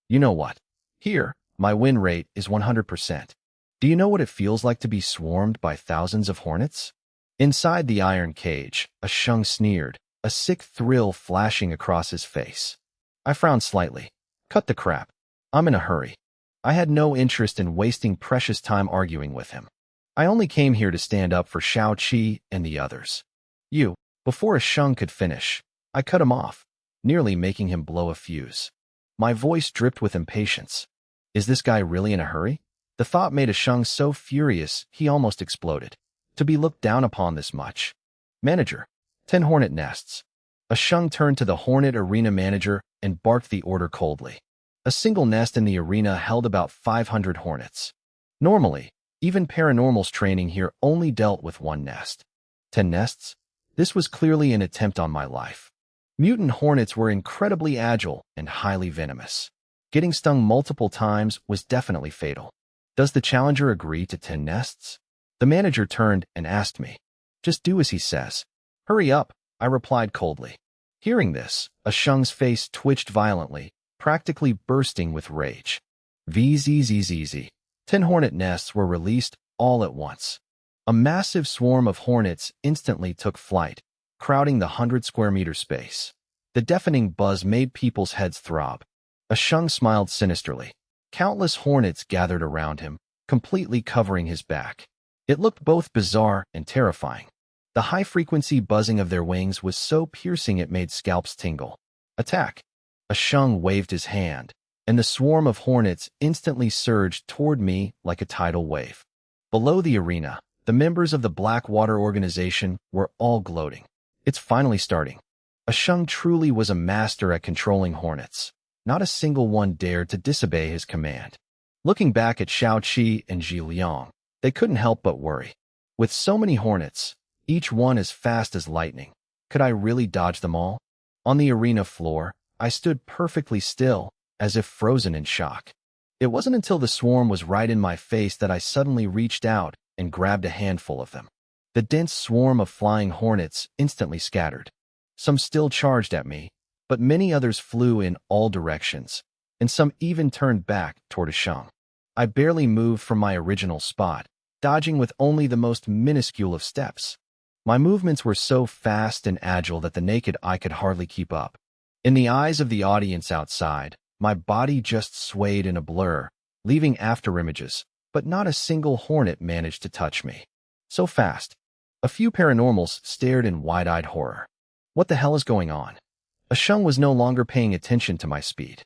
You know what? Here, my win rate is 100%. Do you know what it feels like to be swarmed by thousands of hornets? Inside the iron cage, a shung sneered, a sick thrill flashing across his face. I frowned slightly. Cut the crap. I'm in a hurry. I had no interest in wasting precious time arguing with him. I only came here to stand up for Shao Qi and the others. Before a shung could finish, I cut him off, nearly making him blow a fuse. My voice dripped with impatience. Is this guy really in a hurry? The thought made a shung so furious he almost exploded. To be looked down upon this much. Manager, 10 hornet nests. A shung turned to the hornet arena manager and barked the order coldly. A single nest in the arena held about 500 hornets. Normally, even paranormal's training here only dealt with one nest. 10 nests? This was clearly an attempt on my life. Mutant hornets were incredibly agile and highly venomous. Getting stung multiple times was definitely fatal. Does the challenger agree to 10 nests? The manager turned and asked me. Just do as he says. Hurry up, I replied coldly. Hearing this, a shung's face twitched violently, practically bursting with rage. VZZZZ. 10 hornet nests were released all at once. A massive swarm of hornets instantly took flight, crowding the 100-square-meter space. The deafening buzz made people's heads throb. A shung smiled sinisterly. Countless hornets gathered around him, completely covering his back. It looked both bizarre and terrifying. The high-frequency buzzing of their wings was so piercing it made scalps tingle. Attack! A shung waved his hand, and the swarm of hornets instantly surged toward me like a tidal wave. Below the arena, the members of the Blackwater organization were all gloating. It's finally starting. A shung truly was a master at controlling hornets. Not a single one dared to disobey his command. Looking back at Shao Qi and Ji Liang, they couldn't help but worry. With so many hornets, each one as fast as lightning, could I really dodge them all? On the arena floor, I stood perfectly still, as if frozen in shock. It wasn't until the swarm was right in my face that I suddenly reached out and grabbed a handful of them. The dense swarm of flying hornets instantly scattered. Some still charged at me, but many others flew in all directions, and some even turned back toward a shung. I barely moved from my original spot, dodging with only the most minuscule of steps. My movements were so fast and agile that the naked eye could hardly keep up. In the eyes of the audience outside, my body just swayed in a blur, leaving afterimages, but not a single hornet managed to touch me. So fast. A few paranormals stared in wide-eyed horror. What the hell is going on? A shung was no longer paying attention to my speed.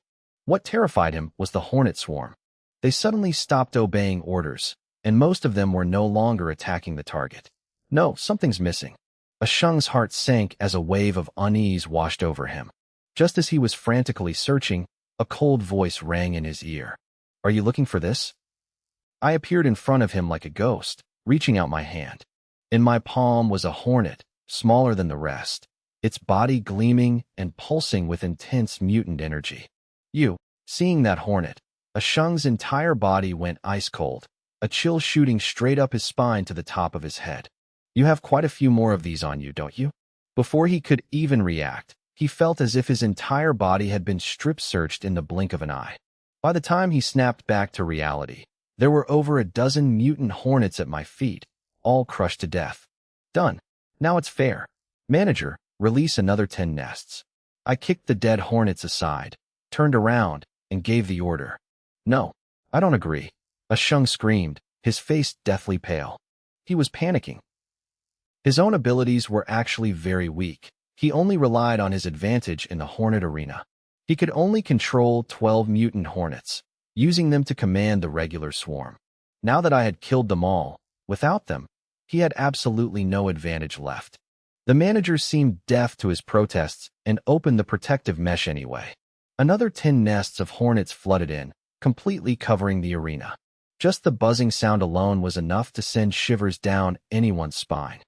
What terrified him was the hornet swarm. They suddenly stopped obeying orders, and most of them were no longer attacking the target. No, something's missing. A shung's heart sank as a wave of unease washed over him. Just as he was frantically searching, a cold voice rang in his ear. Are you looking for this? I appeared in front of him like a ghost, reaching out my hand. In my palm was a hornet, smaller than the rest, its body gleaming and pulsing with intense mutant energy. Seeing that hornet, a shung's entire body went ice cold, a chill shooting straight up his spine to the top of his head. You have quite a few more of these on you, don't you? Before he could even react, he felt as if his entire body had been strip-searched in the blink of an eye. By the time he snapped back to reality, there were over a dozen mutant hornets at my feet, all crushed to death. Done. Now it's fair. Manager, release another 10 nests. I kicked the dead hornets aside, turned around, and gave the order. No, I don't agree. A shung screamed, his face deathly pale. He was panicking. His own abilities were actually very weak. He only relied on his advantage in the hornet arena. He could only control 12 mutant hornets, using them to command the regular swarm. Now that I had killed them all, without them, he had absolutely no advantage left. The manager seemed deaf to his protests and opened the protective mesh anyway. Another 10 nests of hornets flooded in, completely covering the arena. Just the buzzing sound alone was enough to send shivers down anyone's spine.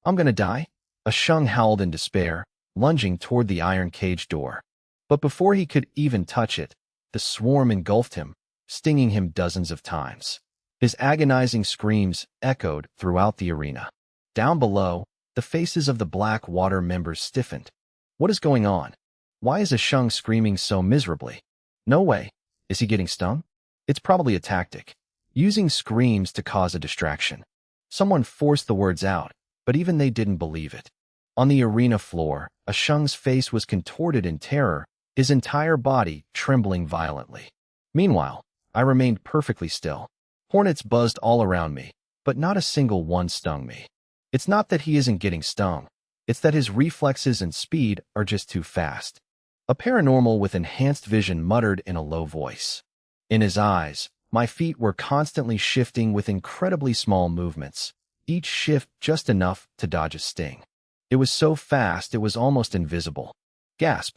I'm gonna die? A shung howled in despair, lunging toward the iron cage door. But before he could even touch it, the swarm engulfed him, stinging him dozens of times. His agonizing screams echoed throughout the arena. Down below, the faces of the Blackwater members stiffened. What is going on? Why is a shung screaming so miserably? No way. Is he getting stung? It's probably a tactic. Using screams to cause a distraction. Someone forced the words out, but even they didn't believe it. On the arena floor, a Shung's face was contorted in terror, his entire body trembling violently. Meanwhile, I remained perfectly still. Hornets buzzed all around me, but not a single one stung me. It's not that he isn't getting stung. It's that his reflexes and speed are just too fast. A paranormal with enhanced vision muttered in a low voice. In his eyes, my feet were constantly shifting with incredibly small movements, each shift just enough to dodge a sting. It was so fast it was almost invisible. Gasp.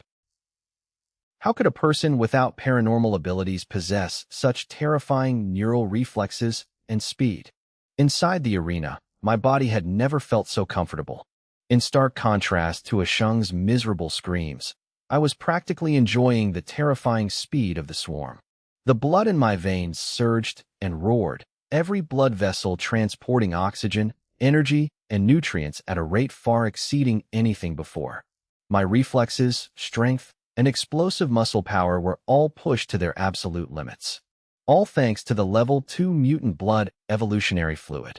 How could a person without paranormal abilities possess such terrifying neural reflexes and speed? Inside the arena, my body had never felt so comfortable. In stark contrast to Ashung's miserable screams, I was practically enjoying the terrifying speed of the swarm. The blood in my veins surged and roared, every blood vessel transporting oxygen, energy, and nutrients at a rate far exceeding anything before. My reflexes, strength, and explosive muscle power were all pushed to their absolute limits. All thanks to the level 2 mutant blood evolutionary fluid.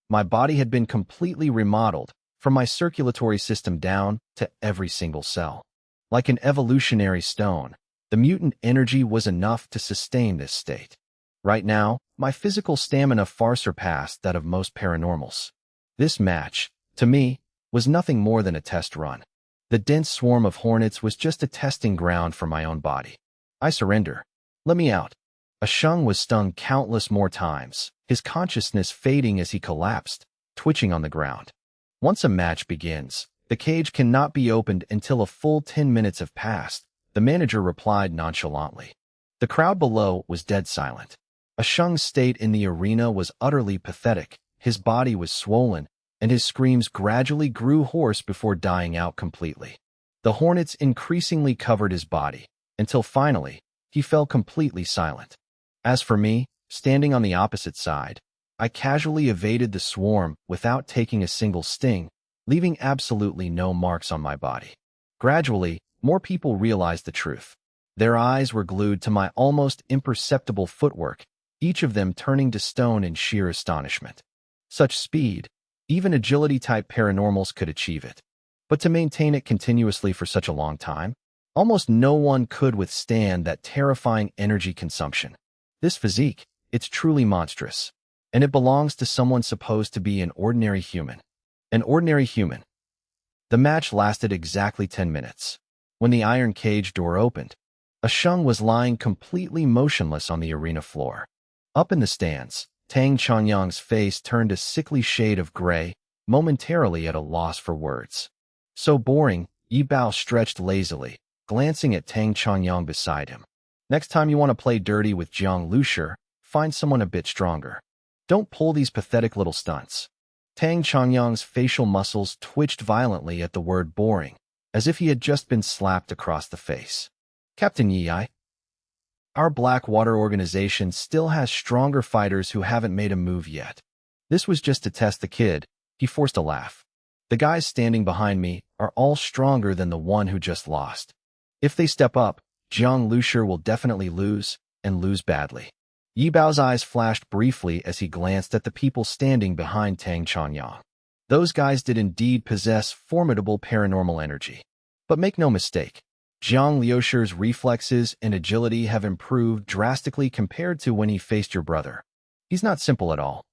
My body had been completely remodeled, from my circulatory system down to every single cell. Like an evolutionary stone, the mutant energy was enough to sustain this state. Right now, my physical stamina far surpassed that of most paranormals. This match, to me, was nothing more than a test run. The dense swarm of hornets was just a testing ground for my own body. I surrender. Let me out. Ashung was stung countless more times, his consciousness fading as he collapsed, twitching on the ground. Once a match begins, the cage cannot be opened until a full 10 minutes have passed, the manager replied nonchalantly. The crowd below was dead silent. Ashung's state in the arena was utterly pathetic. His body was swollen, and his screams gradually grew hoarse before dying out completely. The hornets increasingly covered his body, until finally, he fell completely silent. As for me, standing on the opposite side, I casually evaded the swarm without taking a single sting, leaving absolutely no marks on my body. Gradually, more people realized the truth. Their eyes were glued to my almost imperceptible footwork, each of them turning to stone in sheer astonishment. Such speed, even agility-type paranormals could achieve it. But to maintain it continuously for such a long time, almost no one could withstand that terrifying energy consumption. This physique, it's truly monstrous. And it belongs to someone supposed to be an ordinary human. An ordinary human. The match lasted exactly 10 minutes. When the iron cage door opened, Ashung was lying completely motionless on the arena floor. Up in the stands, Tang Changyang's face turned a sickly shade of gray, momentarily at a loss for words. So boring, Yi Bao stretched lazily, glancing at Tang Changyang beside him. Next time you want to play dirty with Jiang Lushi, find someone a bit stronger. Don't pull these pathetic little stunts. Tang Changyang's facial muscles twitched violently at the word boring, as if he had just been slapped across the face. Captain Yi, our Blackwater organization still has stronger fighters who haven't made a move yet. This was just to test the kid. He forced a laugh. The guys standing behind me are all stronger than the one who just lost. If they step up, Jiang Lushi will definitely lose, and lose badly. Yi Bao's eyes flashed briefly as he glanced at the people standing behind Tang Changyang. Those guys did indeed possess formidable paranormal energy. But make no mistake, Jiang Liushi's reflexes and agility have improved drastically compared to when he faced your brother. He's not simple at all.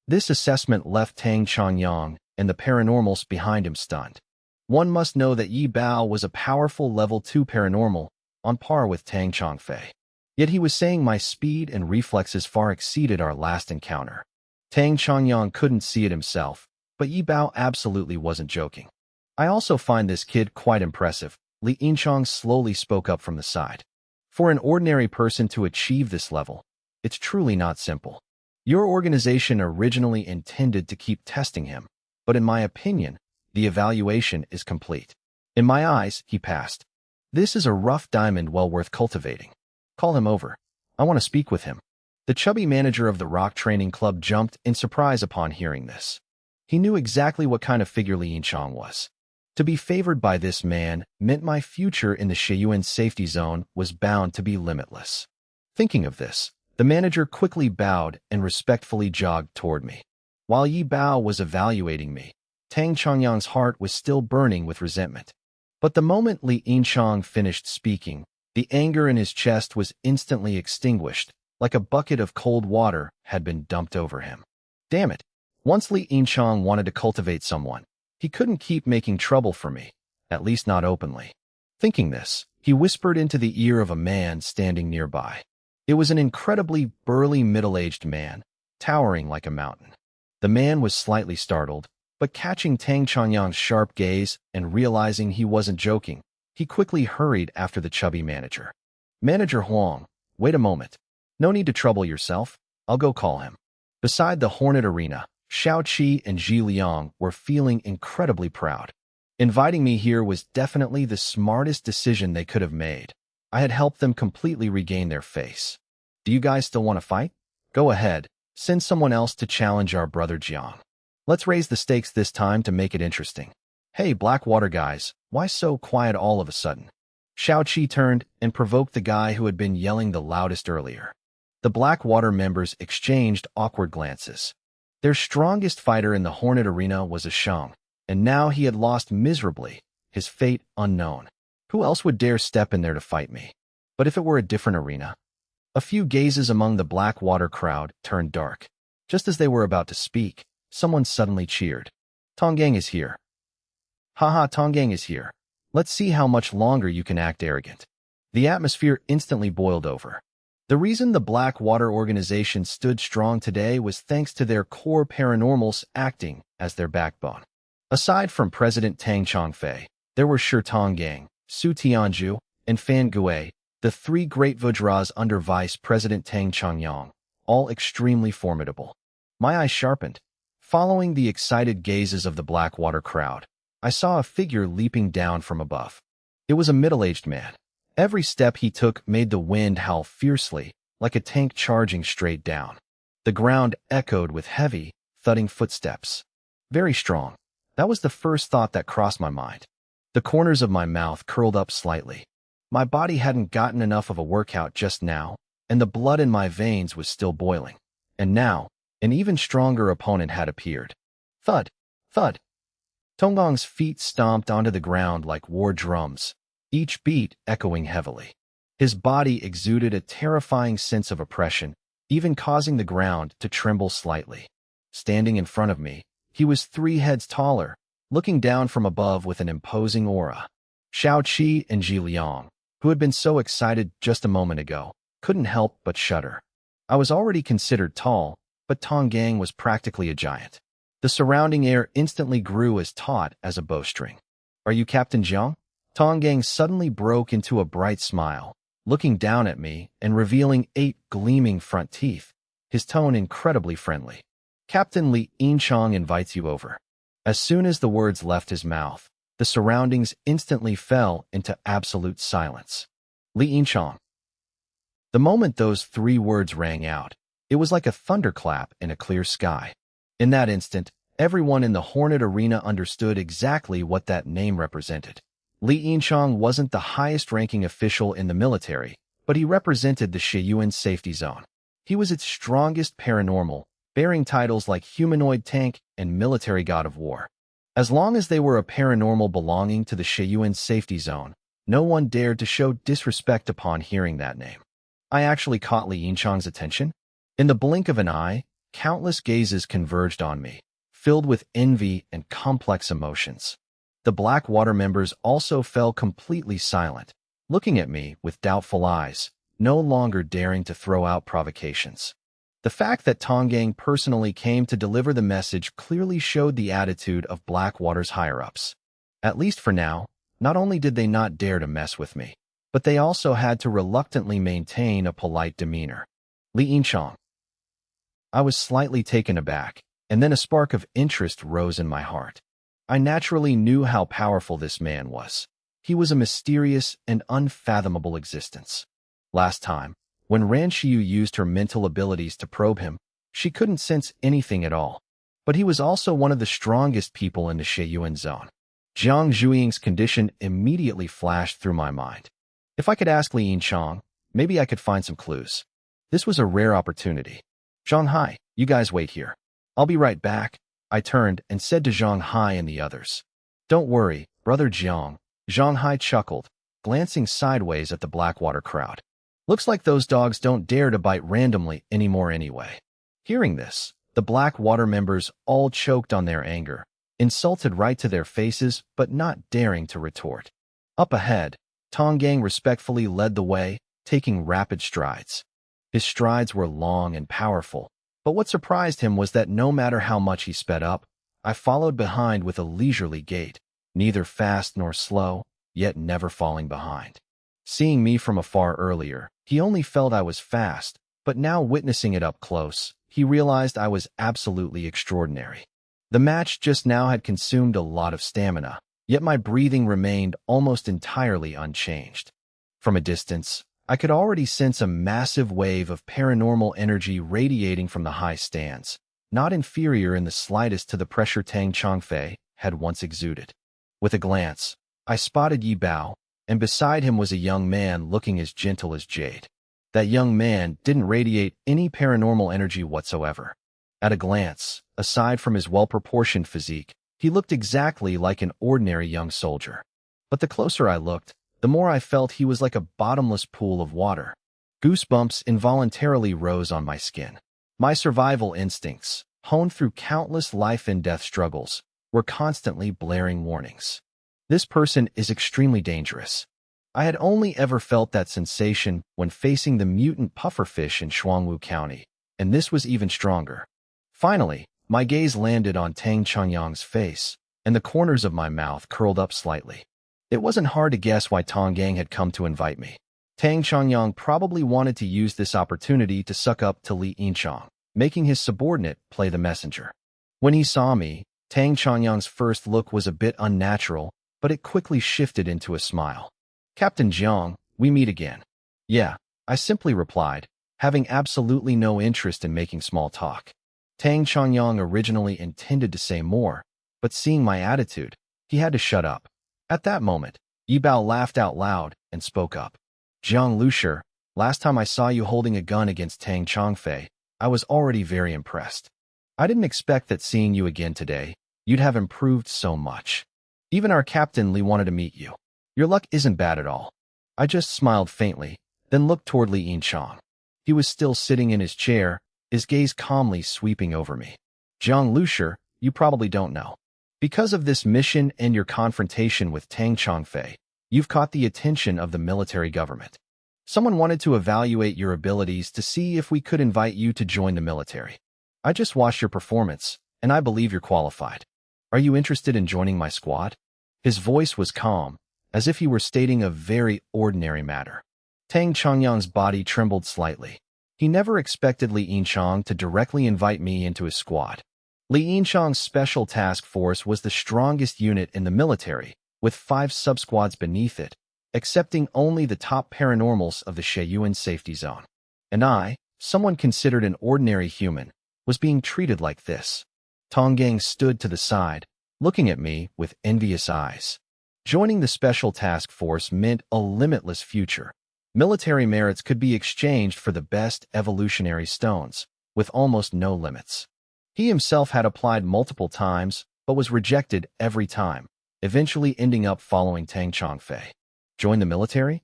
This assessment left Tang Changyang and the paranormals behind him stunned. One must know that Yi Bao was a powerful level 2 paranormal, on par with Tang Chongfei. Yet he was saying my speed and reflexes far exceeded our last encounter. Tang Changyang couldn't see it himself, but Yi Bao absolutely wasn't joking. I also find this kid quite impressive. Li Yinchang slowly spoke up from the side. For an ordinary person to achieve this level, it's truly not simple. Your organization originally intended to keep testing him, but in my opinion, the evaluation is complete. In my eyes, he passed. This is a rough diamond well worth cultivating. Call him over. I want to speak with him. The chubby manager of the rock training club jumped in surprise upon hearing this. He knew exactly what kind of figure Li Yinchang was. To be favored by this man meant my future in the Shiyuan safety zone was bound to be limitless. Thinking of this, the manager quickly bowed and respectfully jogged toward me. While Yi Bao was evaluating me, Tang Chongyang's heart was still burning with resentment. But the moment Li Yinchang finished speaking, the anger in his chest was instantly extinguished, like a bucket of cold water had been dumped over him. Damn it! Once Li Yinchang wanted to cultivate someone, he couldn't keep making trouble for me, at least not openly. Thinking this, he whispered into the ear of a man standing nearby. It was an incredibly burly middle-aged man, towering like a mountain. The man was slightly startled, but catching Tang Chongyang's sharp gaze and realizing he wasn't joking, he quickly hurried after the chubby manager. Manager Huang, wait a moment. No need to trouble yourself. I'll go call him. Beside the Hornet Arena, Xiao Qi and Ji Liang were feeling incredibly proud. Inviting me here was definitely the smartest decision they could have made. I had helped them completely regain their face. Do you guys still want to fight? Go ahead, send someone else to challenge our brother Jiang. Let's raise the stakes this time to make it interesting. Hey, Blackwater guys, why so quiet all of a sudden? Xiao Qi turned and provoked the guy who had been yelling the loudest earlier. The Blackwater members exchanged awkward glances. Their strongest fighter in the Hornet Arena was a Shang, and now he had lost miserably, his fate unknown. Who else would dare step in there to fight me? But if it were a different arena? A few gazes among the Blackwater crowd turned dark. Just as they were about to speak, someone suddenly cheered. Tonggang is here. Haha, Tonggang is here. Let's see how much longer you can act arrogant. The atmosphere instantly boiled over. The reason the Blackwater organization stood strong today was thanks to their core paranormals acting as their backbone. Aside from President Tang Chongfei, there were Shi Tonggang, Su Tianju, and Fan Gui, the three great Vajras under Vice President Tang Chongyang, all extremely formidable. My eyes sharpened. Following the excited gazes of the Blackwater crowd, I saw a figure leaping down from above. It was a middle-aged man. Every step he took made the wind howl fiercely, like a tank charging straight down. The ground echoed with heavy, thudding footsteps. Very strong. That was the first thought that crossed my mind. The corners of my mouth curled up slightly. My body hadn't gotten enough of a workout just now, and the blood in my veins was still boiling. And now, an even stronger opponent had appeared. Thud! Thud! Tonggang's feet stomped onto the ground like war drums, each beat echoing heavily. His body exuded a terrifying sense of oppression, even causing the ground to tremble slightly. Standing in front of me, he was 3 heads taller, looking down from above with an imposing aura. Xiao Qi and Ji Liang, who had been so excited just a moment ago, couldn't help but shudder. I was already considered tall, but Tonggang was practically a giant. The surrounding air instantly grew as taut as a bowstring. Are you Captain Jiang? Tonggang suddenly broke into a bright smile, looking down at me and revealing 8 gleaming front teeth, his tone incredibly friendly. Captain Li Yinchang invites you over. As soon as the words left his mouth, the surroundings instantly fell into absolute silence. Li Yinchang. The moment those 3 words rang out, it was like a thunderclap in a clear sky. In that instant, everyone in the Hornet Arena understood exactly what that name represented. Li Yinchang wasn't the highest-ranking official in the military, but he represented the Shiyuan safety zone. He was its strongest paranormal, bearing titles like Humanoid Tank and Military God of War. As long as they were a paranormal belonging to the Shiyuan safety zone, no one dared to show disrespect upon hearing that name. I actually caught Li Yinchang's attention. In the blink of an eye, countless gazes converged on me, filled with envy and complex emotions. The Blackwater members also fell completely silent, looking at me with doubtful eyes, no longer daring to throw out provocations. The fact that Tonggang personally came to deliver the message clearly showed the attitude of Blackwater's higher-ups. At least for now, not only did they not dare to mess with me, but they also had to reluctantly maintain a polite demeanor. Li Yinchang. I was slightly taken aback, and then a spark of interest rose in my heart. I naturally knew how powerful this man was. He was a mysterious and unfathomable existence. Last time, when Ran Xiu used her mental abilities to probe him, she couldn't sense anything at all. But he was also one of the strongest people in the Shiyuan zone. Jiang Zhuiying's condition immediately flashed through my mind. If I could ask Li Yinchang, maybe I could find some clues. This was a rare opportunity. Zhang Hai, you guys wait here. I'll be right back. I turned and said to Zhang Hai and the others. Don't worry, brother Jiang. Zhang Hai chuckled, glancing sideways at the Blackwater crowd. Looks like those dogs don't dare to bite randomly anymore anyway. Hearing this, the Blackwater members all choked on their anger, insulted right to their faces but not daring to retort. Up ahead, Tonggang respectfully led the way, taking rapid strides. His strides were long and powerful, but what surprised him was that no matter how much he sped up, I followed behind with a leisurely gait, neither fast nor slow, yet never falling behind. Seeing me from afar earlier, he only felt I was fast, but now witnessing it up close, he realized I was absolutely extraordinary. The match just now had consumed a lot of stamina, yet my breathing remained almost entirely unchanged. From a distance, I could already sense a massive wave of paranormal energy radiating from the high stands, not inferior in the slightest to the pressure Tang Chongfei had once exuded. With a glance, I spotted Yi Bao, and beside him was a young man looking as gentle as jade. That young man didn't radiate any paranormal energy whatsoever. At a glance, aside from his well-proportioned physique, he looked exactly like an ordinary young soldier. But the closer I looked, the more I felt he was like a bottomless pool of water. Goosebumps involuntarily rose on my skin. My survival instincts, honed through countless life-and-death struggles, were constantly blaring warnings. This person is extremely dangerous. I had only ever felt that sensation when facing the mutant pufferfish in Shuangwu County, and this was even stronger. Finally, my gaze landed on Tang Changyang's face, and the corners of my mouth curled up slightly. It wasn't hard to guess why Tonggang had come to invite me. Tang Changyang probably wanted to use this opportunity to suck up to Li Yinchang, making his subordinate play the messenger. When he saw me, Tang Changyang's first look was a bit unnatural, but it quickly shifted into a smile. Captain Jiang, we meet again. Yeah, I simply replied, having absolutely no interest in making small talk. Tang Changyang originally intended to say more, but seeing my attitude, he had to shut up. At that moment, Yi Bao laughed out loud and spoke up. Jiang Lushi, last time I saw you holding a gun against Tang Chongfei, I was already very impressed. I didn't expect that seeing you again today, you'd have improved so much. Even our Captain Li wanted to meet you. Your luck isn't bad at all. I just smiled faintly, then looked toward Li Yinchang. He was still sitting in his chair, his gaze calmly sweeping over me. Jiang Lushi, you probably don't know. Because of this mission and your confrontation with Tang Chongfei, you've caught the attention of the military government. Someone wanted to evaluate your abilities to see if we could invite you to join the military. I just watched your performance, and I believe you're qualified. Are you interested in joining my squad? His voice was calm, as if he were stating a very ordinary matter. Tang Changyang's body trembled slightly. He never expected Li Yinchang to directly invite me into his squad. Li Yinchang's special task force was the strongest unit in the military, with 5 sub-squads beneath it, accepting only the top paranormals of the Sheiyuan safety zone. And I, someone considered an ordinary human, was being treated like this. Tonggang stood to the side, looking at me with envious eyes. Joining the special task force meant a limitless future. Military merits could be exchanged for the best evolutionary stones, with almost no limits. He himself had applied multiple times, but was rejected every time, eventually ending up following Tang Chongfei. Join the military?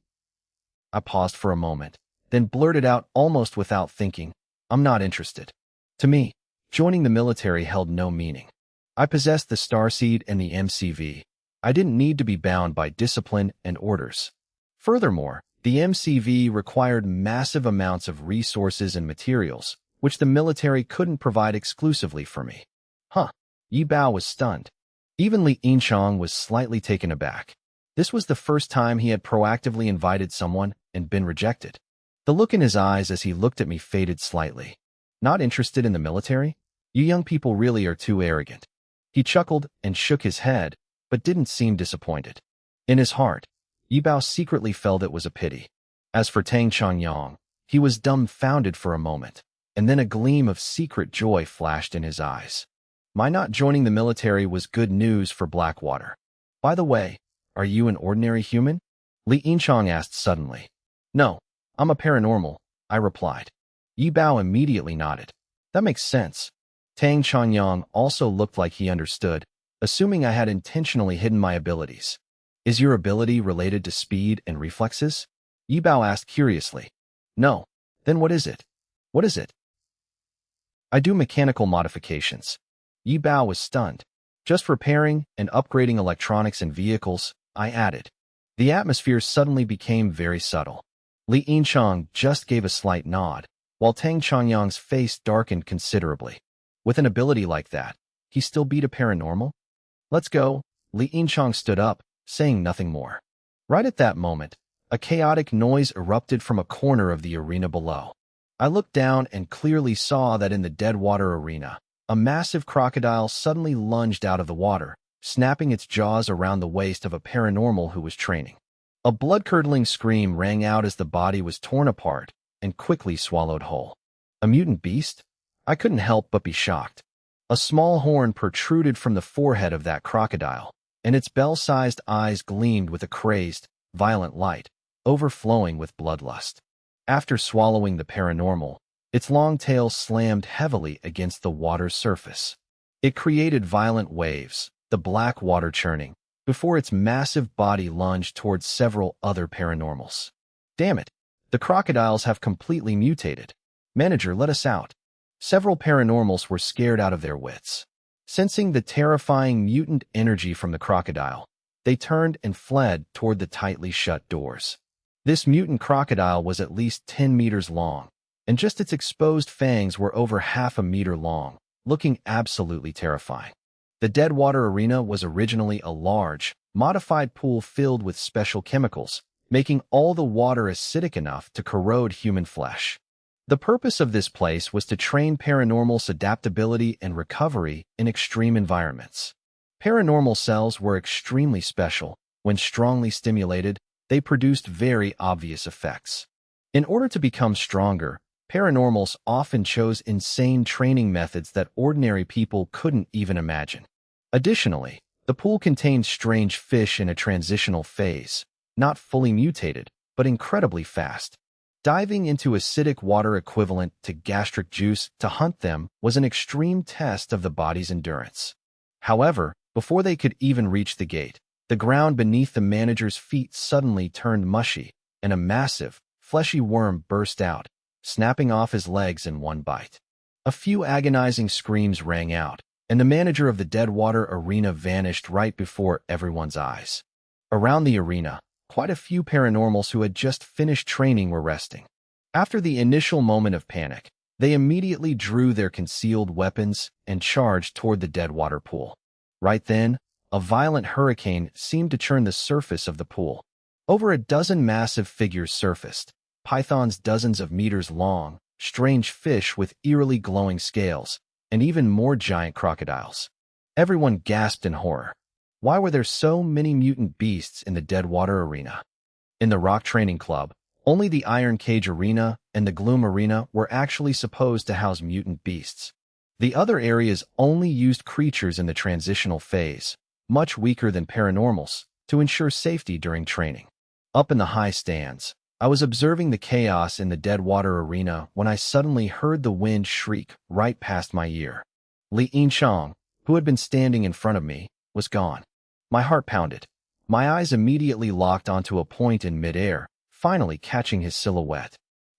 I paused for a moment, then blurted out almost without thinking, I'm not interested. To me, joining the military held no meaning. I possessed the Starseed and the MCV. I didn't need to be bound by discipline and orders. Furthermore, the MCV required massive amounts of resources and materials, which the military couldn't provide exclusively for me. Yi Bao was stunned. Even Li Yinchang was slightly taken aback. This was the first time he had proactively invited someone and been rejected. The look in his eyes as he looked at me faded slightly. Not interested in the military? You young people really are too arrogant. He chuckled and shook his head, but didn't seem disappointed. In his heart, Yi Bao secretly felt it was a pity. As for Tang Changyang, he was dumbfounded for a moment, and then a gleam of secret joy flashed in his eyes. My not joining the military was good news for Blackwater. By the way, are you an ordinary human? Li Yinchang asked suddenly. No, I'm a paranormal, I replied. Yi Bao immediately nodded. That makes sense. Tang Changyang also looked like he understood, assuming I had intentionally hidden my abilities. Is your ability related to speed and reflexes? Yi Bao asked curiously. No. Then what is it? What is it? I do mechanical modifications. Yi Bao was stunned. Just repairing and upgrading electronics and vehicles, I added. The atmosphere suddenly became very subtle. Li Yinchang just gave a slight nod, while Tang Changyang's face darkened considerably. With an ability like that, he still beat a paranormal? Let's go. Li Yinchang stood up, saying nothing more. Right at that moment, a chaotic noise erupted from a corner of the arena below. I looked down and clearly saw that in the dead water arena, a massive crocodile suddenly lunged out of the water, snapping its jaws around the waist of a paranormal who was training. A blood-curdling scream rang out as the body was torn apart and quickly swallowed whole. A mutant beast? I couldn't help but be shocked. A small horn protruded from the forehead of that crocodile, and its bell-sized eyes gleamed with a crazed, violent light, overflowing with bloodlust. After swallowing the paranormal, its long tail slammed heavily against the water's surface. It created violent waves, the black water churning, before its massive body lunged towards several other paranormals. Damn it! The crocodiles have completely mutated. Manager, let us out. Several paranormals were scared out of their wits. Sensing the terrifying mutant energy from the crocodile, they turned and fled toward the tightly shut doors. This mutant crocodile was at least 10 meters long, and just its exposed fangs were over half a meter long, looking absolutely terrifying. The Deadwater Arena was originally a large, modified pool filled with special chemicals, making all the water acidic enough to corrode human flesh. The purpose of this place was to train paranormals' adaptability and recovery in extreme environments. Paranormal cells were extremely special. When strongly stimulated, they produced very obvious effects. In order to become stronger, paranormals often chose insane training methods that ordinary people couldn't even imagine. Additionally, the pool contained strange fish in a transitional phase, not fully mutated, but incredibly fast. Diving into acidic water equivalent to gastric juice to hunt them was an extreme test of the body's endurance. However, before they could even reach the gate, the ground beneath the manager's feet suddenly turned mushy, and a massive, fleshy worm burst out, snapping off his legs in one bite. A few agonizing screams rang out, and the manager of the Deadwater Arena vanished right before everyone's eyes. Around the arena, quite a few paranormals who had just finished training were resting. After the initial moment of panic, they immediately drew their concealed weapons and charged toward the Deadwater pool. Right then, a violent hurricane seemed to churn the surface of the pool. Over a dozen massive figures surfaced, pythons dozens of meters long, strange fish with eerily glowing scales, and even more giant crocodiles. Everyone gasped in horror. Why were there so many mutant beasts in the Deadwater Arena? In the Rock Training Club, only the Iron Cage Arena and the Gloom Arena were actually supposed to house mutant beasts. The other areas only used creatures in the transitional phase, much weaker than paranormals, to ensure safety during training. Up in the high stands, I was observing the chaos in the Deadwater Arena when I suddenly heard the wind shriek right past my ear. Li Yinchang, who had been standing in front of me, was gone. My heart pounded. My eyes immediately locked onto a point in midair, finally catching his silhouette.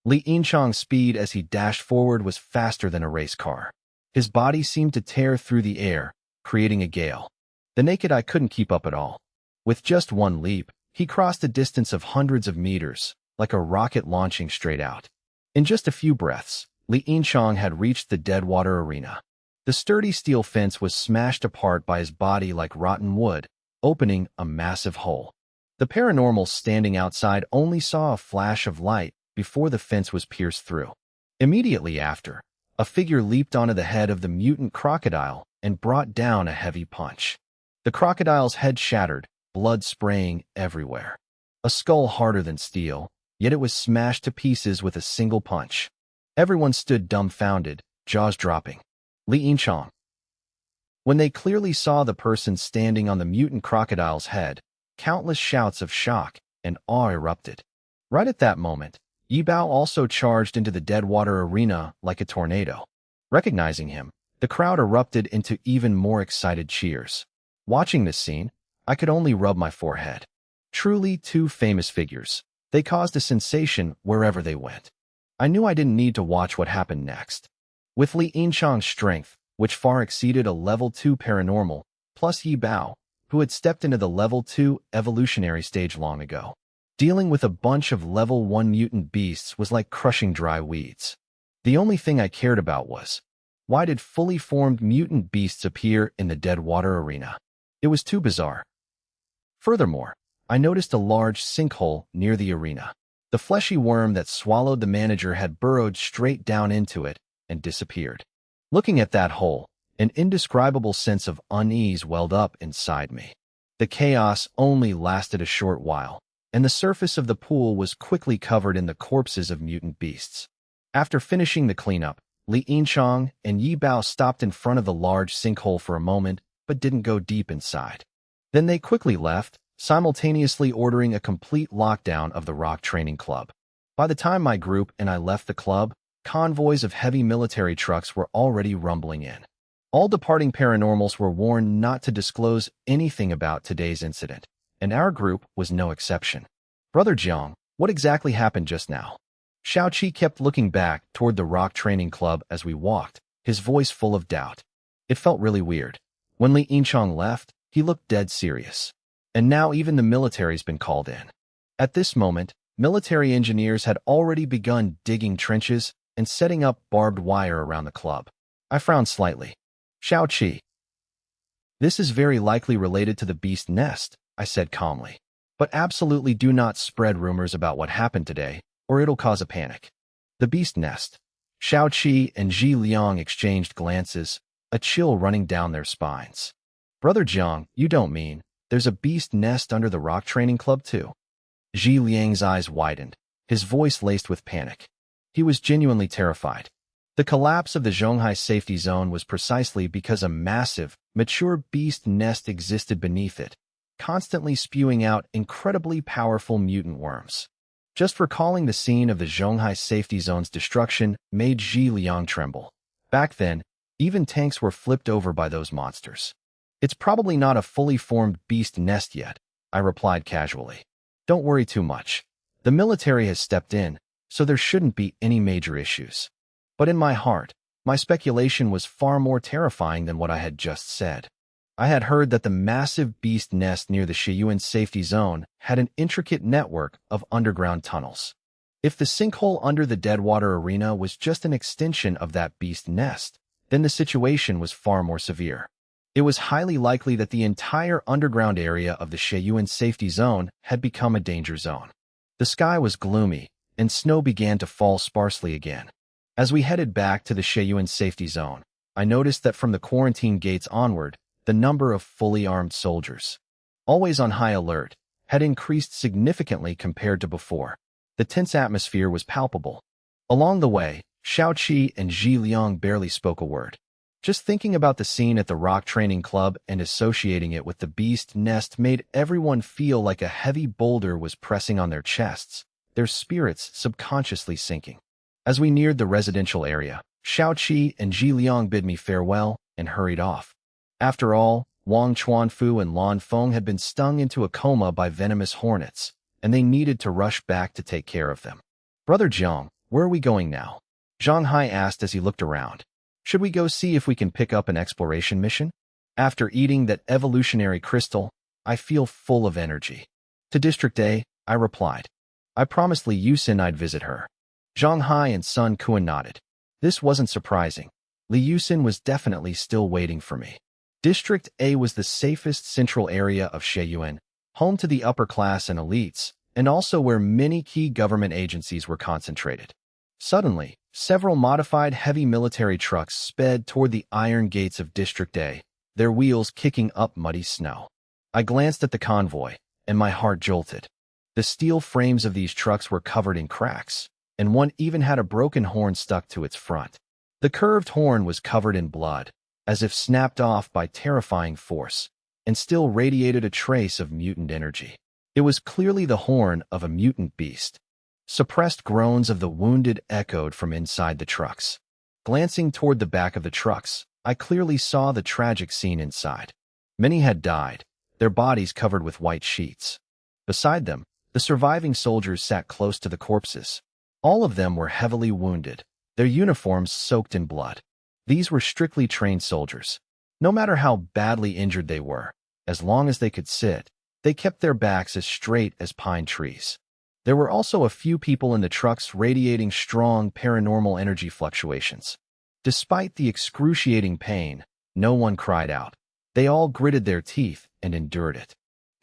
Li Yinchang's speed as he dashed forward was faster than a race car. His body seemed to tear through the air, creating a gale. The naked eye couldn't keep up at all. With just one leap, he crossed a distance of hundreds of meters, like a rocket launching straight out. In just a few breaths, Li Yinchang had reached the Deadwater Arena. The sturdy steel fence was smashed apart by his body like rotten wood, opening a massive hole. The paranormals standing outside only saw a flash of light before the fence was pierced through. Immediately after, a figure leaped onto the head of the mutant crocodile and brought down a heavy punch. The crocodile's head shattered, blood spraying everywhere. A skull harder than steel, yet it was smashed to pieces with a single punch. Everyone stood dumbfounded, jaws dropping. Li Yinchang. When they clearly saw the person standing on the mutant crocodile's head, countless shouts of shock and awe erupted. Right at that moment, Yi Bao also charged into the Deadwater arena like a tornado. Recognizing him, the crowd erupted into even more excited cheers. Watching this scene, I could only rub my forehead. Truly two famous figures. They caused a sensation wherever they went. I knew I didn't need to watch what happened next. With Li Yinchang's strength, which far exceeded a level 2 paranormal, plus Yi Bao, who had stepped into the level 2 evolutionary stage long ago. Dealing with a bunch of level 1 mutant beasts was like crushing dry weeds. The only thing I cared about was, why did fully formed mutant beasts appear in the Deadwater arena? It was too bizarre. Furthermore, I noticed a large sinkhole near the arena. The fleshy worm that swallowed the manager had burrowed straight down into it and disappeared. Looking at that hole, an indescribable sense of unease welled up inside me. The chaos only lasted a short while, and the surface of the pool was quickly covered in the corpses of mutant beasts. After finishing the cleanup, Li Yinchang and Yi Bao stopped in front of the large sinkhole for a moment, but didn't go deep inside. Then they quickly left, simultaneously ordering a complete lockdown of the Rock Training Club. By the time my group and I left the club, convoys of heavy military trucks were already rumbling in. All departing paranormals were warned not to disclose anything about today's incident, and our group was no exception. Brother Jiang, what exactly happened just now? Xiaoqi kept looking back toward the Rock Training Club as we walked, his voice full of doubt. It felt really weird. When Li Yinchang left, he looked dead serious. And now even the military's been called in. At this moment, military engineers had already begun digging trenches and setting up barbed wire around the club. I frowned slightly. Xiaoqi. This is very likely related to the beast nest, I said calmly. But absolutely do not spread rumors about what happened today, or it'll cause a panic. The beast nest. Xiaoqi and Zhi Liang exchanged glances, a chill running down their spines. Brother Jiang, you don't mean there's a beast nest under the Rock Training Club too? Zhi Liang's eyes widened, his voice laced with panic. He was genuinely terrified. The collapse of the Zhonghai safety zone was precisely because a massive, mature beast nest existed beneath it, constantly spewing out incredibly powerful mutant worms. Just recalling the scene of the Zhonghai safety zone's destruction made Zhi Liang tremble. Back then, even tanks were flipped over by those monsters. It's probably not a fully formed beast nest yet, I replied casually. Don't worry too much. The military has stepped in, so there shouldn't be any major issues. But in my heart, my speculation was far more terrifying than what I had just said. I had heard that the massive beast nest near the Shiyuan safety zone had an intricate network of underground tunnels. If the sinkhole under the Deadwater arena was just an extension of that beast nest, then the situation was far more severe. It was highly likely that the entire underground area of the Shiyuan safety zone had become a danger zone. The sky was gloomy, and snow began to fall sparsely again. As we headed back to the Shiyuan safety zone, I noticed that from the quarantine gates onward, the number of fully armed soldiers, always on high alert, had increased significantly compared to before. The tense atmosphere was palpable. Along the way, Xiaoqi and Zhi Liang barely spoke a word. Just thinking about the scene at the Rock Training Club and associating it with the beast nest made everyone feel like a heavy boulder was pressing on their chests, their spirits subconsciously sinking. As we neared the residential area, Xiaoqi and Zhi Liang bid me farewell and hurried off. After all, Wang Chuanfu and Lan Feng had been stung into a coma by venomous hornets, and they needed to rush back to take care of them. Brother Jiang, where are we going now? Zhang Hai asked as he looked around. Should we go see if we can pick up an exploration mission? After eating that evolutionary crystal, I feel full of energy. To District A, I replied. I promised Li Yusin I'd visit her. Zhang Hai and Sun Kuan nodded. This wasn't surprising. Li Yusin was definitely still waiting for me. District A was the safest central area of Shiyuan, home to the upper class and elites, and also where many key government agencies were concentrated. Suddenly, several modified heavy military trucks sped toward the iron gates of District A, their wheels kicking up muddy snow. I glanced at the convoy, and my heart jolted. The steel frames of these trucks were covered in cracks, and one even had a broken horn stuck to its front. The curved horn was covered in blood, as if snapped off by terrifying force, and still radiated a trace of mutant energy. It was clearly the horn of a mutant beast. Suppressed groans of the wounded echoed from inside the trucks. Glancing toward the back of the trucks, I clearly saw the tragic scene inside. Many had died, their bodies covered with white sheets. Beside them, the surviving soldiers sat close to the corpses. All of them were heavily wounded, their uniforms soaked in blood. These were strictly trained soldiers. No matter how badly injured they were, as long as they could sit, they kept their backs as straight as pine trees. There were also a few people in the trucks radiating strong paranormal energy fluctuations. Despite the excruciating pain, no one cried out. They all gritted their teeth and endured it.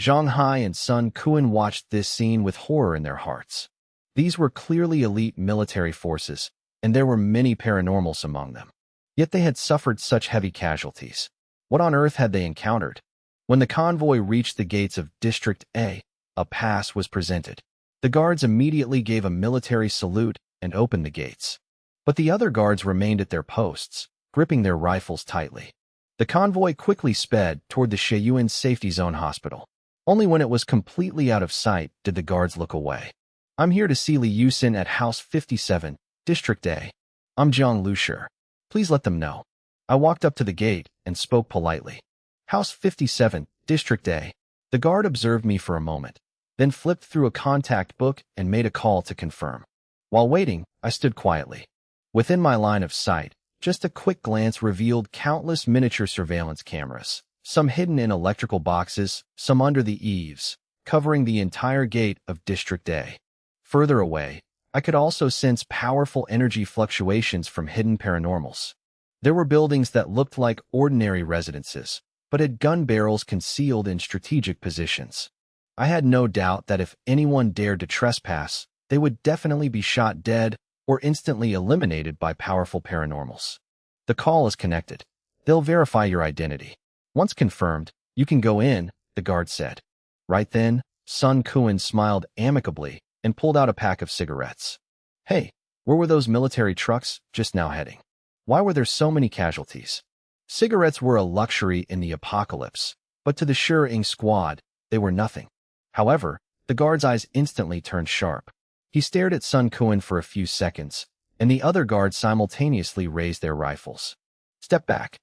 Zhang Hai and Sun Kuan watched this scene with horror in their hearts. These were clearly elite military forces, and there were many paranormals among them. Yet they had suffered such heavy casualties. What on earth had they encountered? When the convoy reached the gates of District A pass was presented. The guards immediately gave a military salute and opened the gates. But the other guards remained at their posts, gripping their rifles tightly. The convoy quickly sped toward the Sheyuan Safety Zone Hospital. Only when it was completely out of sight did the guards look away. "I'm here to see Li Yusin at House 57, District A. I'm Jiang Lushir. Please let them know." I walked up to the gate and spoke politely. "House 57, District A." The guard observed me for a moment, then flipped through a contact book and made a call to confirm. While waiting, I stood quietly. Within my line of sight, just a quick glance revealed countless miniature surveillance cameras, some hidden in electrical boxes, some under the eaves, covering the entire gate of District A. Further away, I could also sense powerful energy fluctuations from hidden paranormals. There were buildings that looked like ordinary residences, but had gun barrels concealed in strategic positions. I had no doubt that if anyone dared to trespass, they would definitely be shot dead or instantly eliminated by powerful paranormals. "The call is connected. They'll verify your identity. Once confirmed, you can go in," the guard said. Right then, Sun Kuan smiled amicably and pulled out a pack of cigarettes. "Hey, where were those military trucks just now heading? Why were there so many casualties?" Cigarettes were a luxury in the apocalypse, but to the Shur-ing squad, they were nothing. However, the guard's eyes instantly turned sharp. He stared at Sun Kuan for a few seconds, and the other guards simultaneously raised their rifles. "Step back."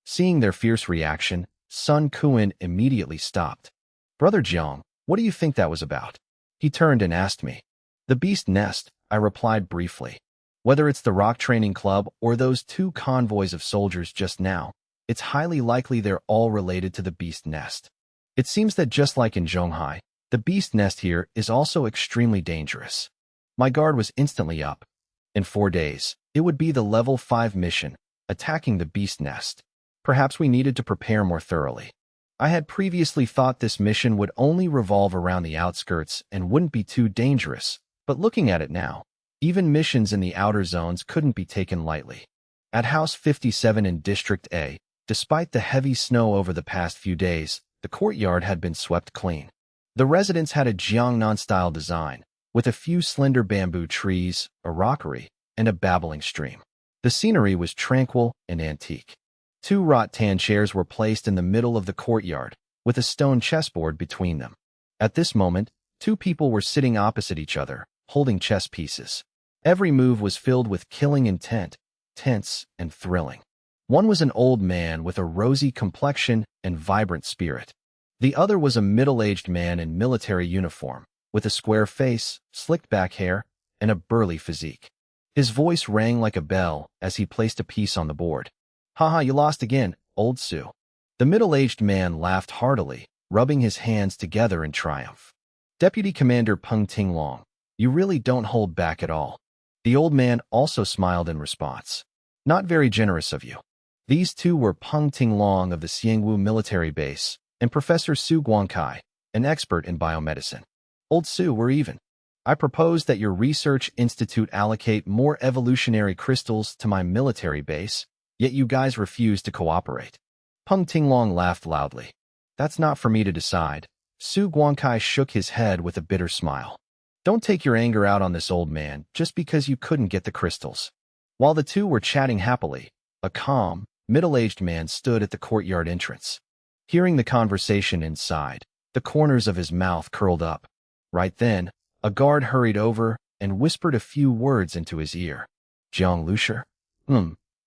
Seeing their fierce reaction, Sun Kuan immediately stopped. "Brother Jiang, what do you think that was about?" He turned and asked me. "The Beast Nest," I replied briefly. "Whether it's the Rock Training Club or those two convoys of soldiers just now, it's highly likely they're all related to the Beast Nest. It seems that just like in Zhonghai, the Beast Nest here is also extremely dangerous." My guard was instantly up. In 4 days, it would be the Level 5 mission, attacking the Beast Nest. Perhaps we needed to prepare more thoroughly. I had previously thought this mission would only revolve around the outskirts and wouldn't be too dangerous, but looking at it now, even missions in the outer zones couldn't be taken lightly. At House 57 in District A, despite the heavy snow over the past few days, the courtyard had been swept clean. The residence had a Jiangnan-style design, with a few slender bamboo trees, a rockery, and a babbling stream. The scenery was tranquil and antique. 2 rattan chairs were placed in the middle of the courtyard, with a stone chessboard between them. At this moment, 2 people were sitting opposite each other, holding chess pieces. Every move was filled with killing intent, tense and thrilling. One was an old man with a rosy complexion and vibrant spirit. The other was a middle-aged man in military uniform, with a square face, slicked back hair, and a burly physique. His voice rang like a bell as he placed a piece on the board. "Haha, you lost again, old Su." The middle-aged man laughed heartily, rubbing his hands together in triumph. "Deputy Commander Peng Tinglong, you really don't hold back at all." The old man also smiled in response. "Not very generous of you." These two were Peng Tinglong of the Xiangwu military base, and Professor Su Guangkai, an expert in biomedicine. "Old Su, we're even. I propose that your research institute allocate more evolutionary crystals to my military base, yet you guys refuse to cooperate." Peng Tinglong laughed loudly. "That's not for me to decide." Su Guangkai shook his head with a bitter smile. "Don't take your anger out on this old man just because you couldn't get the crystals." While the two were chatting happily, a calm, middle-aged man stood at the courtyard entrance. Hearing the conversation inside, the corners of his mouth curled up. Right then, a guard hurried over and whispered a few words into his ear. Jiang Lucier?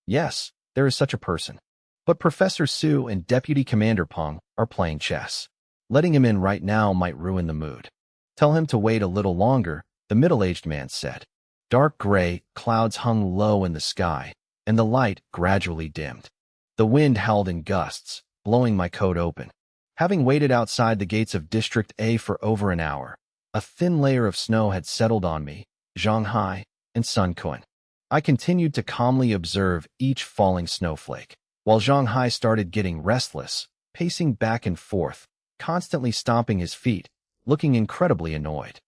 Yes, there is such a person. But Professor Su and Deputy Commander Peng are playing chess. Letting him in right now might ruin the mood. Tell him to wait a little longer, the middle-aged man said. Dark gray clouds hung low in the sky, and the light gradually dimmed. The wind howled in gusts, blowing my coat open. Having waited outside the gates of District A for over an hour, a thin layer of snow had settled on me, Shanghai, and Sun Kun. I continued to calmly observe each falling snowflake, while Shanghai started getting restless, pacing back and forth, constantly stomping his feet, looking incredibly annoyed.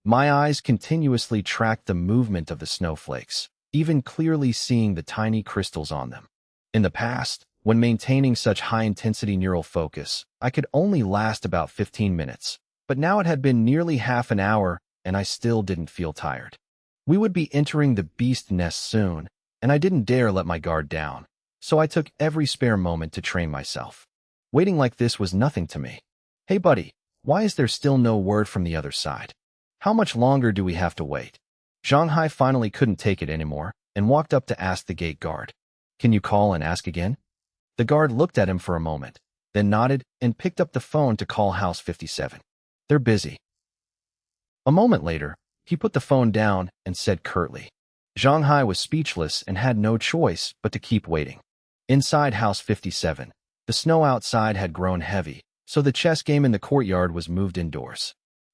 My eyes continuously tracked the movement of the snowflakes, even clearly seeing the tiny crystals on them. In the past, when maintaining such high-intensity neural focus, I could only last about 15 minutes, but now it had been nearly half an hour, and I still didn't feel tired. We would be entering the beast nest soon, and I didn't dare let my guard down, so I took every spare moment to train myself. Waiting like this was nothing to me. Hey buddy, why is there still no word from the other side? How much longer do we have to wait? Shanghai finally couldn't take it anymore and walked up to ask the gate guard. Can you call and ask again? The guard looked at him for a moment, then nodded and picked up the phone to call House 57. They're busy. A moment later, he put the phone down and said curtly. Shanghai was speechless and had no choice but to keep waiting. Inside House 57, the snow outside had grown heavy, so the chess game in the courtyard was moved indoors.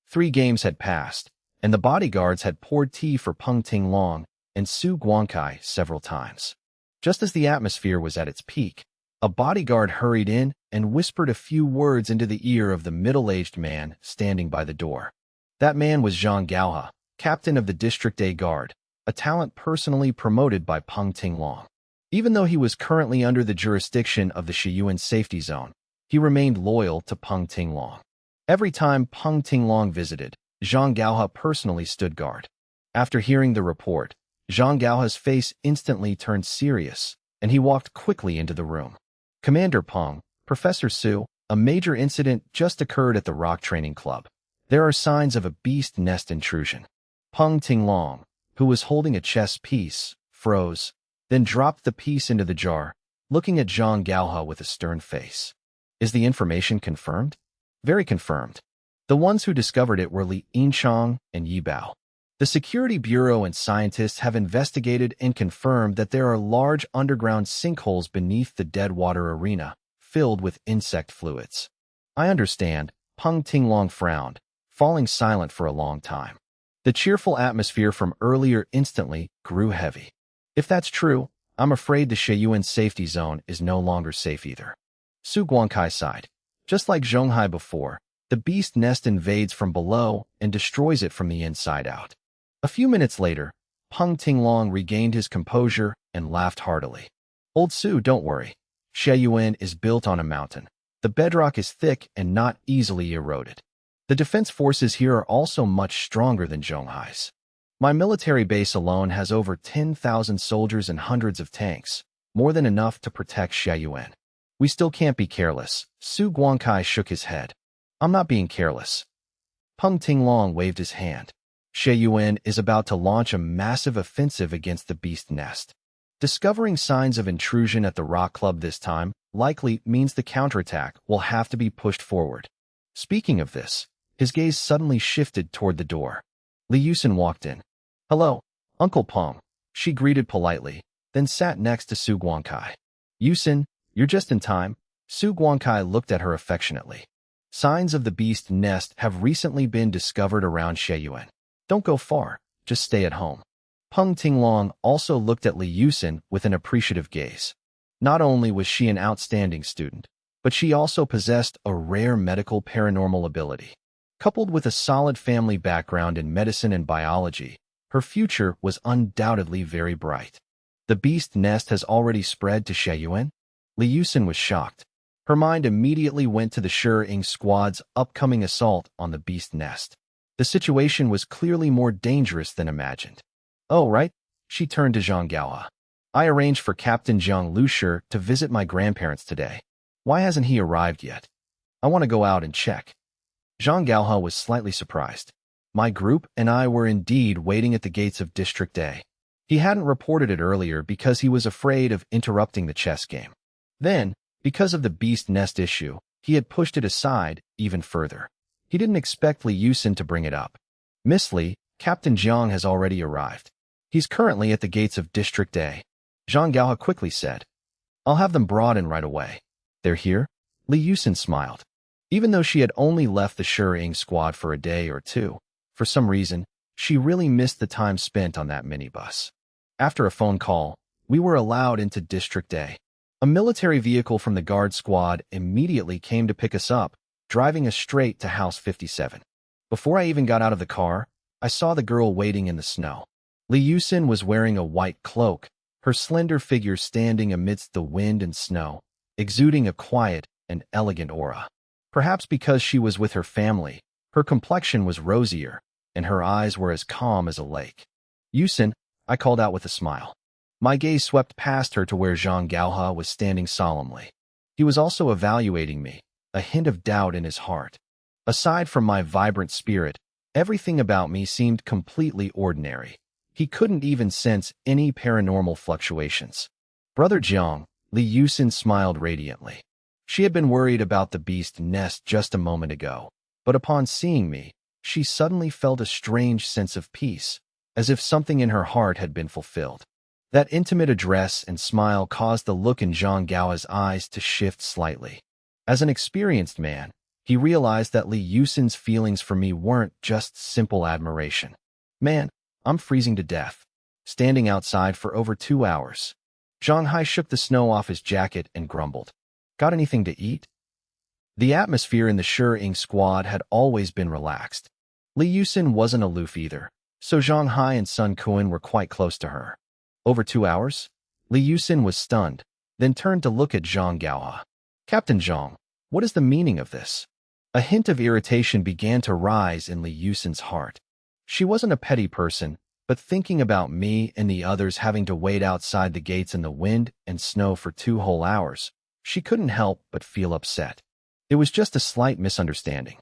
3 games had passed, and the bodyguards had poured tea for Peng Tinglong and Su Guangkai several times. Just as the atmosphere was at its peak, a bodyguard hurried in and whispered a few words into the ear of the middle-aged man standing by the door. That man was Zhang Gaohe, captain of the District A Guard, a talent personally promoted by Peng Tinglong. Even though he was currently under the jurisdiction of the Shiyuan safety zone, he remained loyal to Peng Tinglong. Every time Peng Tinglong visited, Zhang Gaohe personally stood guard. After hearing the report, Zhang Gaohe's face instantly turned serious, and he walked quickly into the room. Commander Peng, Professor Su, a major incident just occurred at the rock training club. There are signs of a beast nest intrusion. Peng Tinglong, who was holding a chess piece, froze, then dropped the piece into the jar, looking at Zhang Gaohe with a stern face. Is the information confirmed? Very confirmed. The ones who discovered it were Li Yinchang and Yi Bao. The Security Bureau and scientists have investigated and confirmed that there are large underground sinkholes beneath the Deadwater Arena, filled with insect fluids. I understand, Peng Tinglong frowned, falling silent for a long time. The cheerful atmosphere from earlier instantly grew heavy. If that's true, I'm afraid the Shiyuan safety zone is no longer safe either. Su Guangkai sighed. Just like Zhonghai before, the beast nest invades from below and destroys it from the inside out. A few minutes later, Peng Tinglong regained his composure and laughed heartily. Old Su, don't worry. Shiyuan is built on a mountain. The bedrock is thick and not easily eroded. The defense forces here are also much stronger than Zhonghai's. My military base alone has over 10,000 soldiers and hundreds of tanks, more than enough to protect Shiyuan. We still can't be careless. Su Guangkai shook his head. I'm not being careless. Peng Tinglong waved his hand. Shiyuan is about to launch a massive offensive against the beast nest. Discovering signs of intrusion at the rock club this time likely means the counterattack will have to be pushed forward. Speaking of this, his gaze suddenly shifted toward the door. Li Yusin walked in. Hello, Uncle Peng, she greeted politely, then sat next to Su Guangkai. Yusin, you're just in time. Su Guangkai looked at her affectionately. Signs of the beast nest have recently been discovered around Shiyuan. Don't go far, just stay at home. Peng Tinglong also looked at Li Yusin with an appreciative gaze. Not only was she an outstanding student, but she also possessed a rare medical paranormal ability. Coupled with a solid family background in medicine and biology, her future was undoubtedly very bright. The beast nest has already spread to Shiyuan? Li Yusin was shocked. Her mind immediately went to the Shi-Ing squad's upcoming assault on the beast nest. The situation was clearly more dangerous than imagined. Oh, right? She turned to Zhang Gaohe. I arranged for Captain Jiang Lushi to visit my grandparents today. Why hasn't he arrived yet? I want to go out and check. Zhang Gaohe was slightly surprised. My group and I were indeed waiting at the gates of District A. He hadn't reported it earlier because he was afraid of interrupting the chess game. Then, because of the beast nest issue, he had pushed it aside even further. He didn't expect Li Yusin to bring it up. Miss Li, Captain Jiang has already arrived. He's currently at the gates of District A. Zhang Gaohe quickly said. I'll have them brought in right away. They're here? Li Yusin smiled. Even though she had only left the Shuying squad for a day or two, for some reason, she really missed the time spent on that minibus. After a phone call, we were allowed into District A. A military vehicle from the guard squad immediately came to pick us up, driving us straight to House 57. Before I even got out of the car, I saw the girl waiting in the snow. Li Yusin was wearing a white cloak, her slender figure standing amidst the wind and snow, exuding a quiet and elegant aura. Perhaps because she was with her family, her complexion was rosier, and her eyes were as calm as a lake. Yusin, I called out with a smile. My gaze swept past her to where Zhang Gaohe was standing solemnly. He was also evaluating me, a hint of doubt in his heart. Aside from my vibrant spirit, everything about me seemed completely ordinary. He couldn't even sense any paranormal fluctuations. Brother Jiang, Li Yusin smiled radiantly. She had been worried about the beast nest just a moment ago, but upon seeing me, she suddenly felt a strange sense of peace, as if something in her heart had been fulfilled. That intimate address and smile caused the look in Zhang Gaohe's eyes to shift slightly. As an experienced man, he realized that Li Yusin's feelings for me weren't just simple admiration. Man, I'm freezing to death, standing outside for over 2 hours. Zhang Hai shook the snow off his jacket and grumbled. Got anything to eat? The atmosphere in the Shuying squad had always been relaxed. Li Yusin wasn't aloof either, so Zhang Hai and Sun Kuan were quite close to her. Over 2 hours? Li Yusin was stunned, then turned to look at Zhang Gaohe. Captain Zhang, what is the meaning of this? A hint of irritation began to rise in Li Yusin's heart. She wasn't a petty person, but thinking about me and the others having to wait outside the gates in the wind and snow for 2 whole hours, she couldn't help but feel upset. It was just a slight misunderstanding.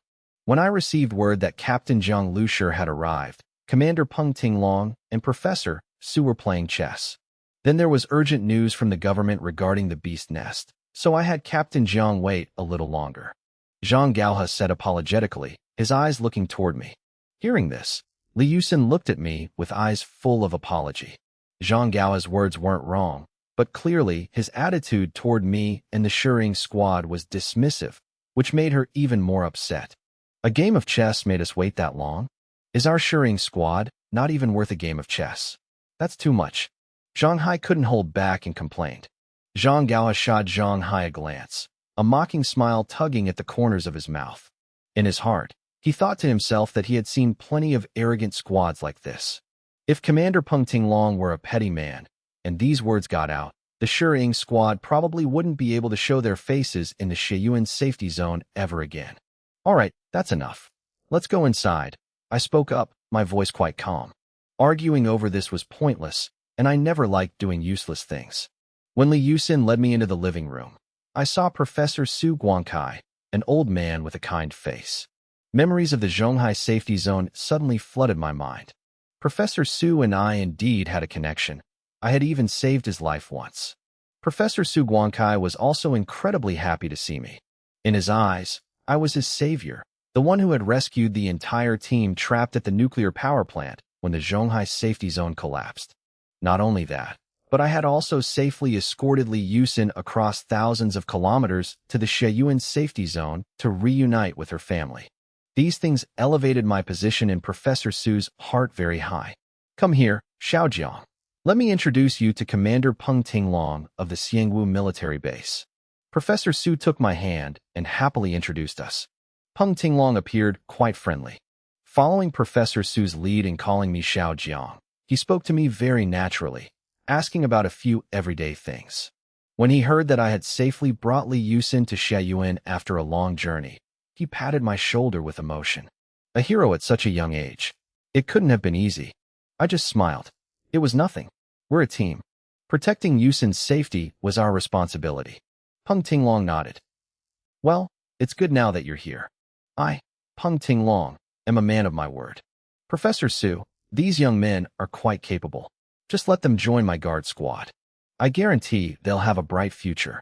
When I received word that Captain Jiang Lushi had arrived, Commander Peng Tinglong and Professor Su were playing chess. Then there was urgent news from the government regarding the beast nest, so I had Captain Jiang wait a little longer. Zhang Gaohe said apologetically, his eyes looking toward me. Hearing this, Li Yusin looked at me with eyes full of apology. Zhang Gaohe's words weren't wrong, but clearly his attitude toward me and the Shuying squad was dismissive, which made her even more upset. A game of chess made us wait that long? Is our Shuying squad not even worth a game of chess? That's too much. Zhang Hai couldn't hold back and complained. Zhang Gaohe shot Zhang Hai a glance, a mocking smile tugging at the corners of his mouth. In his heart, he thought to himself that he had seen plenty of arrogant squads like this. If Commander Peng Tinglong were a petty man, and these words got out, the Shuying squad probably wouldn't be able to show their faces in the Shuying safety zone ever again. All right, that's enough. Let's go inside. I spoke up, my voice quite calm. Arguing over this was pointless, and I never liked doing useless things. When Li Yusin led me into the living room, I saw Professor Su Guangkai, an old man with a kind face. Memories of the Zhonghai safety zone suddenly flooded my mind. Professor Su and I indeed had a connection. I had even saved his life once. Professor Su Guangkai was also incredibly happy to see me. In his eyes, I was his savior, the one who had rescued the entire team trapped at the nuclear power plant when the Zhonghai safety zone collapsed. Not only that, but I had also safely escorted Li Yusin across thousands of kilometers to the Shuying safety zone to reunite with her family. These things elevated my position in Professor Su's heart very high. Come here, Xiaojiang. Let me introduce you to Commander Peng Tinglong of the Xiangwu military base. Professor Su took my hand and happily introduced us. Peng Tinglong appeared quite friendly. Following Professor Su's lead in calling me Xiaojiang, he spoke to me very naturally, asking about a few everyday things. When he heard that I had safely brought Li Yusin to Shuying after a long journey, he patted my shoulder with emotion. A hero at such a young age. It couldn't have been easy. I just smiled. It was nothing. We're a team. Protecting Yusin's safety was our responsibility. Peng Tinglong nodded. Well, it's good now that you're here. I, Peng Tinglong, am a man of my word. Professor Su, these young men are quite capable. Just let them join my guard squad. I guarantee they'll have a bright future.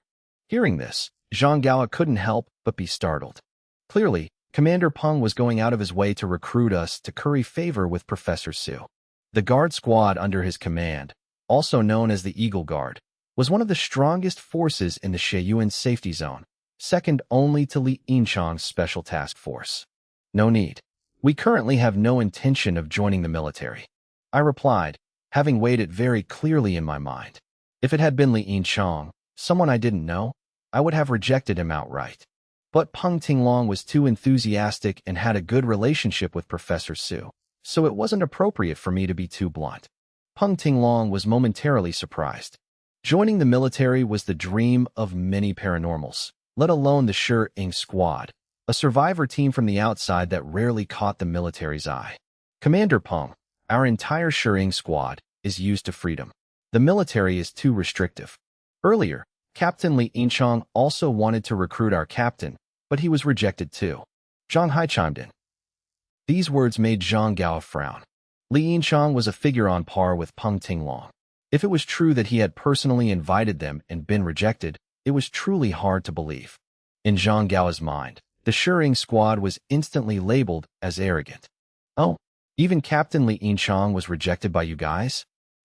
Hearing this, Zhang Gao couldn't help but be startled. Clearly, Commander Peng was going out of his way to recruit us to curry favor with Professor Su. The guard squad under his command, also known as the Eagle Guard, was one of the strongest forces in the Sheiyuan safety zone, second only to Li Yinchang's special task force. No need. We currently have no intention of joining the military. I replied, having weighed it very clearly in my mind. If it had been Li Yinchang, someone I didn't know, I would have rejected him outright. But Peng Tinglong was too enthusiastic and had a good relationship with Professor Su, so it wasn't appropriate for me to be too blunt. Peng Tinglong was momentarily surprised. Joining the military was the dream of many paranormals, let alone the Shi-Ing squad, a survivor team from the outside that rarely caught the military's eye. Commander Peng, our entire Shi-Ing squad, is used to freedom. The military is too restrictive. Earlier, Captain Li Yinchang also wanted to recruit our captain, but he was rejected too. Zhang Hai chimed in. These words made Zhang Gao frown. Li Yinchang was a figure on par with Peng Tinglong. If it was true that he had personally invited them and been rejected, it was truly hard to believe. In Zhang Gao's mind, the Shi-Ing squad was instantly labeled as arrogant. Oh, even Captain Li Yinchang was rejected by you guys?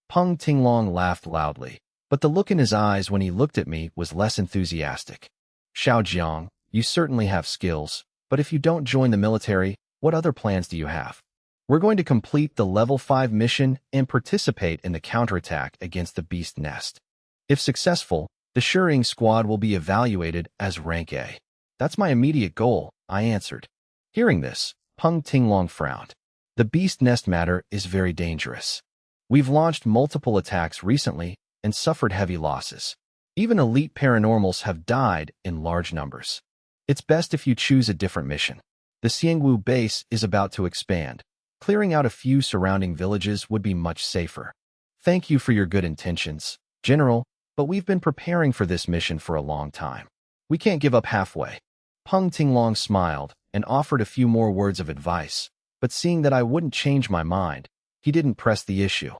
Peng Tinglong laughed loudly, but the look in his eyes when he looked at me was less enthusiastic. Xiao Jiang, you certainly have skills, but if you don't join the military, what other plans do you have? We're going to complete the level 5 mission and participate in the counterattack against the Beast Nest. If successful, the Shi-Ing squad will be evaluated as rank A. That's my immediate goal, I answered. Hearing this, Peng Tinglong frowned. The Beast Nest matter is very dangerous. We've launched multiple attacks recently and suffered heavy losses. Even elite paranormals have died in large numbers. It's best if you choose a different mission. The Xiangwu base is about to expand. Clearing out a few surrounding villages would be much safer. Thank you for your good intentions, General, but we've been preparing for this mission for a long time. We can't give up halfway. Peng Tinglong smiled and offered a few more words of advice, but seeing that I wouldn't change my mind, he didn't press the issue.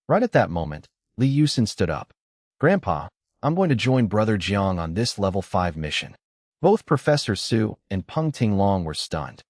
Right at that moment, Li Yusin stood up. Grandpa, I'm going to join Brother Jiang on this level 5 mission. Both Professor Su and Peng Tinglong were stunned.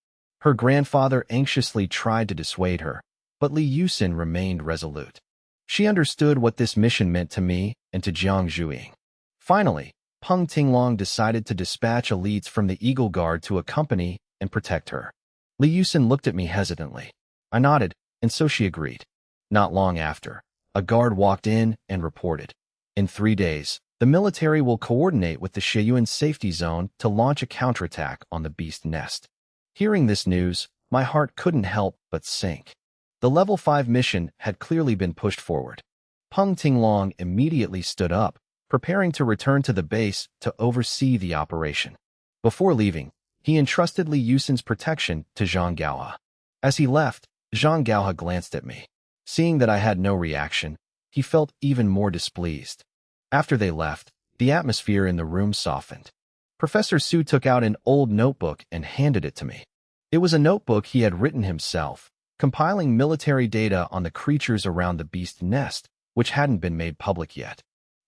Her grandfather anxiously tried to dissuade her, but Li Yusin remained resolute. She understood what this mission meant to me and to Jiang Zhuiying. Finally, Peng Tinglong decided to dispatch elites from the Eagle Guard to accompany and protect her. Li Yusin looked at me hesitantly. I nodded, and so she agreed. Not long after, a guard walked in and reported. In 3 days, the military will coordinate with the Sheiyuan safety zone to launch a counterattack on the Beast Nest. Hearing this news, my heart couldn't help but sink. The level 5 mission had clearly been pushed forward. Peng Tinglong immediately stood up, preparing to return to the base to oversee the operation. Before leaving, he entrusted Li Yusin's protection to Zhang Gao. As he left, Zhang Gao glanced at me. Seeing that I had no reaction, he felt even more displeased. After they left, the atmosphere in the room softened. Professor Su took out an old notebook and handed it to me. It was a notebook he had written himself, compiling military data on the creatures around the Beast Nest, which hadn't been made public yet.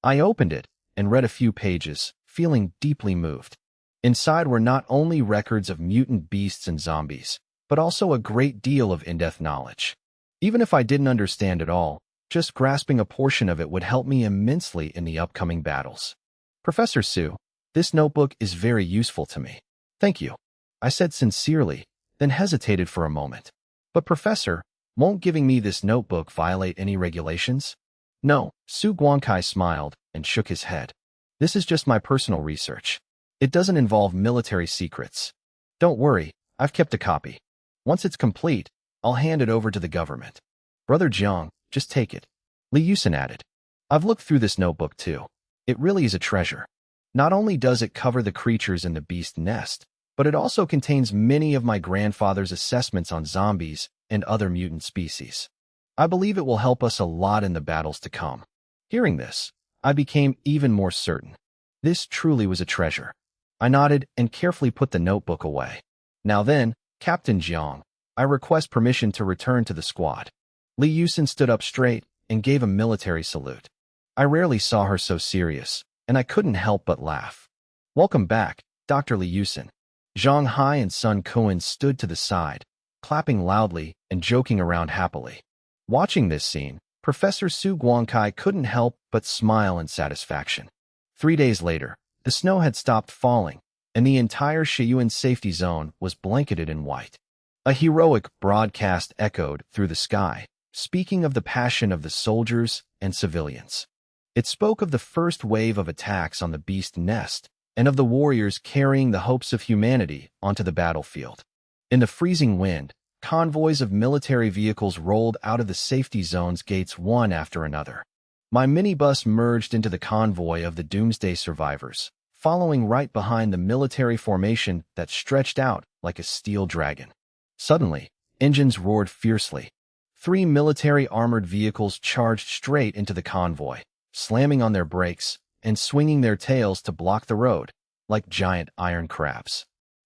I opened it and read a few pages, feeling deeply moved. Inside were not only records of mutant beasts and zombies, but also a great deal of in-depth knowledge. Even if I didn't understand it all, just grasping a portion of it would help me immensely in the upcoming battles. Professor Su, this notebook is very useful to me. Thank you, I said sincerely, then hesitated for a moment. But Professor, won't giving me this notebook violate any regulations? No, Su Guangkai smiled and shook his head. This is just my personal research. It doesn't involve military secrets. Don't worry, I've kept a copy. Once it's complete, I'll hand it over to the government. Brother Jiang, just take it. Li Yusin added. I've looked through this notebook too. It really is a treasure. Not only does it cover the creatures in the Beast Nest, but it also contains many of my grandfather's assessments on zombies and other mutant species. I believe it will help us a lot in the battles to come. Hearing this, I became even more certain. This truly was a treasure. I nodded and carefully put the notebook away. Now then, Captain Jiang, I request permission to return to the squad. Li Yusin stood up straight and gave a military salute. I rarely saw her so serious, and I couldn't help but laugh. Welcome back, Dr. Li Yusin. Zhang Hai and Sun Kuan stood to the side, clapping loudly and joking around happily. Watching this scene, Professor Su Guangkai couldn't help but smile in satisfaction. 3 days later, the snow had stopped falling, and the entire Shiyuan safety zone was blanketed in white. A heroic broadcast echoed through the sky, speaking of the passion of the soldiers and civilians. It spoke of the first wave of attacks on the beast nest, and of the warriors carrying the hopes of humanity onto the battlefield. In the freezing wind, convoys of military vehicles rolled out of the safety zone's gates one after another. My minibus merged into the convoy of the Doomsday survivors, following right behind the military formation that stretched out like a steel dragon. Suddenly, engines roared fiercely. 3 military armored vehicles charged straight into the convoy, slamming on their brakes and swinging their tails to block the road, like giant iron crabs.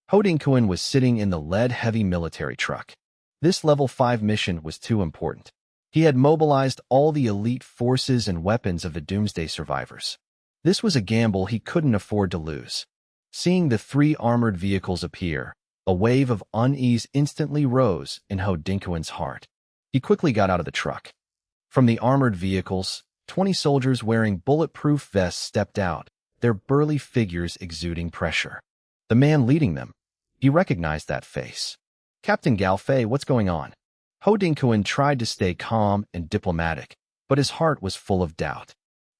Ho Dingkuan was sitting in the lead-heavy military truck. This level 5 mission was too important. He had mobilized all the elite forces and weapons of the Doomsday survivors. This was a gamble he couldn't afford to lose. Seeing the 3 armored vehicles appear, a wave of unease instantly rose in Ho Dingkuan's heart. He quickly got out of the truck. From the armored vehicles, 20 soldiers wearing bulletproof vests stepped out, their burly figures exuding pressure. The man leading them, he recognized that face. Captain Gao Fei, what's going on? Ho Dingkuan tried to stay calm and diplomatic, but his heart was full of doubt.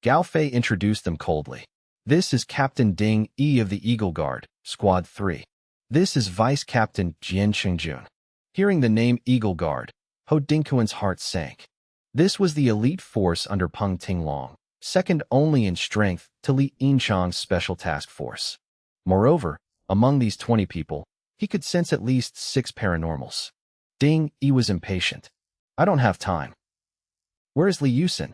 Gao Fei introduced them coldly. This is Captain Ding Yi of the Eagle Guard, Squad 3. This is Vice Captain Jian Qingjun. Hearing the name Eagle Guard, Ho Dingkuan's heart sank. This was the elite force under Peng Tinglong, second only in strength to Li Yinchang's special task force. Moreover, among these 20 people, he could sense at least 6 paranormals. Ding Yi was impatient. I don't have time. Where is Li Yusin?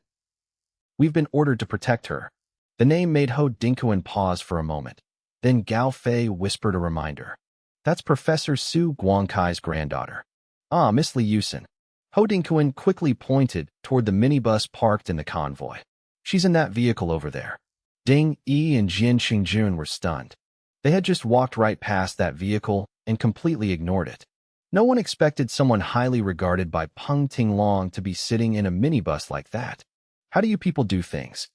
We've been ordered to protect her. The name made Ho Dingkuan pause for a moment. Then Gao Fei whispered a reminder. That's Professor Su Guangkai's granddaughter. Ah, Miss Li Yusin. Ho Dingkuan quickly pointed toward the minibus parked in the convoy. She's in that vehicle over there. Ding Yi and Jian Qingjun were stunned. They had just walked right past that vehicle and completely ignored it. No one expected someone highly regarded by Peng Tinglong to be sitting in a minibus like that. How do you people do things?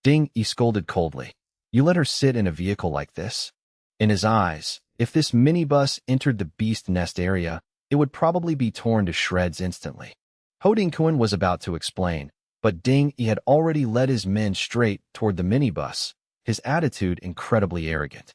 Ding Yi scolded coldly. You let her sit in a vehicle like this? In his eyes, if this minibus entered the beast nest area, it would probably be torn to shreds instantly. Ho Dingkuan was about to explain, but Ding Yi had already led his men straight toward the minibus, his attitude incredibly arrogant.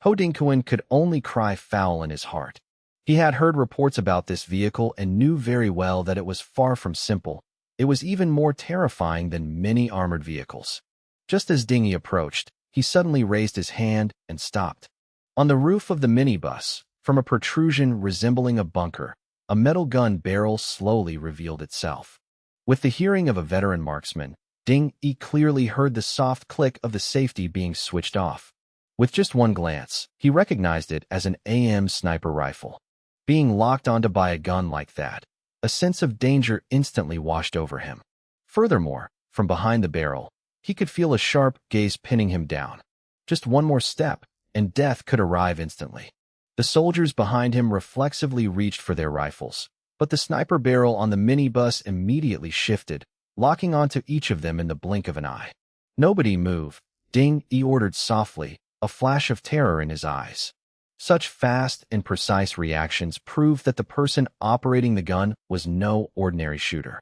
Ho Dingkuan could only cry foul in his heart. He had heard reports about this vehicle and knew very well that it was far from simple. It was even more terrifying than many armored vehicles. Just as Ding Yi approached, he suddenly raised his hand and stopped. On the roof of the minibus, from a protrusion resembling a bunker, a metal gun barrel slowly revealed itself. With the hearing of a veteran marksman, Ding Yi clearly heard the soft click of the safety being switched off. With just one glance, he recognized it as an AM sniper rifle. Being locked onto by a gun like that, a sense of danger instantly washed over him. Furthermore, from behind the barrel, he could feel a sharp gaze pinning him down. Just one more step, and death could arrive instantly. The soldiers behind him reflexively reached for their rifles, but the sniper barrel on the minibus immediately shifted, locking onto each of them in the blink of an eye. Nobody move, Ding Yi ordered softly, a flash of terror in his eyes. Such fast and precise reactions proved that the person operating the gun was no ordinary shooter.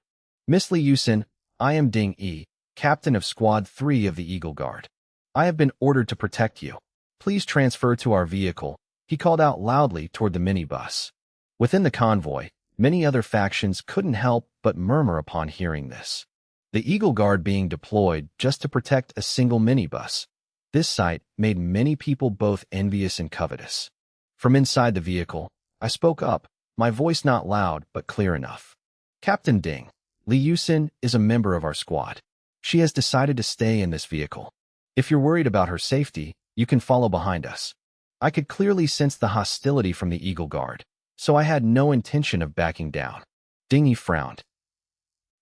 Miss Li Yusin, I am Ding Yi, captain of Squad 3 of the Eagle Guard. I have been ordered to protect you. Please transfer to our vehicle, he called out loudly toward the minibus. Within the convoy, many other factions couldn't help but murmur upon hearing this. The Eagle Guard being deployed just to protect a single minibus. This sight made many people both envious and covetous. From inside the vehicle, I spoke up, my voice not loud but clear enough. Captain Ding, Li Yusin is a member of our squad. She has decided to stay in this vehicle. If you're worried about her safety, you can follow behind us. I could clearly sense the hostility from the Eagle Guard, so I had no intention of backing down. Dingy frowned.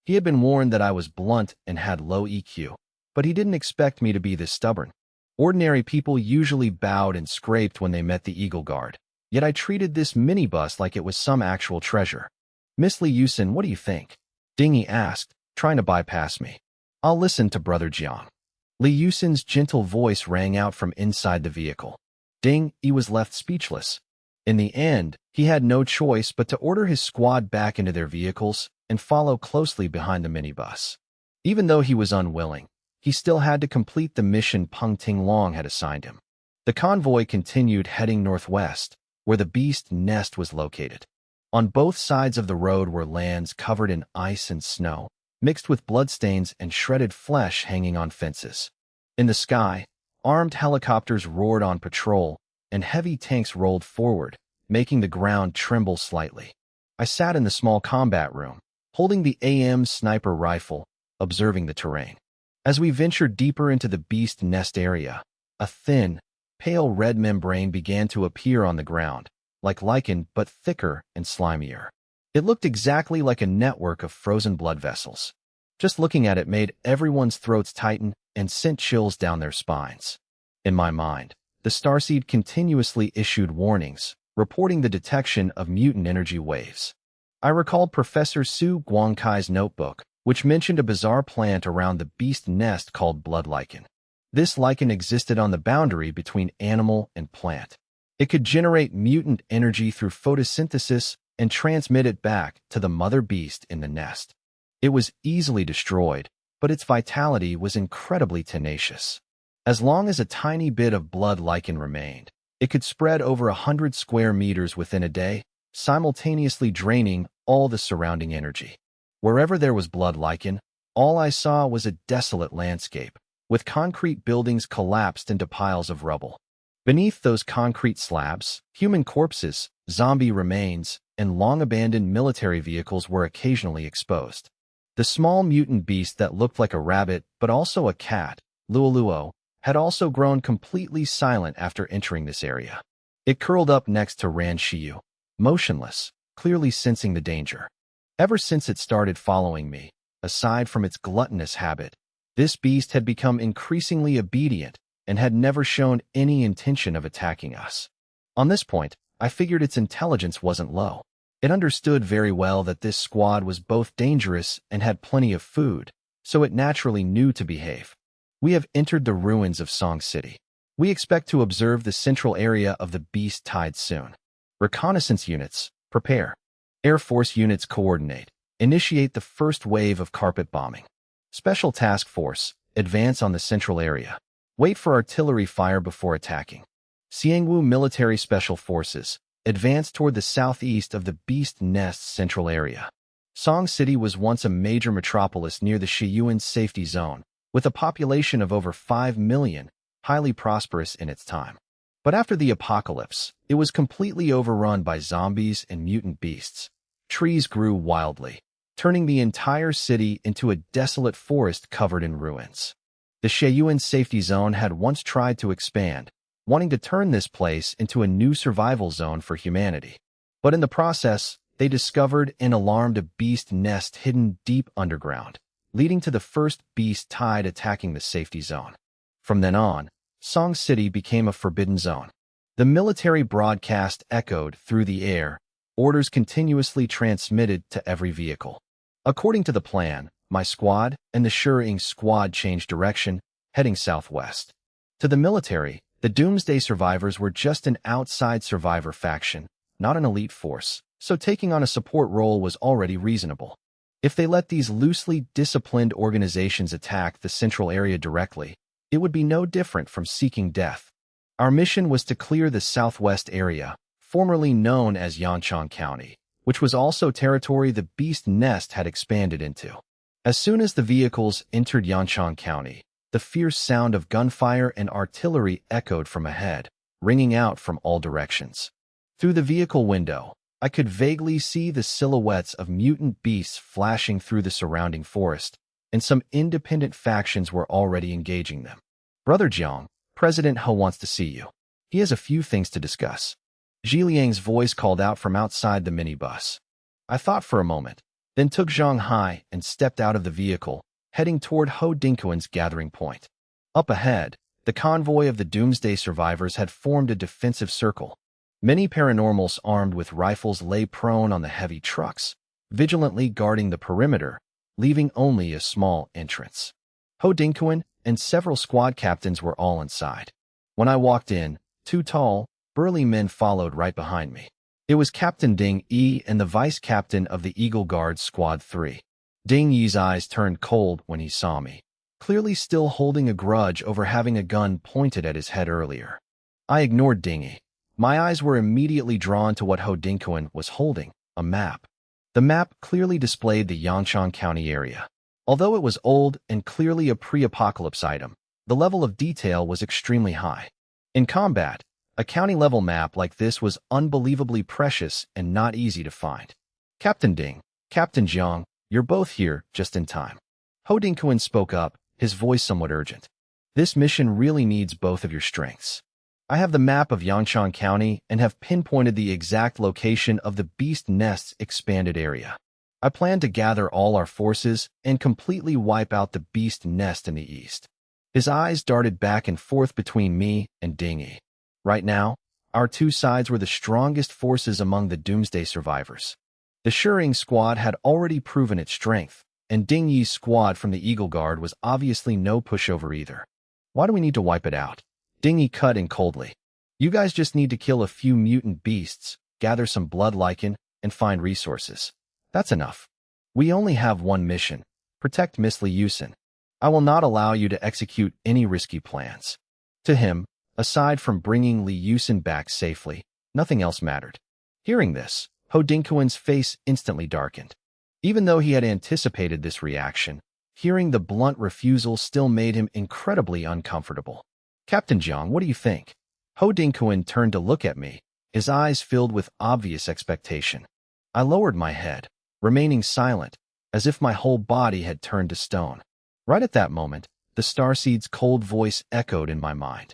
He had been warned that I was blunt and had low EQ, but he didn't expect me to be this stubborn. Ordinary people usually bowed and scraped when they met the Eagle Guard, yet I treated this minibus like it was some actual treasure. Miss Li Yusin, what do you think? Dingy asked, trying to bypass me. I'll listen to Brother Jiang. Li Yusin's gentle voice rang out from inside the vehicle. He was left speechless. In the end, he had no choice but to order his squad back into their vehicles and follow closely behind the minibus. Even though he was unwilling, he still had to complete the mission Peng Tinglong had assigned him. The convoy continued heading northwest, where the beast nest was located. On both sides of the road were lands covered in ice and snow, mixed with bloodstains and shredded flesh hanging on fences. In the sky, armed helicopters roared on patrol, and heavy tanks rolled forward, making the ground tremble slightly. I sat in the small combat room, holding the AM sniper rifle, observing the terrain. As we ventured deeper into the beast nest area, a thin, pale red membrane began to appear on the ground, like lichen but thicker and slimier. It looked exactly like a network of frozen blood vessels. Just looking at it made everyone's throats tighten and sent chills down their spines. In my mind, the starseed continuously issued warnings, reporting the detection of mutant energy waves. I recalled Professor Su Guangkai's notebook, which mentioned a bizarre plant around the beast nest called blood lichen. This lichen existed on the boundary between animal and plant. It could generate mutant energy through photosynthesis and transmit it back to the mother beast in the nest. It was easily destroyed, but its vitality was incredibly tenacious. As long as a tiny bit of blood lichen remained, it could spread over 100 square meters within a day, simultaneously draining all the surrounding energy. Wherever there was blood lichen, all I saw was a desolate landscape, with concrete buildings collapsed into piles of rubble. Beneath those concrete slabs, human corpses, zombie remains, and long-abandoned military vehicles were occasionally exposed. The small mutant beast that looked like a rabbit but also a cat, Luoluo, had also grown completely silent after entering this area. It curled up next to Ran Shiyu, motionless, clearly sensing the danger. Ever since it started following me, aside from its gluttonous habit, this beast had become increasingly obedient and had never shown any intention of attacking us. On this point, I figured its intelligence wasn't low. It understood very well that this squad was both dangerous and had plenty of food, so it naturally knew to behave. We have entered the ruins of Song City. We expect to observe the central area of the beast tide soon. Reconnaissance units, prepare. Air Force units coordinate. Initiate the first wave of carpet bombing. Special Task Force, advance on the central area. Wait for artillery fire before attacking. Xiangwu Military Special Forces, advance toward the southeast of the beast nest's central area. Song City was once a major metropolis near the Shiyuan safety zone, with a population of over 5 million, highly prosperous in its time. But after the apocalypse, it was completely overrun by zombies and mutant beasts. Trees grew wildly, turning the entire city into a desolate forest covered in ruins. The Shiyuan safety zone had once tried to expand, wanting to turn this place into a new survival zone for humanity. But in the process, they discovered and alarmed a beast nest hidden deep underground, leading to the first beast tide attacking the safety zone. From then on, Song City became a forbidden zone. The military broadcast echoed through the air, orders continuously transmitted to every vehicle. According to the plan, my squad and the Shuying squad changed direction, heading southwest. To the military, the Doomsday Survivors were just an outside survivor faction, not an elite force, so taking on a support role was already reasonable. If they let these loosely disciplined organizations attack the central area directly, it would be no different from seeking death. Our mission was to clear the southwest area, formerly known as Yanchang County, which was also territory the beast nest had expanded into. As soon as the vehicles entered Yanchang County, the fierce sound of gunfire and artillery echoed from ahead, ringing out from all directions. Through the vehicle window, I could vaguely see the silhouettes of mutant beasts flashing through the surrounding forest, and some independent factions were already engaging them. Brother Jiang, President He wants to see you. He has a few things to discuss. Zhiliang's voice called out from outside the minibus. I thought for a moment, then took Zhang Hai and stepped out of the vehicle, heading toward Ho Dinkuan's gathering point. Up ahead, the convoy of the Doomsday survivors had formed a defensive circle. Many paranormals armed with rifles lay prone on the heavy trucks, vigilantly guarding the perimeter, leaving only a small entrance. Ho Dinkuan and several squad captains were all inside. When I walked in, two tall, burly men followed right behind me. It was Captain Ding Yi and the vice captain of the Eagle Guard Squad 3. Ding Yi's eyes turned cold when he saw me, clearly still holding a grudge over having a gun pointed at his head earlier. I ignored Ding Yi. My eyes were immediately drawn to what Ho Dinkuan was holding, a map. The map clearly displayed the Yangshan County area. Although it was old and clearly a pre-apocalypse item, the level of detail was extremely high. In combat, a county-level map like this was unbelievably precious and not easy to find. Captain Ding, Captain Jiang, you're both here just in time. Ho Dinkuan spoke up, his voice somewhat urgent. This mission really needs both of your strengths. I have the map of Yangshan County and have pinpointed the exact location of the Beast Nest's expanded area. I plan to gather all our forces and completely wipe out the Beast Nest in the east. His eyes darted back and forth between me and Ding Yi. Right now, our two sides were the strongest forces among the Doomsday survivors. The Shering squad had already proven its strength, and Ding Yi's squad from the Eagle Guard was obviously no pushover either. Why do we need to wipe it out? Ding Yi cut in coldly. You guys just need to kill a few mutant beasts, gather some blood lichen, and find resources. That's enough. We only have one mission: protect Miss Li Yusin. I will not allow you to execute any risky plans. To him, aside from bringing Li Yusin back safely, nothing else mattered. Hearing this, Ho Dinkuan's face instantly darkened. Even though he had anticipated this reaction, hearing the blunt refusal still made him incredibly uncomfortable. Captain Jiang, what do you think? Ho Dinkuan turned to look at me, his eyes filled with obvious expectation. I lowered my head, remaining silent, as if my whole body had turned to stone. Right at that moment, the starseed's cold voice echoed in my mind.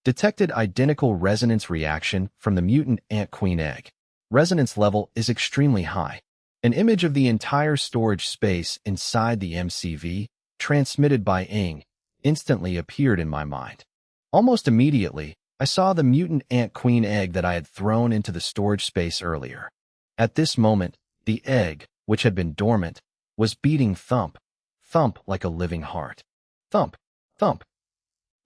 Detected identical resonance reaction from the mutant ant queen egg. Resonance level is extremely high. An image of the entire storage space inside the MCV, transmitted by Ing, instantly appeared in my mind. Almost immediately, I saw the mutant ant queen egg that I had thrown into the storage space earlier. At this moment, the egg, which had been dormant, was beating thump, thump like a living heart. Thump, thump.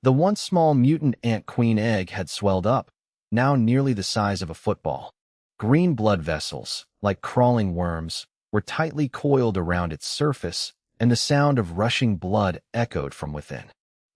The once small mutant ant queen egg had swelled up, now nearly the size of a football. Green blood vessels, like crawling worms, were tightly coiled around its surface, and the sound of rushing blood echoed from within.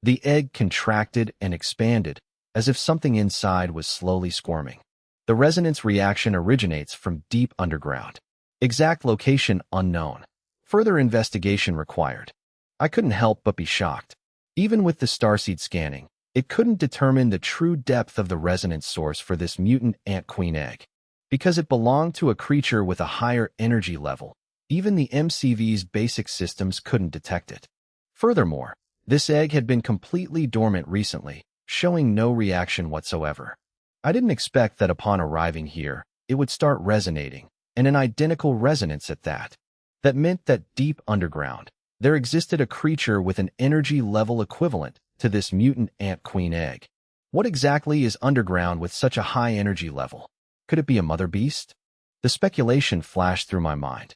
The egg contracted and expanded, as if something inside was slowly squirming. The resonance reaction originates from deep underground. Exact location unknown. Further investigation required. I couldn't help but be shocked. Even with the starseed scanning, it couldn't determine the true depth of the resonance source for this mutant ant queen egg. Because it belonged to a creature with a higher energy level, even the MCV's basic systems couldn't detect it. Furthermore, this egg had been completely dormant recently, showing no reaction whatsoever. I didn't expect that upon arriving here, it would start resonating, and an identical resonance at that. That meant that deep underground, there existed a creature with an energy level equivalent to this mutant ant queen egg. What exactly is underground with such a high energy level? Could it be a mother beast? The speculation flashed through my mind.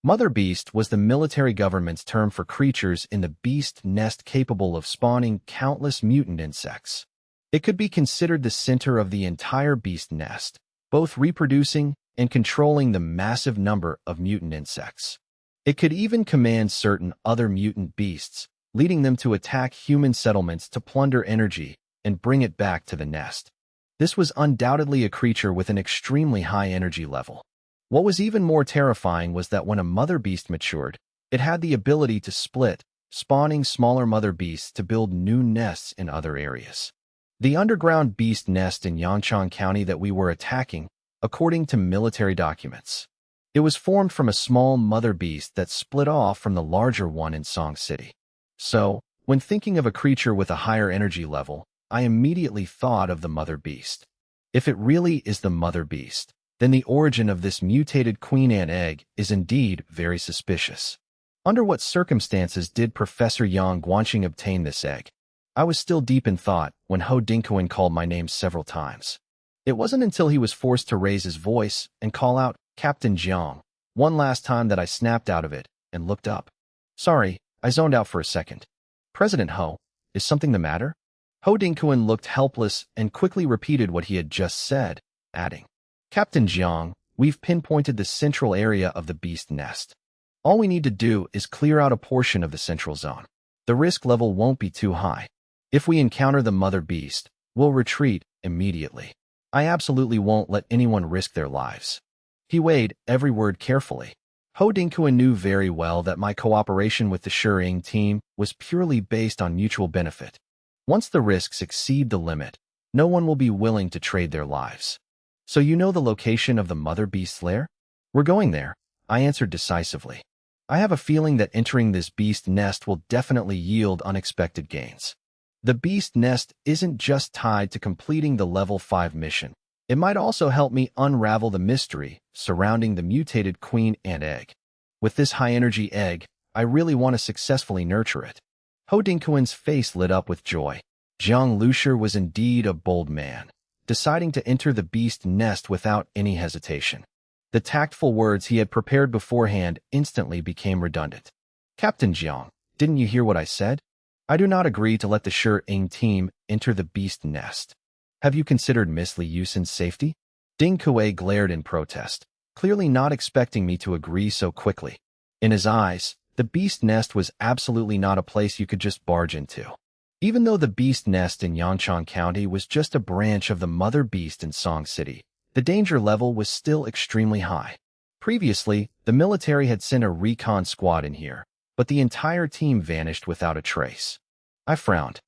Mother beast was the military government's term for creatures in the beast nest capable of spawning countless mutant insects. It could be considered the center of the entire beast nest, both reproducing and controlling the massive number of mutant insects. It could even command certain other mutant beasts, leading them to attack human settlements to plunder energy and bring it back to the nest. This was undoubtedly a creature with an extremely high energy level. What was even more terrifying was that when a mother beast matured, it had the ability to split, spawning smaller mother beasts to build new nests in other areas. The underground beast nest in Yangshan County that we were attacking, according to military documents. It was formed from a small mother beast that split off from the larger one in Song City. So, when thinking of a creature with a higher energy level, I immediately thought of the mother beast. If it really is the mother beast, then the origin of this mutated queen ant egg is indeed very suspicious. Under what circumstances did Professor Yang Guanqing obtain this egg? I was still deep in thought when Ho Dingkuan called my name several times. It wasn't until he was forced to raise his voice and call out, "Captain Jiang," one last time that I snapped out of it and looked up. Sorry, I zoned out for a second. President Ho, is something the matter? Ho Dingkuan looked helpless and quickly repeated what he had just said, adding, "Captain Jiang, we've pinpointed the central area of the beast nest. All we need to do is clear out a portion of the central zone. The risk level won't be too high. If we encounter the mother beast, we'll retreat immediately. I absolutely won't let anyone risk their lives." He weighed every word carefully. Ho Dingkuan knew very well that my cooperation with the Shuying team was purely based on mutual benefit. Once the risks exceed the limit, no one will be willing to trade their lives. "So you know the location of the mother beast's lair?" "We're going there," I answered decisively. "I have a feeling that entering this beast nest will definitely yield unexpected gains." The beast nest isn't just tied to completing the level 5 mission. It might also help me unravel the mystery surrounding the mutated queen ant egg. With this high-energy egg, I really want to successfully nurture it. Ho Dingkuan's face lit up with joy. Jiang Lucier was indeed a bold man, deciding to enter the beast nest without any hesitation. The tactful words he had prepared beforehand instantly became redundant. "Captain Jiang, didn't you hear what I said? I do not agree to let the Shuying team enter the beast nest. Have you considered Miss Li Yusin's safety?" Ding Kuei glared in protest, clearly not expecting me to agree so quickly. In his eyes, the beast nest was absolutely not a place you could just barge into. Even though the beast nest in Yanchang County was just a branch of the mother beast in Song City, the danger level was still extremely high. Previously, the military had sent a recon squad in here, but the entire team vanished without a trace. I frowned.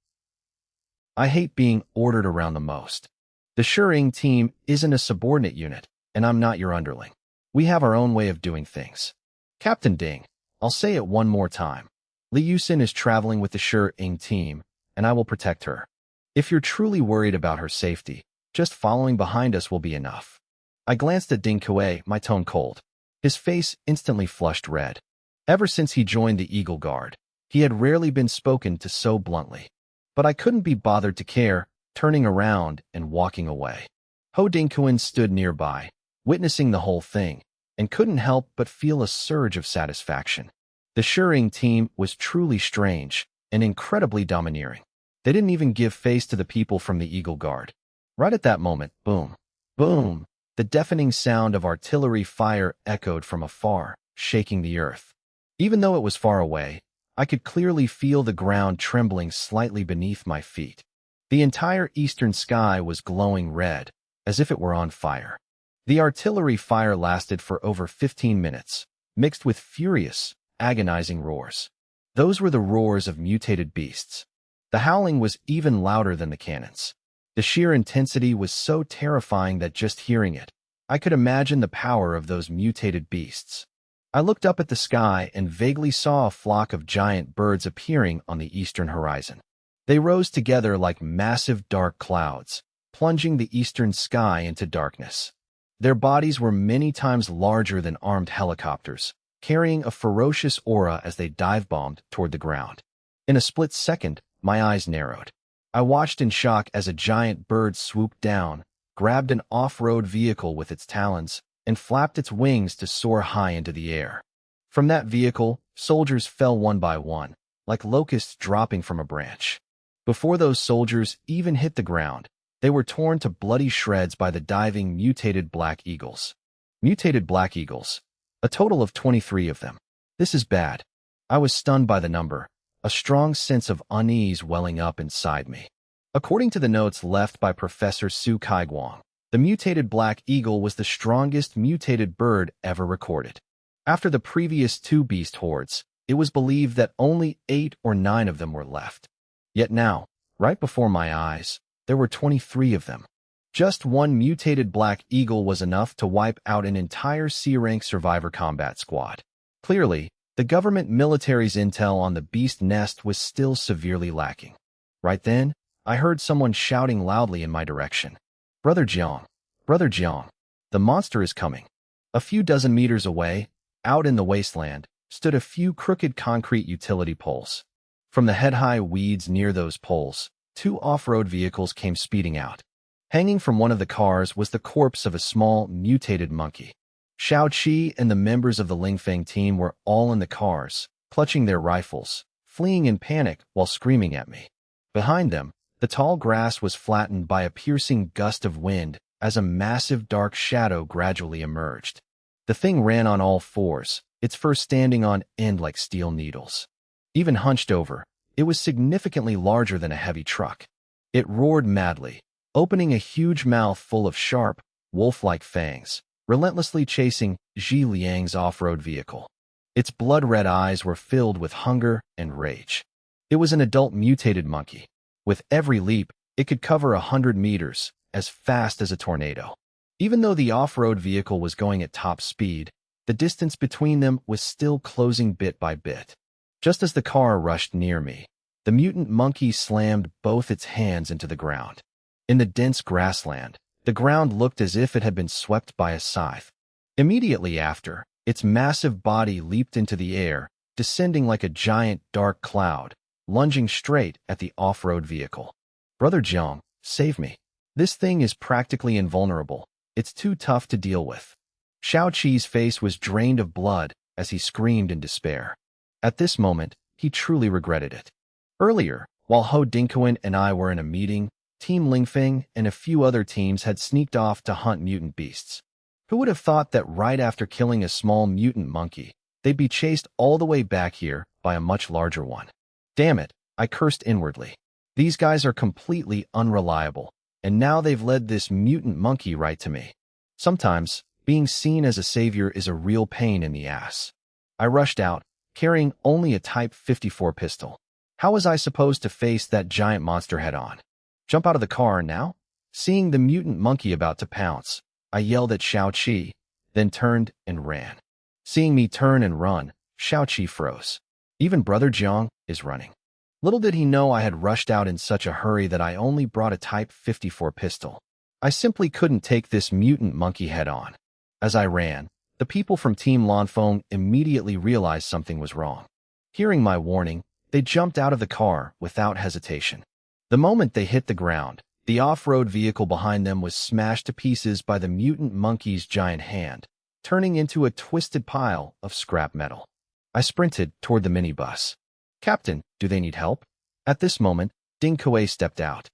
I hate being ordered around the most. The Shuying team isn't a subordinate unit, and I'm not your underling. We have our own way of doing things. Captain Ding, I'll say it one more time. Li Yusin is traveling with the Shuying team, and I will protect her. If you're truly worried about her safety, just following behind us will be enough." I glanced at Ding Kuei, my tone cold. His face instantly flushed red. Ever since he joined the Eagle Guard, he had rarely been spoken to so bluntly. But I couldn't be bothered to care, turning around and walking away. Ho Dingkuan stood nearby, witnessing the whole thing, and couldn't help but feel a surge of satisfaction. The Shuying team was truly strange and incredibly domineering. They didn't even give face to the people from the Eagle Guard. Right at that moment, boom, boom, the deafening sound of artillery fire echoed from afar, shaking the earth. Even though it was far away, I could clearly feel the ground trembling slightly beneath my feet. The entire eastern sky was glowing red, as if it were on fire. The artillery fire lasted for over 15 minutes, mixed with furious, agonizing roars. Those were the roars of mutated beasts. The howling was even louder than the cannons. The sheer intensity was so terrifying that just hearing it, I could imagine the power of those mutated beasts. I looked up at the sky and vaguely saw a flock of giant birds appearing on the eastern horizon. They rose together like massive dark clouds, plunging the eastern sky into darkness. Their bodies were many times larger than armed helicopters, carrying a ferocious aura as they dive-bombed toward the ground. In a split second, my eyes narrowed. I watched in shock as a giant bird swooped down, grabbed an off-road vehicle with its talons, and flapped its wings to soar high into the air. From that vehicle, soldiers fell one by one, like locusts dropping from a branch. Before those soldiers even hit the ground, they were torn to bloody shreds by the diving mutated black eagles. Mutated black eagles. A total of 23 of them. This is bad. I was stunned by the number, a strong sense of unease welling up inside me. According to the notes left by Professor Su Kaiguang, the mutated black eagle was the strongest mutated bird ever recorded. After the previous 2 beast hordes, it was believed that only 8 or 9 of them were left. Yet now, right before my eyes, there were 23 of them. Just one mutated black eagle was enough to wipe out an entire C-rank survivor combat squad. Clearly, the government military's intel on the beast nest was still severely lacking. Right then, I heard someone shouting loudly in my direction. Brother Jiang! Brother Jiang! The monster is coming. A few dozen meters away, out in the wasteland, stood a few crooked concrete utility poles. From the head-high weeds near those poles, 2 off-road vehicles came speeding out. Hanging from one of the cars was the corpse of a small, mutated monkey. Xiao Qi and the members of the Lingfeng team were all in the cars, clutching their rifles, fleeing in panic while screaming at me. Behind them, the tall grass was flattened by a piercing gust of wind as a massive dark shadow gradually emerged. The thing ran on all fours, its fur standing on end like steel needles. Even hunched over, it was significantly larger than a heavy truck. It roared madly, opening a huge mouth full of sharp, wolf-like fangs, relentlessly chasing Zhi Liang's off-road vehicle. Its blood-red eyes were filled with hunger and rage. It was an adult mutated monkey. With every leap, it could cover 100 meters, as fast as a tornado. Even though the off-road vehicle was going at top speed, the distance between them was still closing bit by bit. Just as the car rushed near me, the mutant monkey slammed both its hands into the ground. In the dense grassland, the ground looked as if it had been swept by a scythe. Immediately after, its massive body leaped into the air, descending like a giant dark cloud, lunging straight at the off-road vehicle. Brother Jiang, save me. This thing is practically invulnerable. It's too tough to deal with. Xiao Qi's face was drained of blood as he screamed in despair. At this moment, he truly regretted it. Earlier, while Ho Dingquan and I were in a meeting, Team Lingfeng and a few other teams had sneaked off to hunt mutant beasts. Who would have thought that right after killing a small mutant monkey, they'd be chased all the way back here by a much larger one? Damn it, I cursed inwardly. These guys are completely unreliable, and now they've led this mutant monkey right to me. Sometimes, being seen as a savior is a real pain in the ass. I rushed out, carrying only a Type 54 pistol. How was I supposed to face that giant monster head-on? Jump out of the car now? Seeing the mutant monkey about to pounce, I yelled at Xiao Qi, then turned and ran. Seeing me turn and run, Xiao Qi froze. Even Brother Jiang is running. Little did he know I had rushed out in such a hurry that I only brought a Type 54 pistol. I simply couldn't take this mutant monkey head-on. As I ran, the people from Team Lanfeng immediately realized something was wrong. Hearing my warning, they jumped out of the car without hesitation. The moment they hit the ground, the off-road vehicle behind them was smashed to pieces by the mutant monkey's giant hand, turning into a twisted pile of scrap metal. I sprinted toward the minibus. Captain, do they need help? At this moment, Ding Kuei stepped out.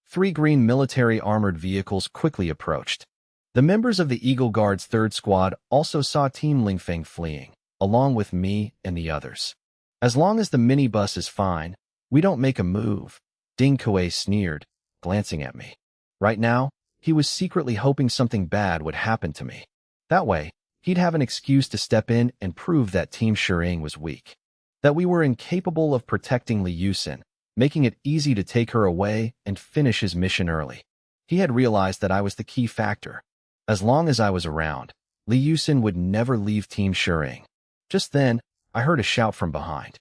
3 green military armored vehicles quickly approached. The members of the Eagle Guard's 3rd Squad also saw Team Lingfeng fleeing, along with me and the others. As long as the minibus is fine, we don't make a move, Ding Kuei sneered, glancing at me. Right now, he was secretly hoping something bad would happen to me. That way, he'd have an excuse to step in and prove that Team Shering was weak. That we were incapable of protecting Li Yusin, making it easy to take her away and finish his mission early. He had realized that I was the key factor. As long as I was around, Li Yusin would never leave Team Shering. Just then, I heard a shout from behind.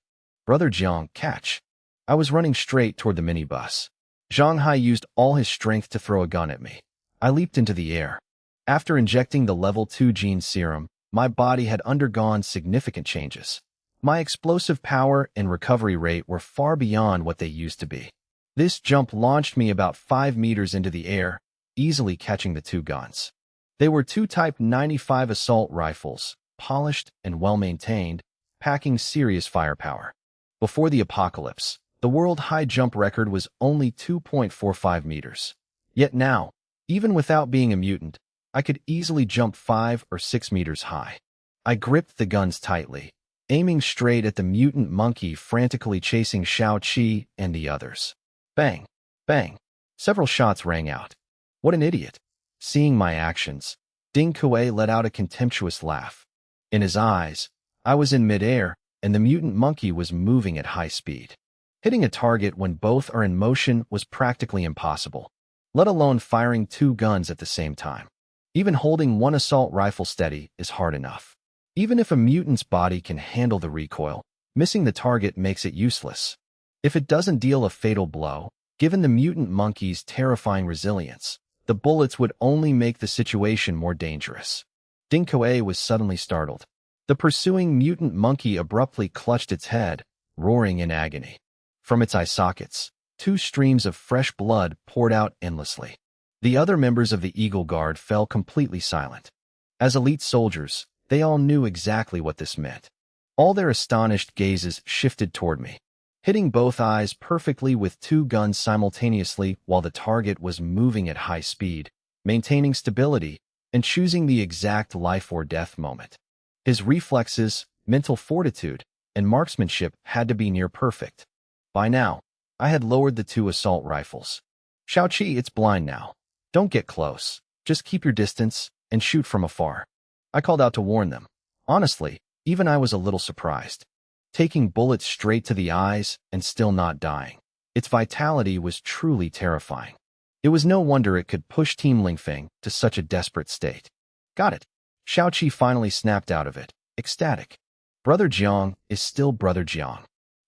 Brother Jiang, catch. I was running straight toward the minibus. Zhang Hai used all his strength to throw a gun at me. I leaped into the air. After injecting the level 2 gene serum, my body had undergone significant changes. My explosive power and recovery rate were far beyond what they used to be. This jump launched me about 5 meters into the air, easily catching the 2 guns. They were 2 Type 95 assault rifles, polished and well-maintained, packing serious firepower. Before the apocalypse, the world high jump record was only 2.45 meters. Yet now, even without being a mutant, I could easily jump 5 or 6 meters high. I gripped the guns tightly, aiming straight at the mutant monkey frantically chasing Xiao Qi and the others. Bang! Bang! Several shots rang out. What an idiot! Seeing my actions, Ding Kuei let out a contemptuous laugh. In his eyes, I was in midair, and the mutant monkey was moving at high speed. Hitting a target when both are in motion was practically impossible. let alone firing 2 guns at the same time. Even holding one assault rifle steady is hard enough. Even if a mutant's body can handle the recoil, missing the target makes it useless. If it doesn't deal a fatal blow, given the mutant monkey's terrifying resilience, the bullets would only make the situation more dangerous. Ding Kuei was suddenly startled. The pursuing mutant monkey abruptly clutched its head, roaring in agony. From its eye sockets, 2 streams of fresh blood poured out endlessly. The other members of the Eagle Guard fell completely silent. As elite soldiers, they all knew exactly what this meant. All their astonished gazes shifted toward me, hitting both eyes perfectly with 2 guns simultaneously while the target was moving at high speed, maintaining stability, and choosing the exact life-or-death moment. His reflexes, mental fortitude, and marksmanship had to be near perfect. By now, I had lowered the 2 assault rifles. Xiaoqi, it's blind now. Don't get close. Just keep your distance and shoot from afar. I called out to warn them. Honestly, even I was a little surprised. Taking bullets straight to the eyes and still not dying. Its vitality was truly terrifying. It was no wonder it could push Team Lingfeng to such a desperate state. Got it. Xiaoqi finally snapped out of it, ecstatic. Brother Jiang is still Brother Jiang.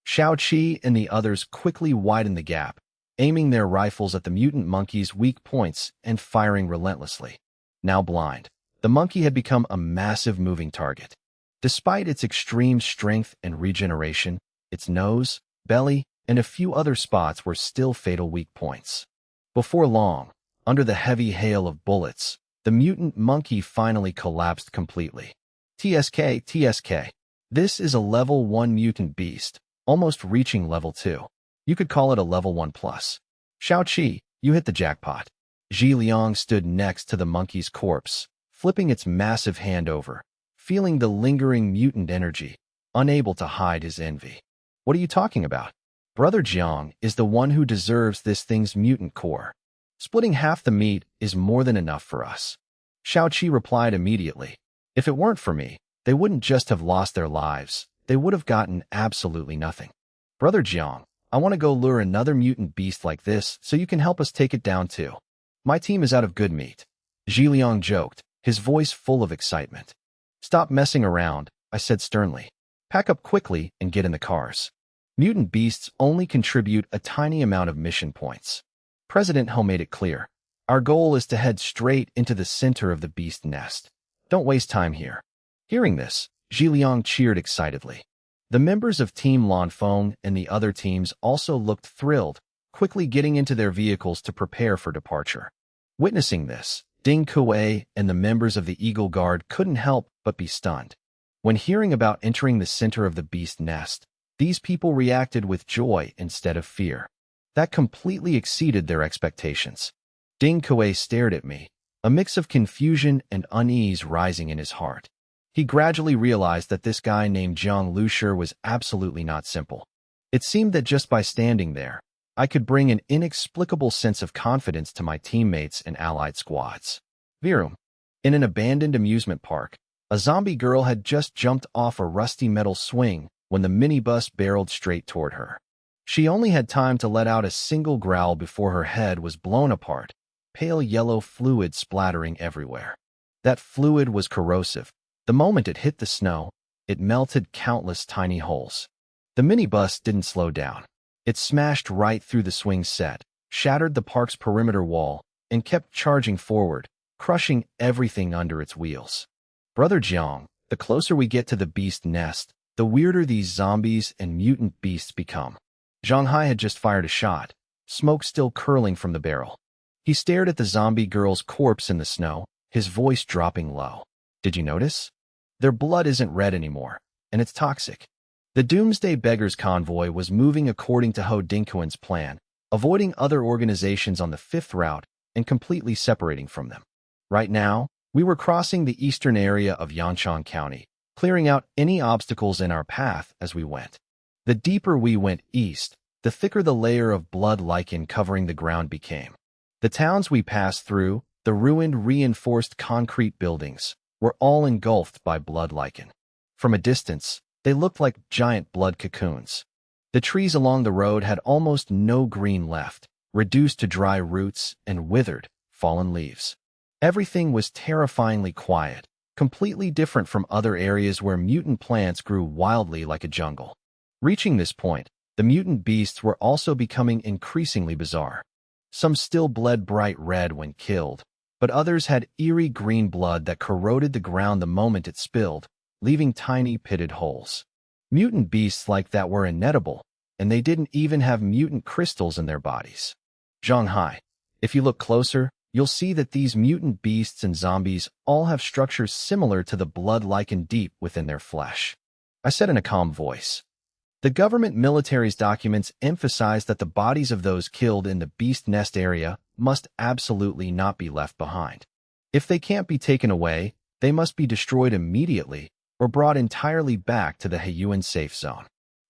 Xiaoqi and the others quickly widened the gap, aiming their rifles at the mutant monkey's weak points and firing relentlessly. Now blind, the monkey had become a massive moving target. Despite its extreme strength and regeneration, its nose, belly, and a few other spots were still fatal weak points. Before long, under the heavy hail of bullets, the mutant monkey finally collapsed completely. TSK. This is a level 1 mutant beast, almost reaching level 2. You could call it a level 1+. Xiaoqi, you hit the jackpot. Zhi Liang stood next to the monkey's corpse, flipping its massive hand over, feeling the lingering mutant energy, unable to hide his envy. What are you talking about? Brother Jiang is the one who deserves this thing's mutant core. Splitting half the meat is more than enough for us. Xiaoqi replied immediately. If it weren't for me, they wouldn't just have lost their lives, they would have gotten absolutely nothing. Brother Jiang, I want to go lure another mutant beast like this so you can help us take it down too. My team is out of good meat. Zhi Liang joked, his voice full of excitement. Stop messing around, I said sternly. Pack up quickly and get in the cars. Mutant beasts only contribute a tiny amount of mission points. President Ho made it clear. Our goal is to head straight into the center of the beast nest. Don't waste time here. Hearing this, Zhi Liang cheered excitedly. The members of Team Lanfeng and the other teams also looked thrilled, quickly getting into their vehicles to prepare for departure. Witnessing this, Ding Kuei and the members of the Eagle Guard couldn't help but be stunned. When hearing about entering the center of the beast nest, these people reacted with joy instead of fear. That completely exceeded their expectations. Ding Kuei stared at me, a mix of confusion and unease rising in his heart. He gradually realized that this guy named Jiang Lushir was absolutely not simple. It seemed that just by standing there, I could bring an inexplicable sense of confidence to my teammates and allied squads. Virum. In an abandoned amusement park, a zombie girl had just jumped off a rusty metal swing when the minibus barreled straight toward her. She only had time to let out a single growl before her head was blown apart, pale yellow fluid splattering everywhere. That fluid was corrosive. The moment it hit the snow, it melted countless tiny holes. The minibus didn't slow down. It smashed right through the swing set, shattered the park's perimeter wall, and kept charging forward, crushing everything under its wheels. Brother Jiang, the closer we get to the beast nest, the weirder these zombies and mutant beasts become. Zhang Hai had just fired a shot, smoke still curling from the barrel. He stared at the zombie girl's corpse in the snow, his voice dropping low. Did you notice? Their blood isn't red anymore, and it's toxic. The Doomsday Beggars convoy was moving according to Ho Dingquan's plan, avoiding other organizations on the 5th route and completely separating from them. Right now, we were crossing the eastern area of Yanchang County, clearing out any obstacles in our path as we went. The deeper we went east, the thicker the layer of blood lichen covering the ground became. The towns we passed through, the ruined reinforced concrete buildings, were all engulfed by blood lichen. From a distance, they looked like giant blood cocoons. The trees along the road had almost no green left, reduced to dry roots and withered, fallen leaves. Everything was terrifyingly quiet, completely different from other areas where mutant plants grew wildly like a jungle. Reaching this point, the mutant beasts were also becoming increasingly bizarre. Some still bled bright red when killed, but others had eerie green blood that corroded the ground the moment it spilled, leaving tiny pitted holes. Mutant beasts like that were inedible, and they didn't even have mutant crystals in their bodies. Zhonghai, if you look closer, you'll see that these mutant beasts and zombies all have structures similar to the blood lichen deep within their flesh. I said in a calm voice. The government military's documents emphasize that the bodies of those killed in the beast nest area must absolutely not be left behind. If they can't be taken away, they must be destroyed immediately or brought entirely back to the Heiyuan safe zone.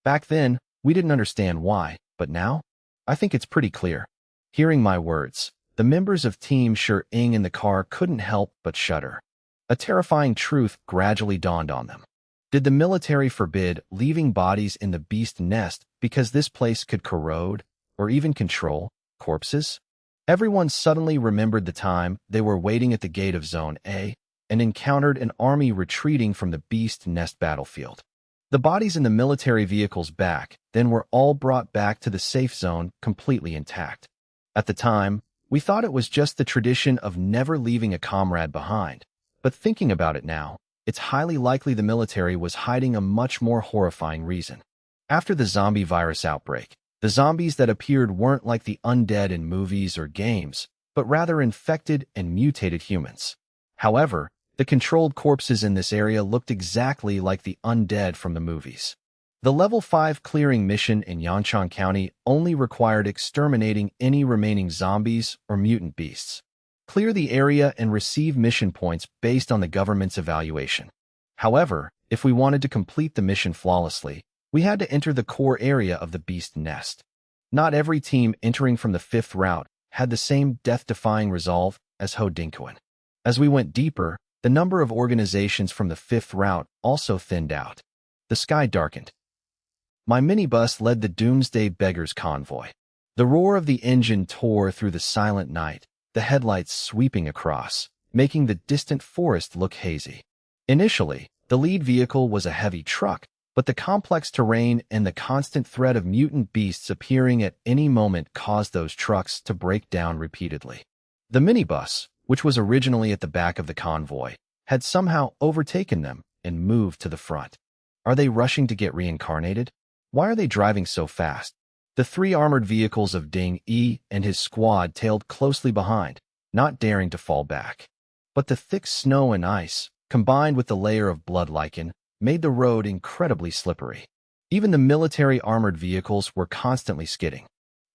Back then, we didn't understand why, but now, I think it's pretty clear. Hearing my words, the members of Team Shi-Ing in the car couldn't help but shudder. A terrifying truth gradually dawned on them. Did the military forbid leaving bodies in the beast nest because this place could corrode, or even control, corpses? Everyone suddenly remembered the time they were waiting at the gate of Zone A and encountered an army retreating from the beast nest battlefield. The bodies in the military vehicles then were all brought back to the safe zone completely intact. At the time, we thought it was just the tradition of never leaving a comrade behind, but thinking about it now, it's highly likely the military was hiding a much more horrifying reason. After the zombie virus outbreak, the zombies that appeared weren't like the undead in movies or games, but rather infected and mutated humans. However, the controlled corpses in this area looked exactly like the undead from the movies. The Level 5 clearing mission in Yanchang County only required exterminating any remaining zombies or mutant beasts. Clear the area and receive mission points based on the government's evaluation. However, if we wanted to complete the mission flawlessly, we had to enter the core area of the beast nest. Not every team entering from the 5th route had the same death-defying resolve as Ho Dinkuan. As we went deeper, the number of organizations from the 5th route also thinned out. The sky darkened. My minibus led the Doomsday Beggars convoy. The roar of the engine tore through the silent night, the headlights sweeping across, making the distant forest look hazy. Initially, the lead vehicle was a heavy truck, but the complex terrain and the constant threat of mutant beasts appearing at any moment caused those trucks to break down repeatedly. The minibus, which was originally at the back of the convoy, had somehow overtaken them and moved to the front. Are they rushing to get reincarnated? Why are they driving so fast? The 3 armored vehicles of Ding Yi and his squad tailed closely behind, not daring to fall back. But the thick snow and ice, combined with the layer of blood lichen, made the road incredibly slippery. Even the military armored vehicles were constantly skidding.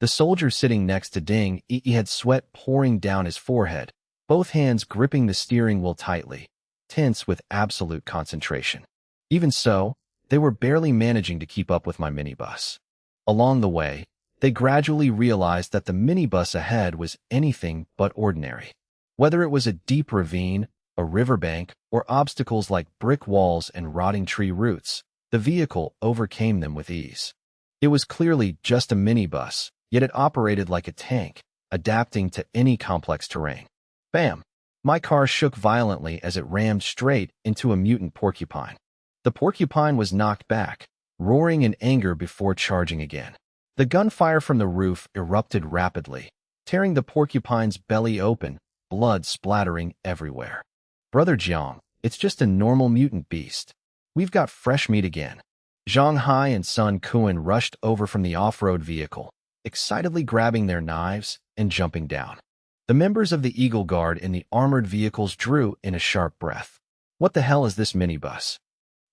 The soldier sitting next to Ding Yi had sweat pouring down his forehead, both hands gripping the steering wheel tightly, tense with absolute concentration. Even so, they were barely managing to keep up with my minibus. Along the way, they gradually realized that the minibus ahead was anything but ordinary. Whether it was a deep ravine, a riverbank, or obstacles like brick walls and rotting tree roots, the vehicle overcame them with ease. It was clearly just a minibus, yet it operated like a tank, adapting to any complex terrain. Bam! My car shook violently as it rammed straight into a mutant porcupine. The porcupine was knocked back, roaring in anger before charging again. The gunfire from the roof erupted rapidly, tearing the porcupine's belly open, blood splattering everywhere. Brother Jiang, it's just a normal mutant beast. We've got fresh meat again. Zhang Hai and Sun Kuan rushed over from the off-road vehicle, excitedly grabbing their knives and jumping down. The members of the Eagle Guard in the armored vehicles drew in a sharp breath. What the hell is this minibus?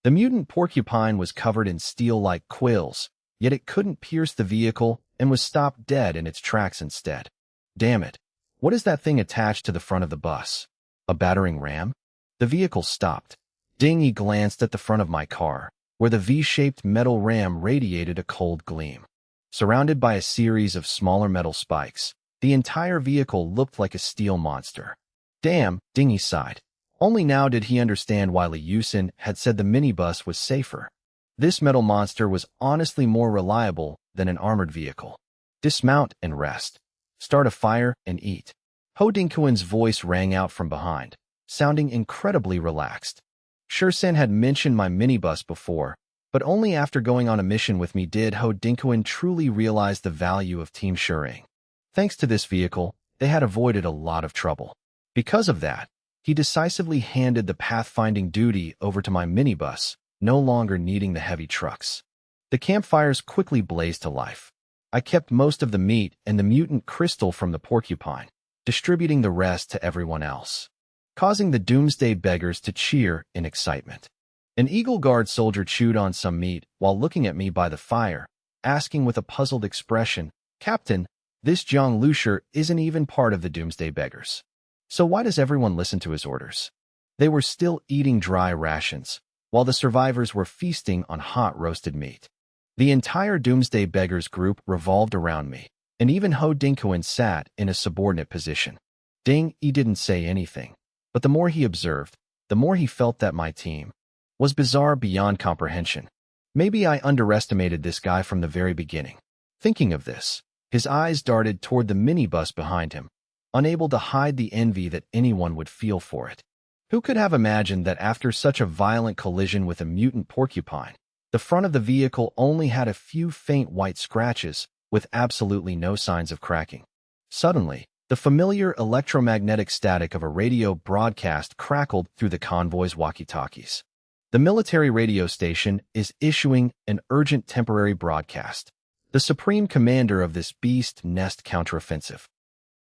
The mutant porcupine was covered in steel-like quills, yet it couldn't pierce the vehicle and was stopped dead in its tracks instead. Damn it! What is that thing attached to the front of the bus? A battering ram? The vehicle stopped. Ding Yi glanced at the front of my car, where the V-shaped metal ram radiated a cold gleam. Surrounded by a series of smaller metal spikes, the entire vehicle looked like a steel monster. Damn, Ding Yi sighed. Only now did he understand why Li Yusin had said the minibus was safer. This metal monster was honestly more reliable than an armored vehicle. Dismount and rest. start a fire, and eat. Ho Dinkuan's voice rang out from behind, sounding incredibly relaxed. Shursen had mentioned my minibus before, but only after going on a mission with me did Ho Dinkuan truly realize the value of Team Shureng. Thanks to this vehicle, they had avoided a lot of trouble. Because of that, he decisively handed the pathfinding duty over to my minibus, no longer needing the heavy trucks. The campfires quickly blazed to life. I kept most of the meat and the mutant crystal from the porcupine, distributing the rest to everyone else, causing the doomsday beggars to cheer in excitement. An Eagle Guard soldier chewed on some meat while looking at me by the fire, asking with a puzzled expression, "Captain, this Jiang Lusher isn't even part of the doomsday beggars. So why does everyone listen to his orders?" They were still eating dry rations, while the survivors were feasting on hot roasted meat. The entire doomsday beggars group revolved around me, and even Ho Dinkuan sat in a subordinate position. Ding Yi didn't say anything, but the more he observed, the more he felt that my team was bizarre beyond comprehension. Maybe I underestimated this guy from the very beginning. Thinking of this, his eyes darted toward the minibus behind him, unable to hide the envy that anyone would feel for it. Who could have imagined that after such a violent collision with a mutant porcupine, the front of the vehicle only had a few faint white scratches, with absolutely no signs of cracking? Suddenly, the familiar electromagnetic static of a radio broadcast crackled through the convoy's walkie-talkies. The military radio station is issuing an urgent temporary broadcast. The supreme commander of this beast nest counteroffensive,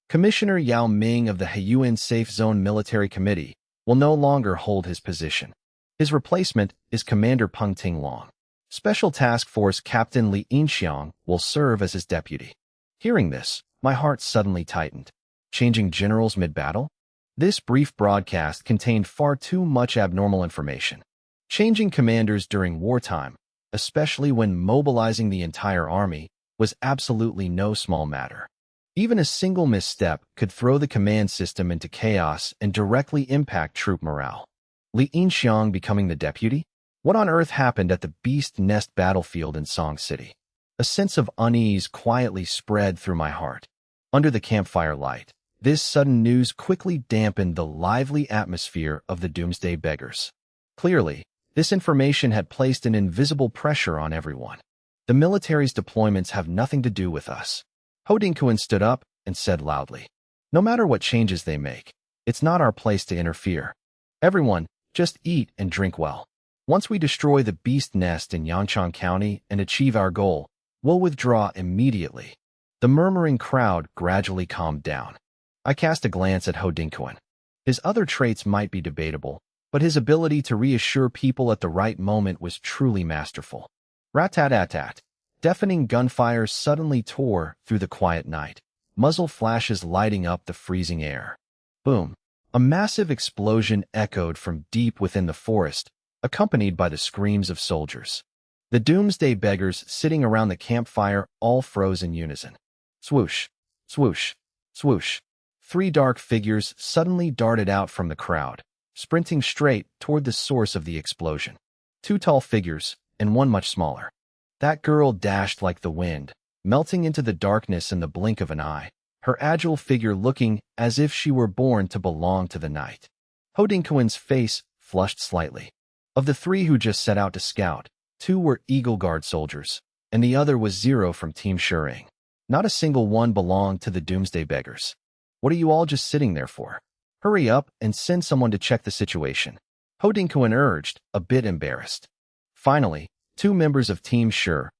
Commissioner Yao Ming of the Heiyuan Safe Zone Military Committee, will no longer hold his position. His replacement is Commander Peng Tinglong. Special Task Force Captain Li Yinxiang will serve as his deputy. Hearing this, my heart suddenly tightened. Changing generals mid-battle? This brief broadcast contained far too much abnormal information. Changing commanders during wartime, especially when mobilizing the entire army, was absolutely no small matter. Even a single misstep could throw the command system into chaos and directly impact troop morale. Li Yinxiang becoming the deputy? What on earth happened at the Beast Nest battlefield in Song City? A sense of unease quietly spread through my heart. Under the campfire light, this sudden news quickly dampened the lively atmosphere of the Doomsday Beggars. Clearly, this information had placed an invisible pressure on everyone. The military's deployments have nothing to do with us. Ho Dinkuan stood up and said loudly, "No matter what changes they make, it's not our place to interfere. Everyone, just eat and drink well. Once we destroy the Beast Nest in Yanchang County and achieve our goal, we'll withdraw immediately." The murmuring crowd gradually calmed down. I cast a glance at Ho Dinkuan. His other traits might be debatable, but his ability to reassure people at the right moment was truly masterful. Rat-tat-tat-tat. Deafening gunfire suddenly tore through the quiet night, muzzle flashes lighting up the freezing air. Boom! A massive explosion echoed from deep within the forest, accompanied by the screams of soldiers. The Doomsday Beggars sitting around the campfire all froze in unison. Swoosh! Swoosh! Swoosh! 3 dark figures suddenly darted out from the crowd, sprinting straight toward the source of the explosion. 2 tall figures, and 1 much smaller. That girl dashed like the wind, melting into the darkness in the blink of an eye, her agile figure looking as if she were born to belong to the night. Ho Dinkuan's face flushed slightly. Of the 3 who just set out to scout, 2 were Eagle Guard soldiers, and the other was Zero from Team Shureng. Not a single one belonged to the Doomsday Beggars. What are you all just sitting there for? Hurry up and send someone to check the situation, Ho Dinkuan urged, a bit embarrassed. Finally, 2 members of Team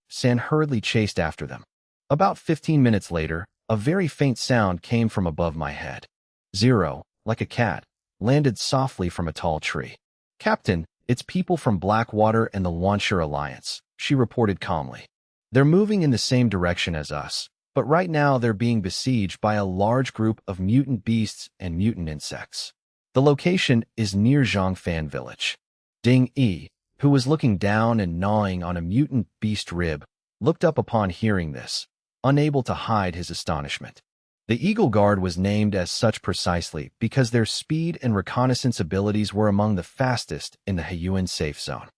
San hurriedly chased after them. About 15 minutes later, a very faint sound came from above my head. Zero, like a cat, landed softly from a tall tree. "Captain, it's people from Blackwater and the Wanshur Alliance," she reported calmly. "They're moving in the same direction as us, but right now they're being besieged by a large group of mutant beasts and mutant insects. The location is near Zhangfan village." Ding Yi, who was looking down and gnawing on a mutant beast rib, looked up upon hearing this, unable to hide his astonishment. The Eagle Guard was named as such precisely because their speed and reconnaissance abilities were among the fastest in the Heiyuan Safe Zone.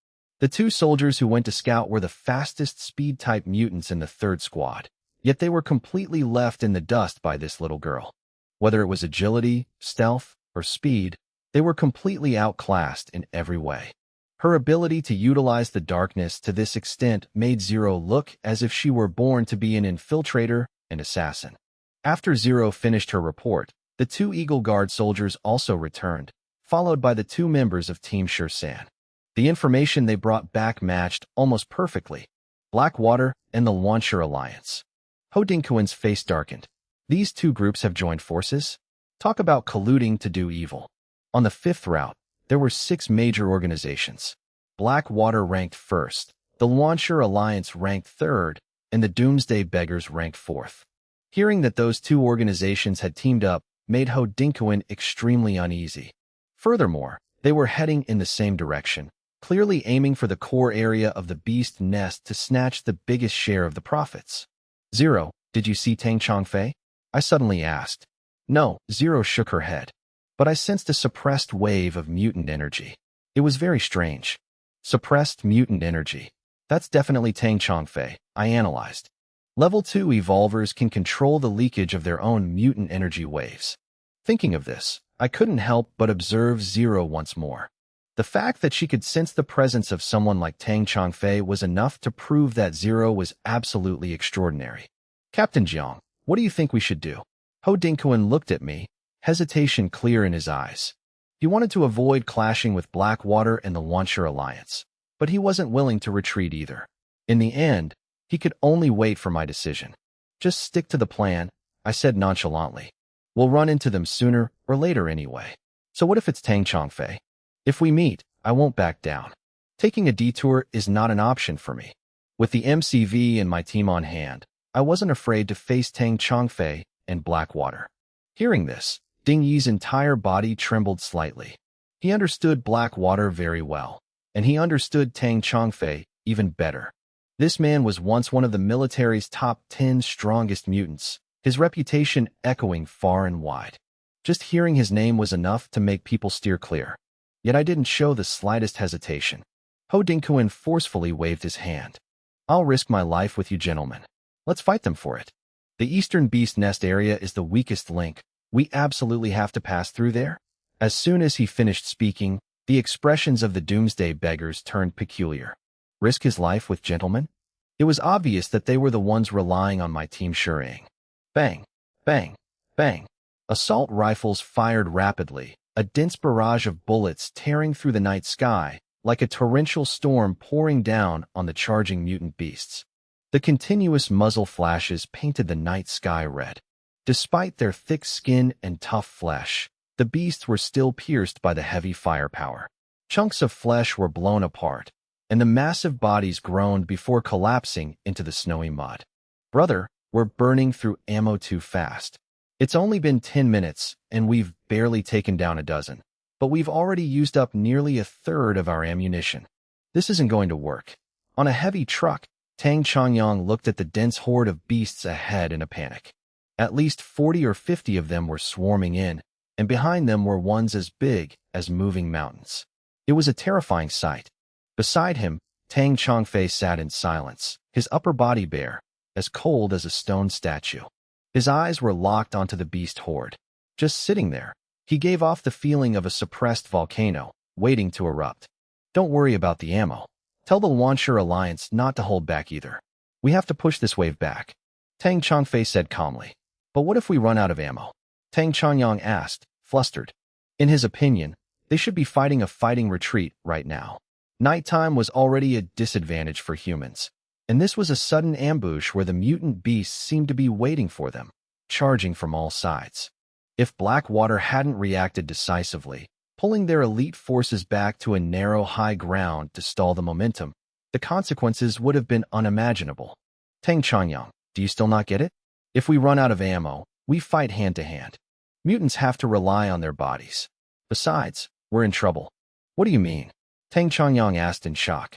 The 2 soldiers who went to scout were the fastest speed-type mutants in the 3rd squad, Yet they were completely left in the dust by this little girl. Whether it was agility, stealth, or speed, they were completely outclassed in every way. Her ability to utilize the darkness to this extent made Zero look as if she were born to be an infiltrator and assassin. After Zero finished her report, the 2 Eagle Guard soldiers also returned, followed by the 2 members of Team Shursan. The information they brought back matched almost perfectly Blackwater and the Launcher Alliance. Ho Dingquan's face darkened. These 2 groups have joined forces? Talk about colluding to do evil. On the 5th route, there were 6 major organizations. Blackwater ranked 1st, the Launcher Alliance ranked 3rd, and the Doomsday Beggars ranked 4th. Hearing that those 2 organizations had teamed up made Ho Dingquan extremely uneasy. Furthermore, they were heading in the same direction, clearly aiming for the core area of the beast nest to snatch the biggest share of the profits. Zero, did you see Tang Chongfei? I suddenly asked. No, Zero shook her head. But I sensed a suppressed wave of mutant energy. It was very strange. Suppressed mutant energy. That's definitely Tang Chongfei, I analyzed. Level 2 evolvers can control the leakage of their own mutant energy waves. Thinking of this, I couldn't help but observe Zero once more. The fact that she could sense the presence of someone like Tang Chongfei was enough to prove that Zero was absolutely extraordinary. Captain Jiang, what do you think we should do? Ho Dingquan looked at me, hesitation clear in his eyes. He wanted to avoid clashing with Blackwater and the Launcher Alliance, but he wasn't willing to retreat either. In the end, he could only wait for my decision. Just stick to the plan, I said nonchalantly. We'll run into them sooner or later anyway. So what if it's Tang Chongfei? If we meet, I won't back down. Taking a detour is not an option for me. With the MCV and my team on hand, I wasn't afraid to face Tang Chongfei and Blackwater. Hearing this, Ding Yi's entire body trembled slightly. He understood Blackwater very well, and he understood Tang Chongfei even better. This man was once one of the military's top 10 strongest mutants, his reputation echoing far and wide. Just hearing his name was enough to make people steer clear. Yet I didn't show the slightest hesitation. Ho Dingquan forcefully waved his hand. I'll risk my life with you gentlemen. Let's fight them for it. The Eastern Beast Nest area is the weakest link. We absolutely have to pass through there. As soon as he finished speaking, the expressions of the Doomsday Beggars turned peculiar. Risk his life with gentlemen? It was obvious that they were the ones relying on my team Shurang. Bang, bang, bang. Assault rifles fired rapidly, a dense barrage of bullets tearing through the night sky, like a torrential storm pouring down on the charging mutant beasts. The continuous muzzle flashes painted the night sky red. Despite their thick skin and tough flesh, the beasts were still pierced by the heavy firepower. Chunks of flesh were blown apart, and the massive bodies groaned before collapsing into the snowy mud. Brother, we're burning through ammo too fast. It's only been 10 minutes, and we've barely taken down a dozen. But we've already used up nearly a third of our ammunition. This isn't going to work. On a heavy truck, Tang Changyang looked at the dense horde of beasts ahead in a panic. At least 40 or 50 of them were swarming in, and behind them were ones as big as moving mountains. It was a terrifying sight. Beside him, Tang Chongfei sat in silence, his upper body bare, as cold as a stone statue. His eyes were locked onto the beast horde. Just sitting there, he gave off the feeling of a suppressed volcano, waiting to erupt. Don't worry about the ammo. Tell the Launcher Alliance not to hold back either. We have to push this wave back. Tang Chongfei said calmly. But what if we run out of ammo? Tang Changyang asked, flustered. In his opinion, they should be fighting a fighting retreat right now. Nighttime was already a disadvantage for humans, and this was a sudden ambush where the mutant beasts seemed to be waiting for them, charging from all sides. If Blackwater hadn't reacted decisively, pulling their elite forces back to a narrow high ground to stall the momentum, the consequences would have been unimaginable. Tang Changyang, do you still not get it? If we run out of ammo, we fight hand to hand. Mutants have to rely on their bodies. Besides, we're in trouble. What do you mean? Tang Changyang asked in shock.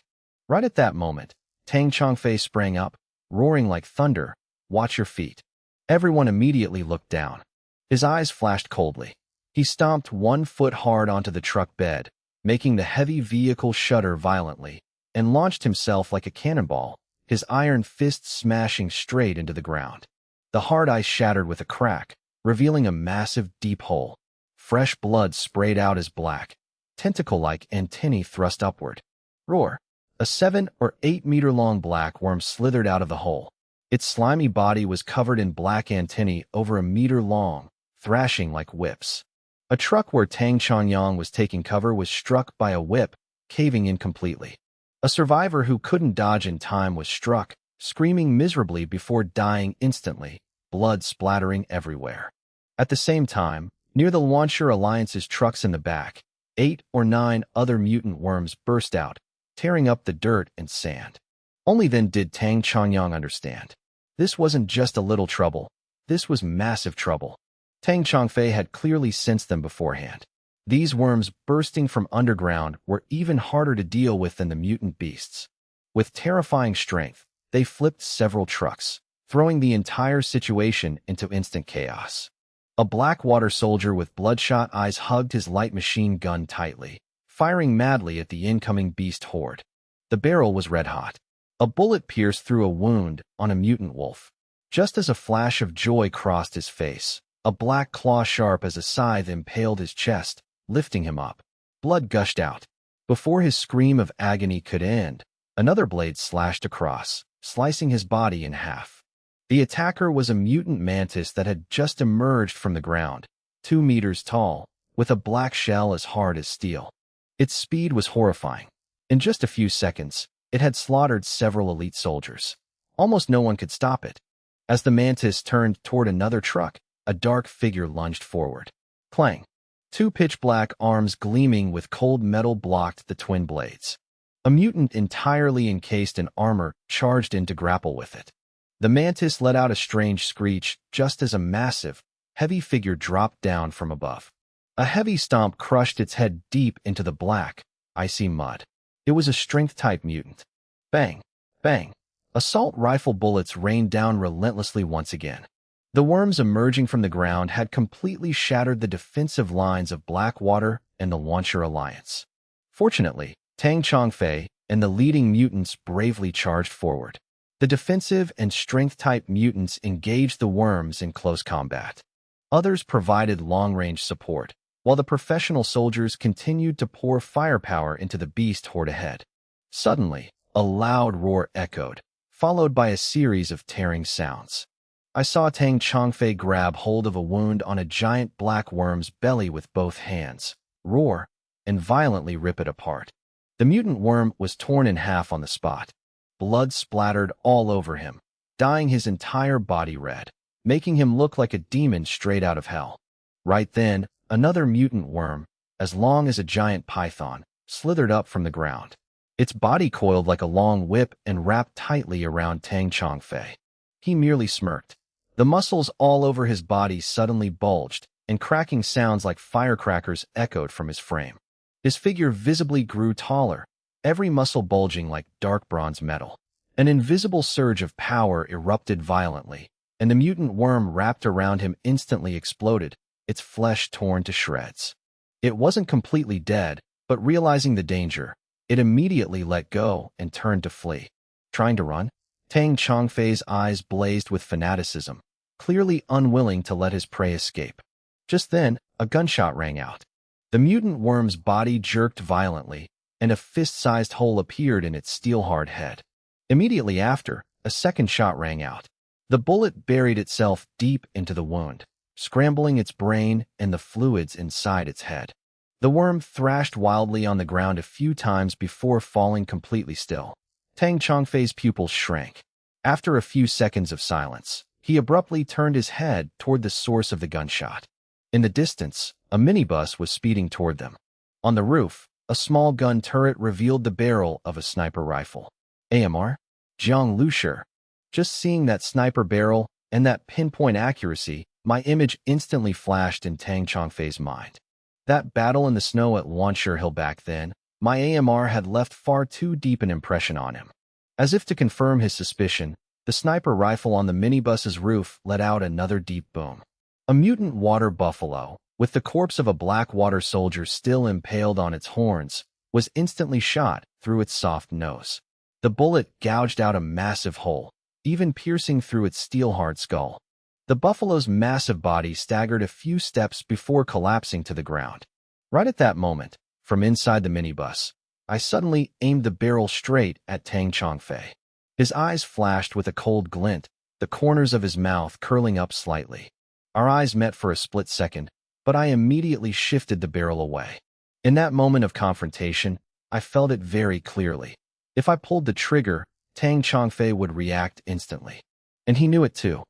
Right at that moment, Tang Chongfei sprang up, roaring like thunder, watch your feet. Everyone immediately looked down. His eyes flashed coldly. He stomped 1 foot hard onto the truck bed, making the heavy vehicle shudder violently, and launched himself like a cannonball his iron fist smashing straight into the ground. The hard ice shattered with a crack, revealing a massive, deep hole. Fresh blood sprayed out as black, tentacle-like antennae thrust upward. Roar! A 7 or 8 meter long black worm slithered out of the hole. Its slimy body was covered in black antennae over a meter long, thrashing like whips. A truck where Tang Changyang was taking cover was struck by a whip, caving in completely. A survivor who couldn't dodge in time was struck, screaming miserably before dying instantly, blood splattering everywhere. At the same time, near the Launcher Alliance's trucks in the back, 8 or 9 other mutant worms burst out, tearing up the dirt and sand. Only then did Tang Changyang understand. This wasn't just a little trouble. This was massive trouble. Tang Chongfei had clearly sensed them beforehand. These worms bursting from underground were even harder to deal with than the mutant beasts. With terrifying strength, they flipped several trucks, throwing the entire situation into instant chaos. A Blackwater soldier with bloodshot eyes hugged his light machine gun tightly, firing madly at the incoming beast horde. The barrel was red-hot. A bullet pierced through a wound on a mutant wolf. Just as a flash of joy crossed his face, a black claw sharp as a scythe impaled his chest, lifting him up. Blood gushed out. Before his scream of agony could end, another blade slashed across, slicing his body in half. The attacker was a mutant mantis that had just emerged from the ground, 2 meters tall, with a black shell as hard as steel. Its speed was horrifying. In just a few seconds, it had slaughtered several elite soldiers. Almost no one could stop it. As the mantis turned toward another truck, a dark figure lunged forward. Clang! 2 pitch-black arms gleaming with cold metal blocked the twin blades. A mutant entirely encased in armor charged in to grapple with it. The mantis let out a strange screech just as a massive, heavy figure dropped down from above. A heavy stomp crushed its head deep into the black, icy mud. It was a strength-type mutant. Bang! Bang! Assault rifle bullets rained down relentlessly once again. The worms emerging from the ground had completely shattered the defensive lines of Blackwater and the Launcher Alliance. Fortunately, Tang Chongfei and the leading mutants bravely charged forward. The defensive and strength-type mutants engaged the worms in close combat. Others provided long-range support, while the professional soldiers continued to pour firepower into the beast horde ahead. Suddenly, a loud roar echoed, followed by a series of tearing sounds. I saw Tang Chongfei grab hold of a wound on a giant black worm's belly with both hands, roar, and violently rip it apart. The mutant worm was torn in half on the spot. Blood splattered all over him, dyeing his entire body red, making him look like a demon straight out of hell. Right then, another mutant worm, as long as a giant python, slithered up from the ground. Its body coiled like a long whip and wrapped tightly around Tang Chongfei. He merely smirked. The muscles all over his body suddenly bulged, and cracking sounds like firecrackers echoed from his frame. His figure visibly grew taller, every muscle bulging like dark bronze metal. An invisible surge of power erupted violently, and the mutant worm wrapped around him instantly exploded, its flesh torn to shreds. It wasn't completely dead, but realizing the danger, it immediately let go and turned to flee. Trying to run? Tang Chongfei's eyes blazed with fanaticism, clearly unwilling to let his prey escape. Just then, a gunshot rang out. The mutant worm's body jerked violently, and a fist-sized hole appeared in its steel-hard head. Immediately after, a second shot rang out. The bullet buried itself deep into the wound, scrambling its brain and the fluids inside its head. The worm thrashed wildly on the ground a few times before falling completely still. Tang Chongfei's pupils shrank. After a few seconds of silence, he abruptly turned his head toward the source of the gunshot. In the distance, a minibus was speeding toward them. On the roof, a small gun turret revealed the barrel of a sniper rifle. AMR? Jiang Lushi. Just seeing that sniper barrel and that pinpoint accuracy, my image instantly flashed in Tang Chongfei's mind. That battle in the snow at Launcher Hill back then, my AMR had left far too deep an impression on him. As if to confirm his suspicion, the sniper rifle on the minibus's roof let out another deep boom. A mutant water buffalo, with the corpse of a Blackwater soldier still impaled on its horns, was instantly shot through its soft nose. The The bullet gouged out a massive hole, even piercing through its steel-hard skull. The buffalo's massive body staggered a few steps before collapsing to the ground. Right at that moment, from inside the minibus, I suddenly aimed the barrel straight at Tang Chongfei. His eyes flashed with a cold glint, the corners of his mouth curling up slightly. Our eyes met for a split second, but I immediately shifted the barrel away. In that moment of confrontation, I felt it very clearly. If I pulled the trigger, Tang Chongfei would react instantly. And he knew it too.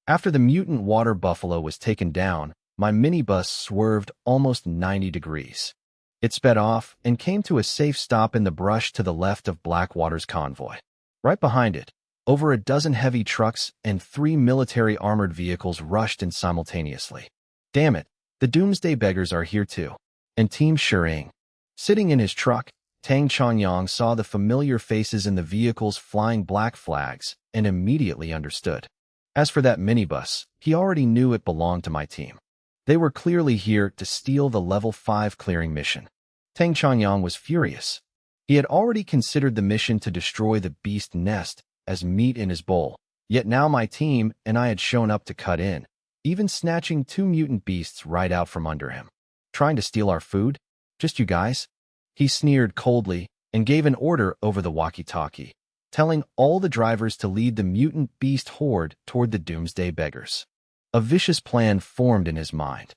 After the mutant water buffalo was taken down, my minibus swerved almost 90 degrees. It sped off and came to a safe stop in the brush to the left of Blackwater's convoy. Right behind it, over a dozen heavy trucks and 3 military armored vehicles rushed in simultaneously. Damn it, the Doomsday Beggars are here too. And Team Shiring. Sitting in his truck, Tang Chongyang saw the familiar faces in the vehicles flying black flags and immediately understood. As for that minibus, he already knew it belonged to my team. They were clearly here to steal the level 5 clearing mission. Tang Chongyang was furious. He had already considered the mission to destroy the beast nest as meat in his bowl, yet now my team and I had shown up to cut in, even snatching 2 mutant beasts right out from under him. Trying to steal our food? Just you guys? He sneered coldly and gave an order over the walkie-talkie, telling all the drivers to lead the mutant beast horde toward the Doomsday Beggars. A vicious plan formed in his mind.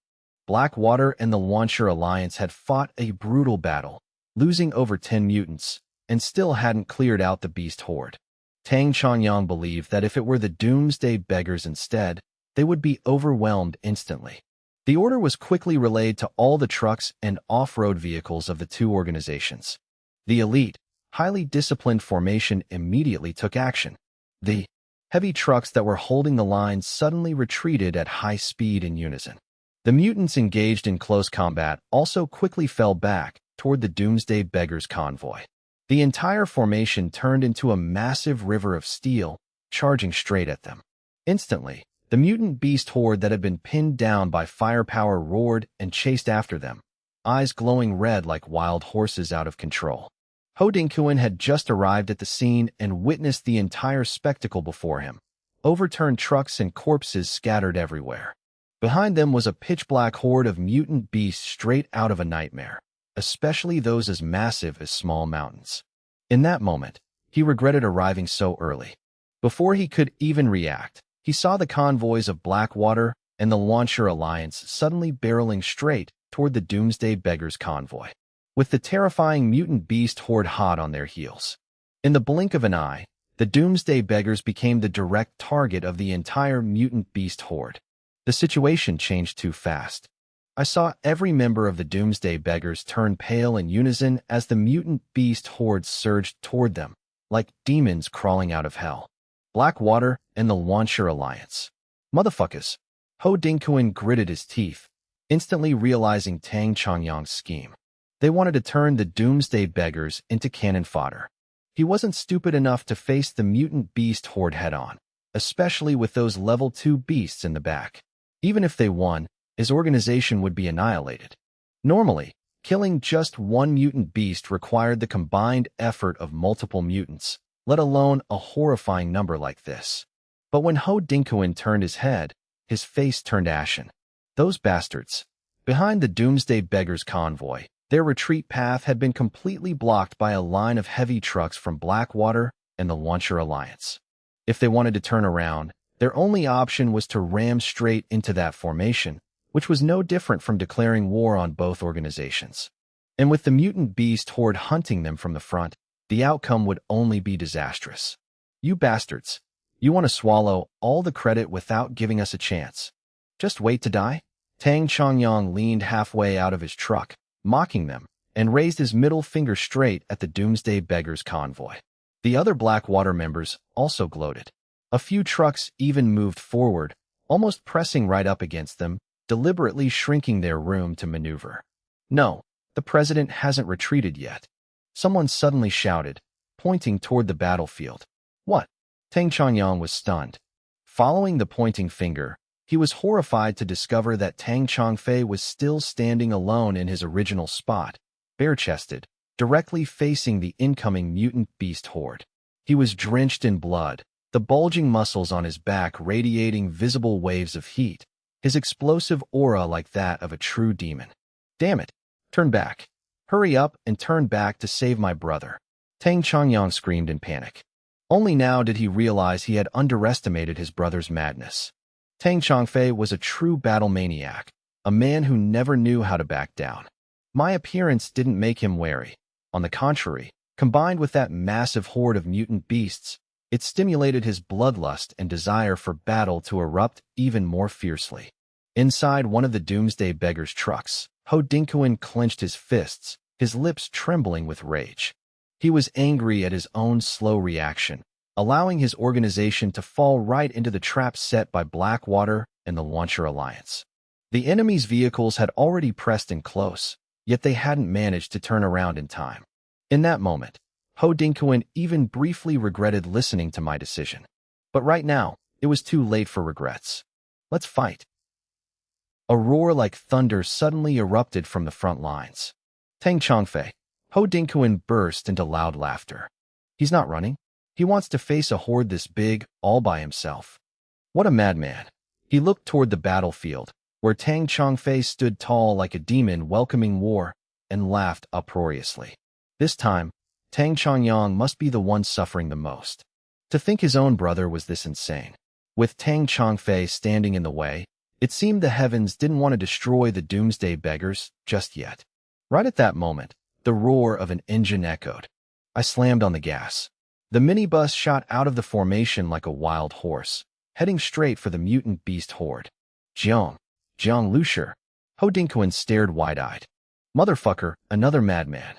Blackwater and the Launcher Alliance had fought a brutal battle, losing over 10 mutants, and still hadn't cleared out the beast horde. Tang Chongyang believed that if it were the Doomsday Beggars instead, they would be overwhelmed instantly. The order was quickly relayed to all the trucks and off-road vehicles of the 2 organizations. The elite, highly disciplined formation immediately took action. The heavy trucks that were holding the line suddenly retreated at high speed in unison. The mutants engaged in close combat also quickly fell back toward the Doomsday Beggars convoy. The entire formation turned into a massive river of steel, charging straight at them. Instantly, the mutant beast horde that had been pinned down by firepower roared and chased after them, eyes glowing red like wild horses out of control. Ho Dingkuan had just arrived at the scene and witnessed the entire spectacle before him. Overturned trucks and corpses scattered everywhere. Behind them was a pitch-black horde of mutant beasts straight out of a nightmare, especially those as massive as small mountains. In that moment, he regretted arriving so early. Before he could even react, he saw the convoys of Blackwater and the Launcher Alliance suddenly barreling straight toward the Doomsday Beggars convoy, with the terrifying mutant beast horde hot on their heels. In the blink of an eye, the Doomsday Beggars became the direct target of the entire mutant beast horde. The situation changed too fast. I saw every member of the Doomsday Beggars turn pale in unison as the mutant beast horde surged toward them, like demons crawling out of hell. Blackwater and the Launcher Alliance. Motherfuckers. Ho Dingkuan gritted his teeth, instantly realizing Tang Chongyang's scheme. They wanted to turn the Doomsday Beggars into cannon fodder. He wasn't stupid enough to face the mutant beast horde head-on, especially with those level 2 beasts in the back. Even if they won, his organization would be annihilated. Normally, killing just one mutant beast required the combined effort of multiple mutants, let alone a horrifying number like this. But when Ho Dingkuan turned his head, his face turned ashen. Those bastards. Behind the Doomsday Beggars convoy, their retreat path had been completely blocked by a line of heavy trucks from Blackwater and the Launcher Alliance. If they wanted to turn around, their only option was to ram straight into that formation, which was no different from declaring war on both organizations. And with the mutant beast horde hunting them from the front, the outcome would only be disastrous. You bastards. You want to swallow all the credit without giving us a chance. Just wait to die? Tang Chongyang leaned halfway out of his truck, mocking them, and raised his middle finger straight at the Doomsday Beggars convoy. The other Blackwater members also gloated. A few trucks even moved forward, almost pressing right up against them, deliberately shrinking their room to maneuver. No, the president hasn't retreated yet. Someone suddenly shouted, pointing toward the battlefield. What? Tang Chongyang was stunned. Following the pointing finger, he was horrified to discover that Tang Chongfei was still standing alone in his original spot, bare-chested, directly facing the incoming mutant beast horde. He was drenched in blood, the bulging muscles on his back radiating visible waves of heat, his explosive aura like that of a true demon. Damn it! Turn back. Hurry up and turn back to save my brother. Tang Changyang screamed in panic. Only now did he realize he had underestimated his brother's madness. Tang Chongfei was a true battle maniac, a man who never knew how to back down. My appearance didn't make him wary. On the contrary, combined with that massive horde of mutant beasts, it stimulated his bloodlust and desire for battle to erupt even more fiercely. Inside one of the Doomsday Beggar's trucks, Ho Dinkuan clenched his fists, his lips trembling with rage. He was angry at his own slow reaction, allowing his organization to fall right into the trap set by Blackwater and the Launcher Alliance. The enemy's vehicles had already pressed in close, yet they hadn't managed to turn around in time. In that moment, Ho Dinkuan even briefly regretted listening to my decision. But right now, it was too late for regrets. Let's fight. A roar like thunder suddenly erupted from the front lines. Tang Chongfei. Ho Dinkuan burst into loud laughter. He's not running. He wants to face a horde this big, all by himself. What a madman. He looked toward the battlefield, where Tang Chongfei stood tall like a demon welcoming war, and laughed uproariously. This time, Tang Changyang must be the one suffering the most. To think his own brother was this insane. With Tang Chongfei standing in the way, it seemed the heavens didn't want to destroy the Doomsday Beggars just yet. Right at that moment, the roar of an engine echoed. I slammed on the gas. The minibus shot out of the formation like a wild horse, heading straight for the mutant beast horde. Jiang Lusher. Ho Dinkuan stared wide-eyed. Motherfucker, another madman.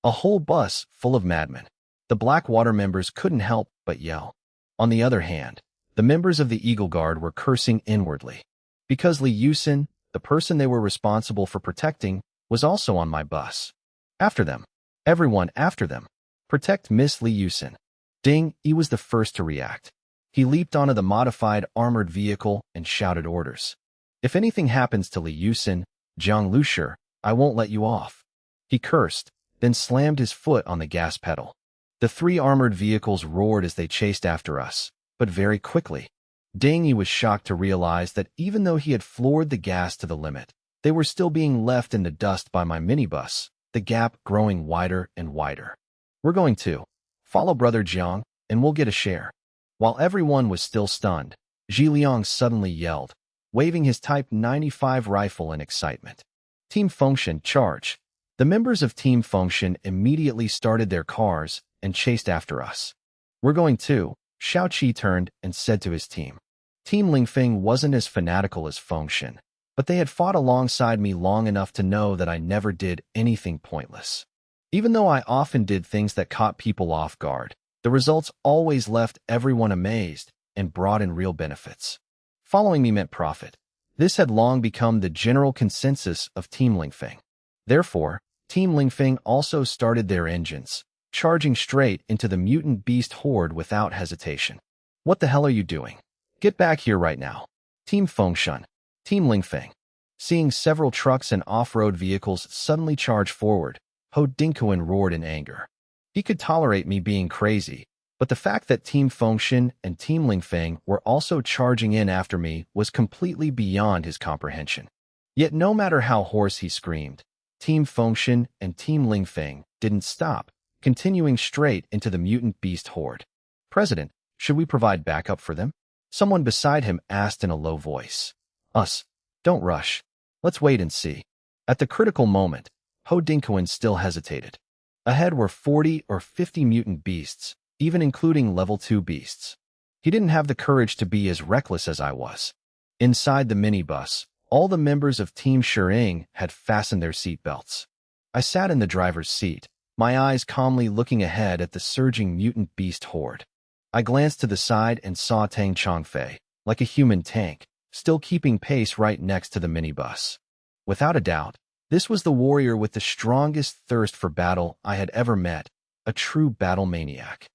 A whole bus full of madmen. The Blackwater members couldn't help but yell. On the other hand, the members of the Eagle Guard were cursing inwardly. Because Li Yusin, the person they were responsible for protecting, was also on my bus. After them. Everyone after them. Protect Miss Li Yusin. Ding, he was the first to react. He leaped onto the modified armored vehicle and shouted orders. If anything happens to Li Yusin, Jiang Lusher, I won't let you off. He cursed, then slammed his foot on the gas pedal. The three armored vehicles roared as they chased after us, but very quickly. Ding, he was shocked to realize that even though he had floored the gas to the limit, they were still being left in the dust by my minibus, the gap growing wider and wider. We're going to follow Brother Jiang, and we'll get a share. While everyone was still stunned, Zhi Liang suddenly yelled, waving his Type 95 rifle in excitement. Team Function, charge. The members of Team Function immediately started their cars and chased after us. We're going to. Xiao Qi turned and said to his team. Team Lingfeng wasn't as fanatical as Function, but they had fought alongside me long enough to know that I never did anything pointless. Even though I often did things that caught people off guard, the results always left everyone amazed and brought in real benefits. Following me meant profit. This had long become the general consensus of Team Lingfeng. Therefore, Team Lingfeng also started their engines, charging straight into the mutant beast horde without hesitation. What the hell are you doing? Get back here right now. Team Fengshan. Team Lingfeng. Seeing several trucks and off-road vehicles suddenly charge forward, Ho Dinkuan roared in anger. He could tolerate me being crazy, but the fact that Team Fengshan and Team Lingfeng were also charging in after me was completely beyond his comprehension. Yet no matter how hoarse he screamed, Team Fengshan and Team Lingfeng didn't stop, continuing straight into the mutant beast horde. President, should we provide backup for them? Someone beside him asked in a low voice. Us. Don't rush. Let's wait and see. At the critical moment, Ho Dinkuan still hesitated. Ahead were 40 or 50 mutant beasts, even including level 2 beasts. He didn't have the courage to be as reckless as I was. Inside the minibus, all the members of Team Shering had fastened their seatbelts. I sat in the driver's seat, my eyes calmly looking ahead at the surging mutant beast horde. I glanced to the side and saw Tang Chongfei, like a human tank, still keeping pace right next to the minibus. Without a doubt, this was the warrior with the strongest thirst for battle I had ever met, a true battle maniac.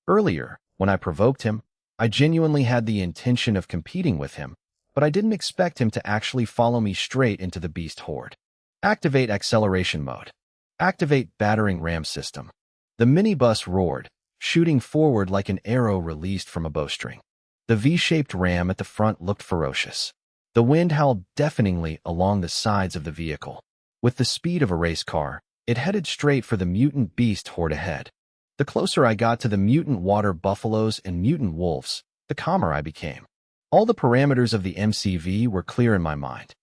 Earlier, when I provoked him, I genuinely had the intention of competing with him, but I didn't expect him to actually follow me straight into the beast horde. Activate acceleration mode. Activate battering ram system. The minibus roared, shooting forward like an arrow released from a bowstring. The V-shaped ram at the front looked ferocious. The wind howled deafeningly along the sides of the vehicle. With the speed of a race car, it headed straight for the mutant beast horde ahead. The closer I got to the mutant water buffaloes and mutant wolves, the calmer I became. All the parameters of the MCV were clear in my mind.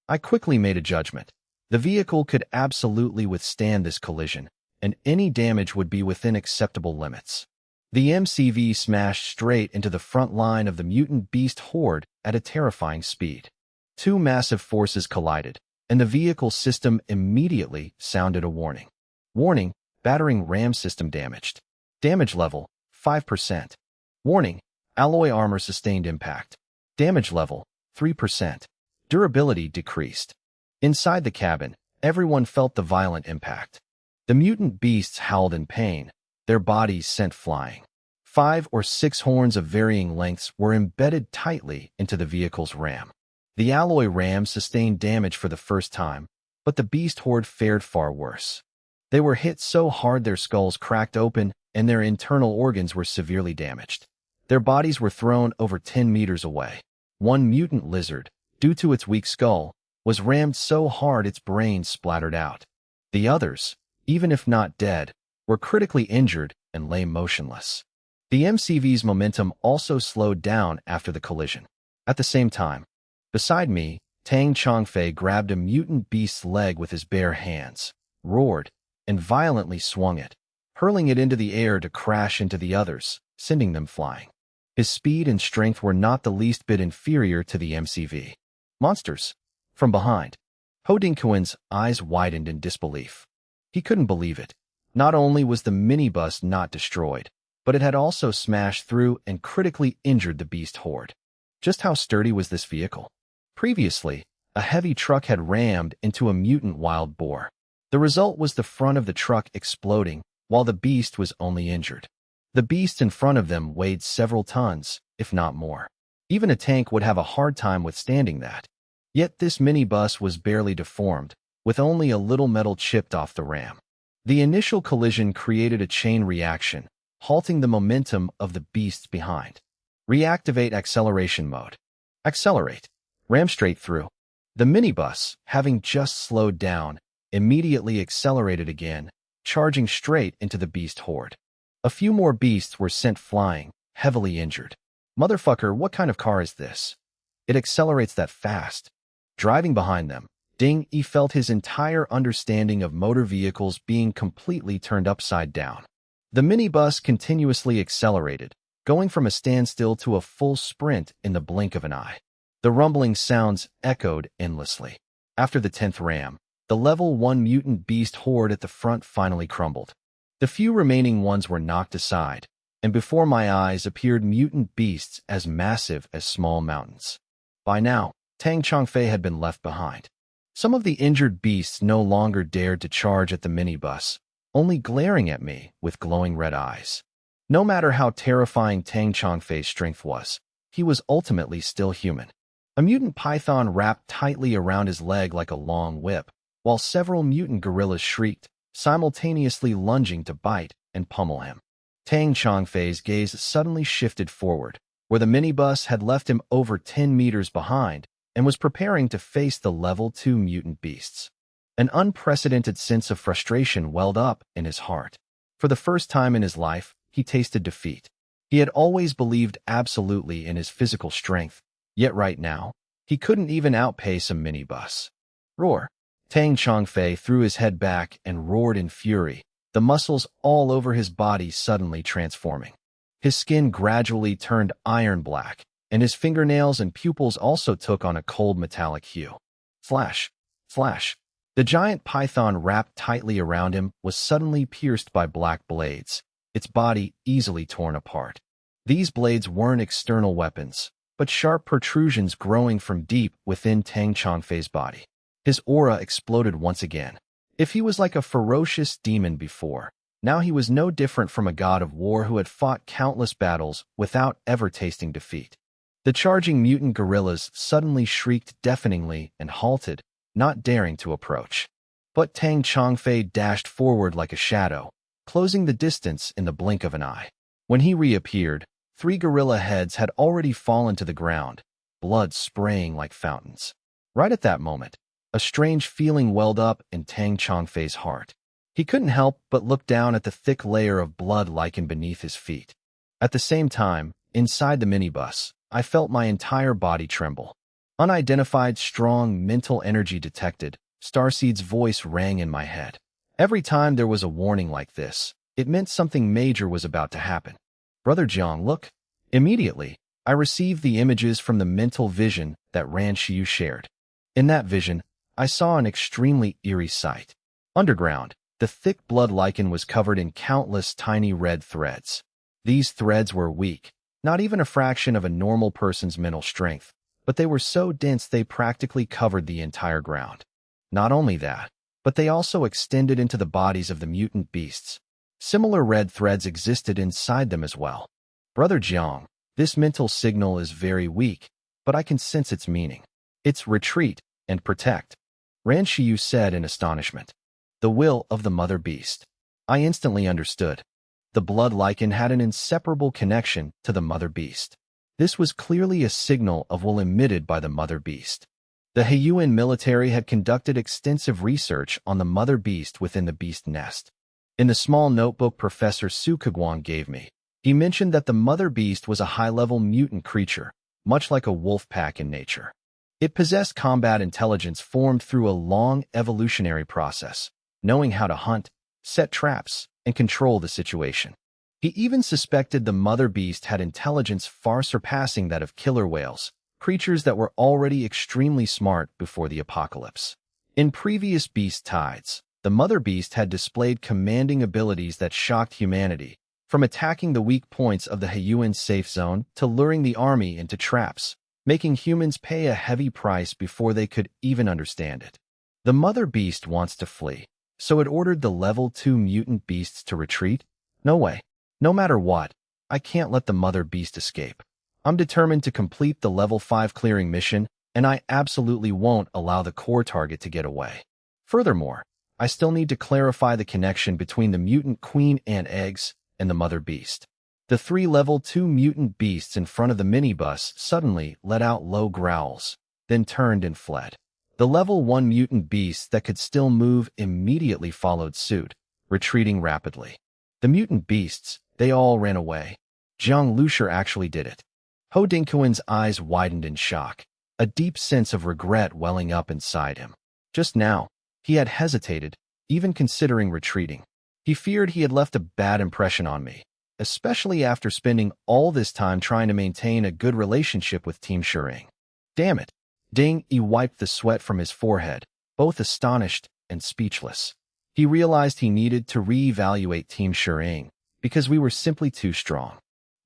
I quickly made a judgment. The vehicle could absolutely withstand this collision, and any damage would be within acceptable limits. The MCV smashed straight into the front line of the mutant beast horde at a terrifying speed. Two massive forces collided, and the vehicle system immediately sounded a warning. Warning, battering ram system damaged. Damage level, 5%. Warning, alloy armor sustained impact. Damage level, 3%. Durability decreased. Inside the cabin, everyone felt the violent impact. The mutant beasts howled in pain, their bodies sent flying. 5 or 6 horns of varying lengths were embedded tightly into the vehicle's ram. The alloy ram sustained damage for the first time, but the beast horde fared far worse. They were hit so hard their skulls cracked open and their internal organs were severely damaged. Their bodies were thrown over 10 meters away. One mutant lizard, due to its weak skull, was rammed so hard its brain splattered out. The others, even if not dead, were critically injured and lay motionless. The MCV's momentum also slowed down after the collision. At the same time, beside me, Tang Chongfei grabbed a mutant beast's leg with his bare hands, roared, and violently swung it, hurling it into the air to crash into the others, sending them flying. His speed and strength were not the least bit inferior to the MCV. Monsters! From behind, Ho Dingquan's eyes widened in disbelief. He couldn't believe it. Not only was the minibus not destroyed, but it had also smashed through and critically injured the beast horde. Just how sturdy was this vehicle? Previously, a heavy truck had rammed into a mutant wild boar. The result was the front of the truck exploding, while the beast was only injured. The beast in front of them weighed several tons, if not more. Even a tank would have a hard time withstanding that. Yet this minibus was barely deformed, with only a little metal chipped off the ram. The initial collision created a chain reaction, halting the momentum of the beasts behind. Reactivate acceleration mode. Accelerate. Ram straight through. The minibus, having just slowed down, immediately accelerated again, charging straight into the beast horde. A few more beasts were sent flying, heavily injured. Motherfucker, what kind of car is this? It accelerates that fast. Driving behind them, Ding Yi felt his entire understanding of motor vehicles being completely turned upside down. The minibus continuously accelerated, going from a standstill to a full sprint in the blink of an eye. The rumbling sounds echoed endlessly. After the 10th ram, the level 1 mutant beast horde at the front finally crumbled. The few remaining ones were knocked aside, and before my eyes appeared mutant beasts as massive as small mountains. By now, Tang Chongfei had been left behind. Some of the injured beasts no longer dared to charge at the minibus, only glaring at me with glowing red eyes. No matter how terrifying Tang Chongfei's strength was, he was ultimately still human. A mutant python wrapped tightly around his leg like a long whip, while several mutant gorillas shrieked, simultaneously lunging to bite and pummel him. Tang Chongfei's gaze suddenly shifted forward, where the minibus had left him over 10 meters behind and was preparing to face the level 2 mutant beasts. An unprecedented sense of frustration welled up in his heart. For the first time in his life, he tasted defeat. He had always believed absolutely in his physical strength, yet right now, he couldn't even outpace a minibus. Roar! Tang Chongfei threw his head back and roared in fury, the muscles all over his body suddenly transforming. His skin gradually turned iron black, and his fingernails and pupils also took on a cold metallic hue. Flash! Flash! The giant python wrapped tightly around him was suddenly pierced by black blades, its body easily torn apart. These blades weren't external weapons, but sharp protrusions growing from deep within Tang Chongfei's body. His aura exploded once again. If he was like a ferocious demon before, now he was no different from a god of war who had fought countless battles without ever tasting defeat. The charging mutant gorillas suddenly shrieked deafeningly and halted, not daring to approach. But Tang Chongfei dashed forward like a shadow, closing the distance in the blink of an eye. When he reappeared, 3 gorilla heads had already fallen to the ground, blood spraying like fountains. Right at that moment, a strange feeling welled up in Tang Chongfei's heart. He couldn't help but look down at the thick layer of blood lichen beneath his feet. At the same time, inside the minibus, I felt my entire body tremble. Unidentified strong mental energy detected. Starseed's voice rang in my head. Every time there was a warning like this, it meant something major was about to happen. Brother Jiang, look. Immediately, I received the images from the mental vision that Ran Shiyu shared. In that vision, I saw an extremely eerie sight. Underground, the thick blood lichen was covered in countless tiny red threads. These threads were weak, not even a fraction of a normal person's mental strength, but they were so dense they practically covered the entire ground. Not only that, but they also extended into the bodies of the mutant beasts. Similar red threads existed inside them as well. Brother Jiang, this mental signal is very weak, but I can sense its meaning. It's retreat and protect, Ran Shiyu said in astonishment. The will of the mother beast. I instantly understood. The blood lichen had an inseparable connection to the mother beast. This was clearly a signal of will emitted by the mother beast. The Heiyuan military had conducted extensive research on the mother beast within the beast nest. In the small notebook Professor Su Kiguang gave me, he mentioned that the mother beast was a high-level mutant creature, much like a wolf pack in nature. It possessed combat intelligence formed through a long evolutionary process, knowing how to hunt, set traps, and control the situation. He even suspected the mother beast had intelligence far surpassing that of killer whales, creatures that were already extremely smart before the apocalypse. In previous beast tides, the mother beast had displayed commanding abilities that shocked humanity, from attacking the weak points of the Heiyuan safe zone to luring the army into traps, making humans pay a heavy price before they could even understand it. The mother beast wants to flee, so it ordered the level 2 mutant beasts to retreat? No way. No matter what, I can't let the mother beast escape. I'm determined to complete the level 5 clearing mission, and I absolutely won't allow the core target to get away. Furthermore, I still need to clarify the connection between the mutant queen ant eggs and the mother beast. The 3 level 2 mutant beasts in front of the minibus suddenly let out low growls, then turned and fled. The level 1 mutant beasts that could still move immediately followed suit, retreating rapidly. The mutant beasts, they all ran away. Jiang Lushir actually did it. Ho Dingquan's eyes widened in shock, a deep sense of regret welling up inside him. Just now, he had hesitated, even considering retreating. He feared he had left a bad impression on me, especially after spending all this time trying to maintain a good relationship with Team Shering. Damn it. Ding Yi wiped the sweat from his forehead, both astonished and speechless. He realized he needed to re-evaluate Team Shering, because we were simply too strong.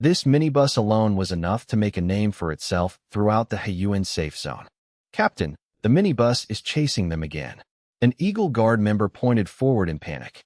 This minibus alone was enough to make a name for itself throughout the Heiyuan safe zone. Captain, the minibus is chasing them again. An Eagle Guard member pointed forward in panic.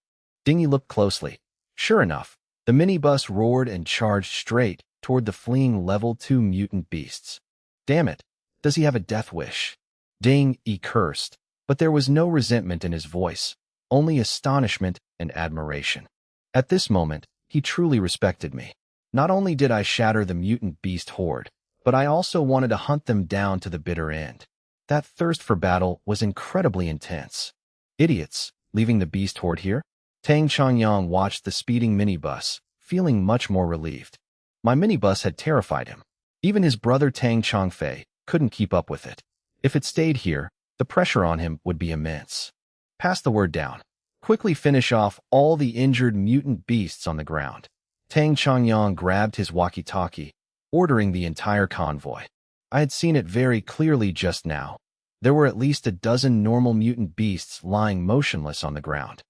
Dingy looked closely. Sure enough, the minibus roared and charged straight toward the fleeing level 2 mutant beasts. Damn it, does he have a death wish? Ding Yi cursed, but there was no resentment in his voice, only astonishment and admiration. At this moment, he truly respected me. Not only did I shatter the mutant beast horde, but I also wanted to hunt them down to the bitter end. That thirst for battle was incredibly intense. Idiots, leaving the beast horde here? Tang Changyang watched the speeding minibus, feeling much more relieved. My minibus had terrified him. Even his brother Tang Chongfei couldn't keep up with it. If it stayed here, the pressure on him would be immense. Pass the word down. Quickly finish off all the injured mutant beasts on the ground. Tang Changyang grabbed his walkie-talkie, ordering the entire convoy. I had seen it very clearly just now. There were at least a dozen normal mutant beasts lying motionless on the ground.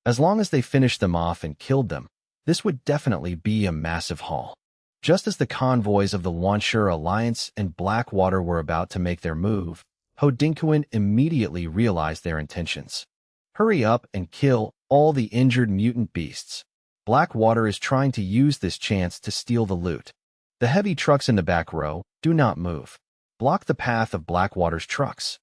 As long as they finished them off and killed them, this would definitely be a massive haul. Just as the convoys of the Wanshur Alliance and Blackwater were about to make their move, Ho Dingquan immediately realized their intentions. Hurry up and kill all the injured mutant beasts. Blackwater is trying to use this chance to steal the loot. The heavy trucks in the back row, do not move. Block the path of Blackwater's trucks.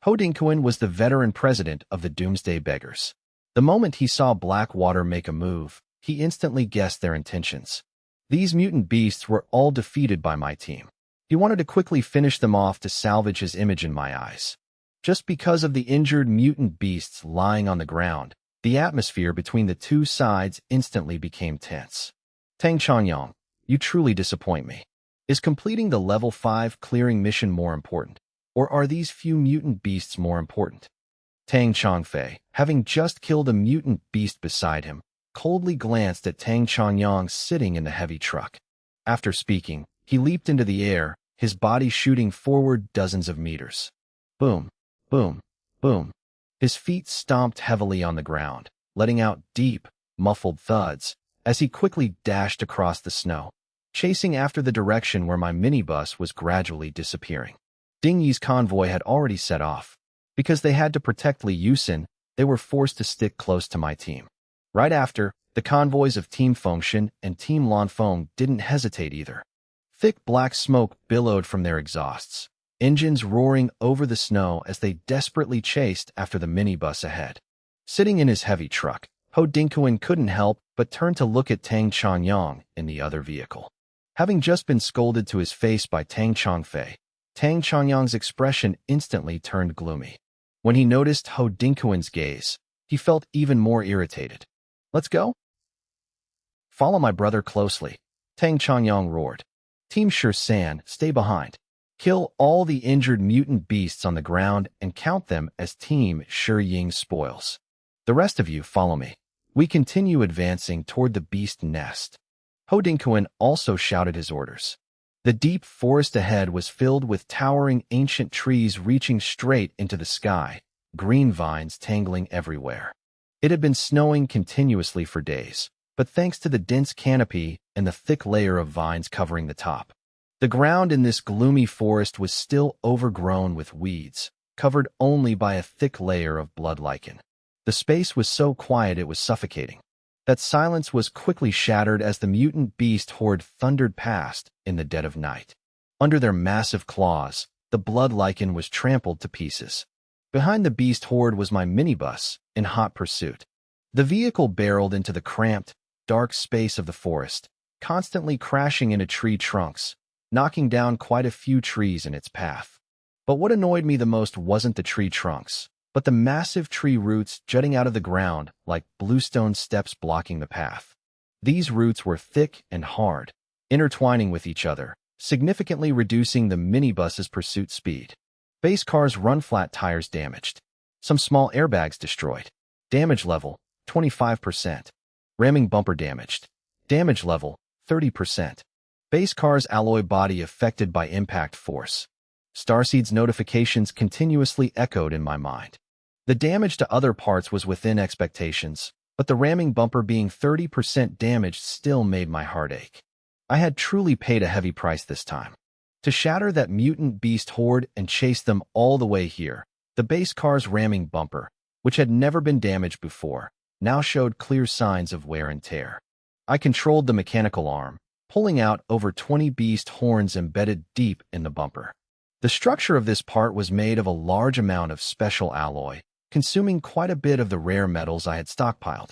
Ho Dinkoen was the veteran president of the Doomsday Beggars. The moment he saw Blackwater make a move, he instantly guessed their intentions. These mutant beasts were all defeated by my team. He wanted to quickly finish them off to salvage his image in my eyes. Just because of the injured mutant beasts lying on the ground, the atmosphere between the two sides instantly became tense. Tang Changyong, you truly disappoint me. Is completing the level 5 clearing mission more important, or are these few mutant beasts more important? Tang Chongfei, having just killed a mutant beast beside him, coldly glanced at Tang Changyong sitting in the heavy truck. After speaking, he leaped into the air, his body shooting forward dozens of meters. Boom, boom, boom. His feet stomped heavily on the ground, letting out deep, muffled thuds as he quickly dashed across the snow, chasing after the direction where my minibus was gradually disappearing. Ding Yi's convoy had already set off. Because they had to protect Li Yusin, they were forced to stick close to my team. Right after, the convoys of Team Fengshen and Team Lanfeng didn't hesitate either. Thick black smoke billowed from their exhausts, engines roaring over the snow as they desperately chased after the minibus ahead. Sitting in his heavy truck, Ho Dinkoen couldn't help but turn to look at Tang Changyong in the other vehicle. Having just been scolded to his face by Tang Chongfei, Tang Changyong's expression instantly turned gloomy. When he noticed Ho Dinkoen's gaze, he felt even more irritated. Let's go? Follow my brother closely, Tang Changyong roared. Team Shirsan, stay behind. Kill all the injured mutant beasts on the ground and count them as Team Shiying's spoils. The rest of you follow me. We continue advancing toward the beast nest. Ho Dinkoen also shouted his orders. The deep forest ahead was filled with towering ancient trees reaching straight into the sky, green vines tangling everywhere. It had been snowing continuously for days, but thanks to the dense canopy and the thick layer of vines covering the top, the ground in this gloomy forest was still overgrown with weeds, covered only by a thick layer of blood lichen. The space was so quiet it was suffocating. That silence was quickly shattered as the mutant beast horde thundered past in the dead of night. Under their massive claws, the blood lichen was trampled to pieces. Behind the beast horde was my minibus, in hot pursuit. The vehicle barreled into the cramped, dark space of the forest, constantly crashing into tree trunks, knocking down quite a few trees in its path. But what annoyed me the most wasn't the tree trunks, but the massive tree roots jutting out of the ground like bluestone steps blocking the path. These roots were thick and hard, intertwining with each other, significantly reducing the minibus's pursuit speed. Base car's run-flat tires damaged. Some small airbags destroyed. Damage level, 25%. Ramming bumper damaged. Damage level, 30%. Base car's alloy body affected by impact force. Starseed's notifications continuously echoed in my mind. The damage to other parts was within expectations, but the ramming bumper being 30% damaged still made my heart ache. I had truly paid a heavy price this time. To shatter that mutant beast horde and chase them all the way here, the base car's ramming bumper, which had never been damaged before, now showed clear signs of wear and tear. I controlled the mechanical arm, pulling out over 20 beast horns embedded deep in the bumper. The structure of this part was made of a large amount of special alloy, consuming quite a bit of the rare metals I had stockpiled.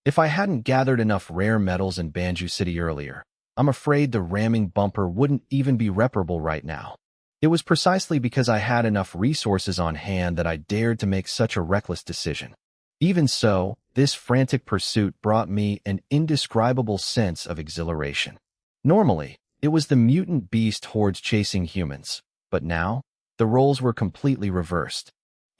If I hadn't gathered enough rare metals in Banju City earlier, I'm afraid the ramming bumper wouldn't even be reparable right now. It was precisely because I had enough resources on hand that I dared to make such a reckless decision. Even so, this frantic pursuit brought me an indescribable sense of exhilaration. Normally, it was the mutant beast hordes chasing humans, but now, the roles were completely reversed.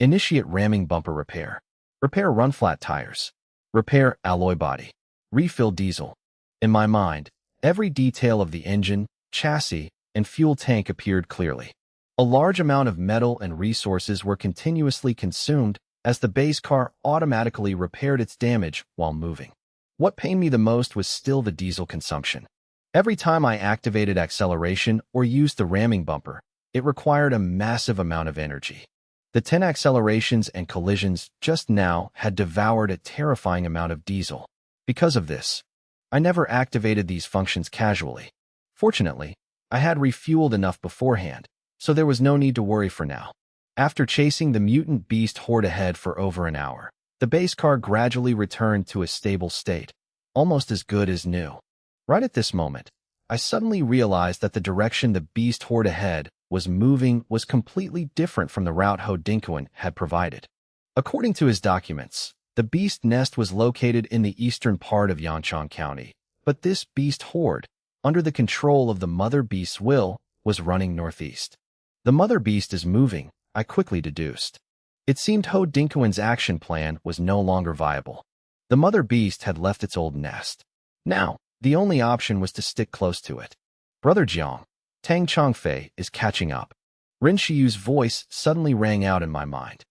Initiate ramming bumper repair. Repair run-flat tires. Repair alloy body. Refill diesel. In my mind, every detail of the engine, chassis, and fuel tank appeared clearly. A large amount of metal and resources were continuously consumed as the base car automatically repaired its damage while moving. What pained me the most was still the diesel consumption. Every time I activated acceleration or used the ramming bumper, it required a massive amount of energy. The 10 accelerations and collisions just now had devoured a terrifying amount of diesel. Because of this, I never activated these functions casually. Fortunately, I had refueled enough beforehand, so there was no need to worry for now. After chasing the mutant beast horde ahead for over an hour, the base car gradually returned to a stable state, almost as good as new. Right at this moment, I suddenly realized that the direction the beast horde ahead was moving was completely different from the route Ho Dinkoen had provided. According to his documents, the beast nest was located in the eastern part of Yanchang County, but this beast horde, under the control of the mother beast's will, was running northeast. The mother beast is moving, I quickly deduced. It seemed Ho Dinkoen's action plan was no longer viable. The mother beast had left its old nest. Now, the only option was to stick close to it. Brother Jiang, Tang Chongfei is catching up. Rin Shiyu's voice suddenly rang out in my mind.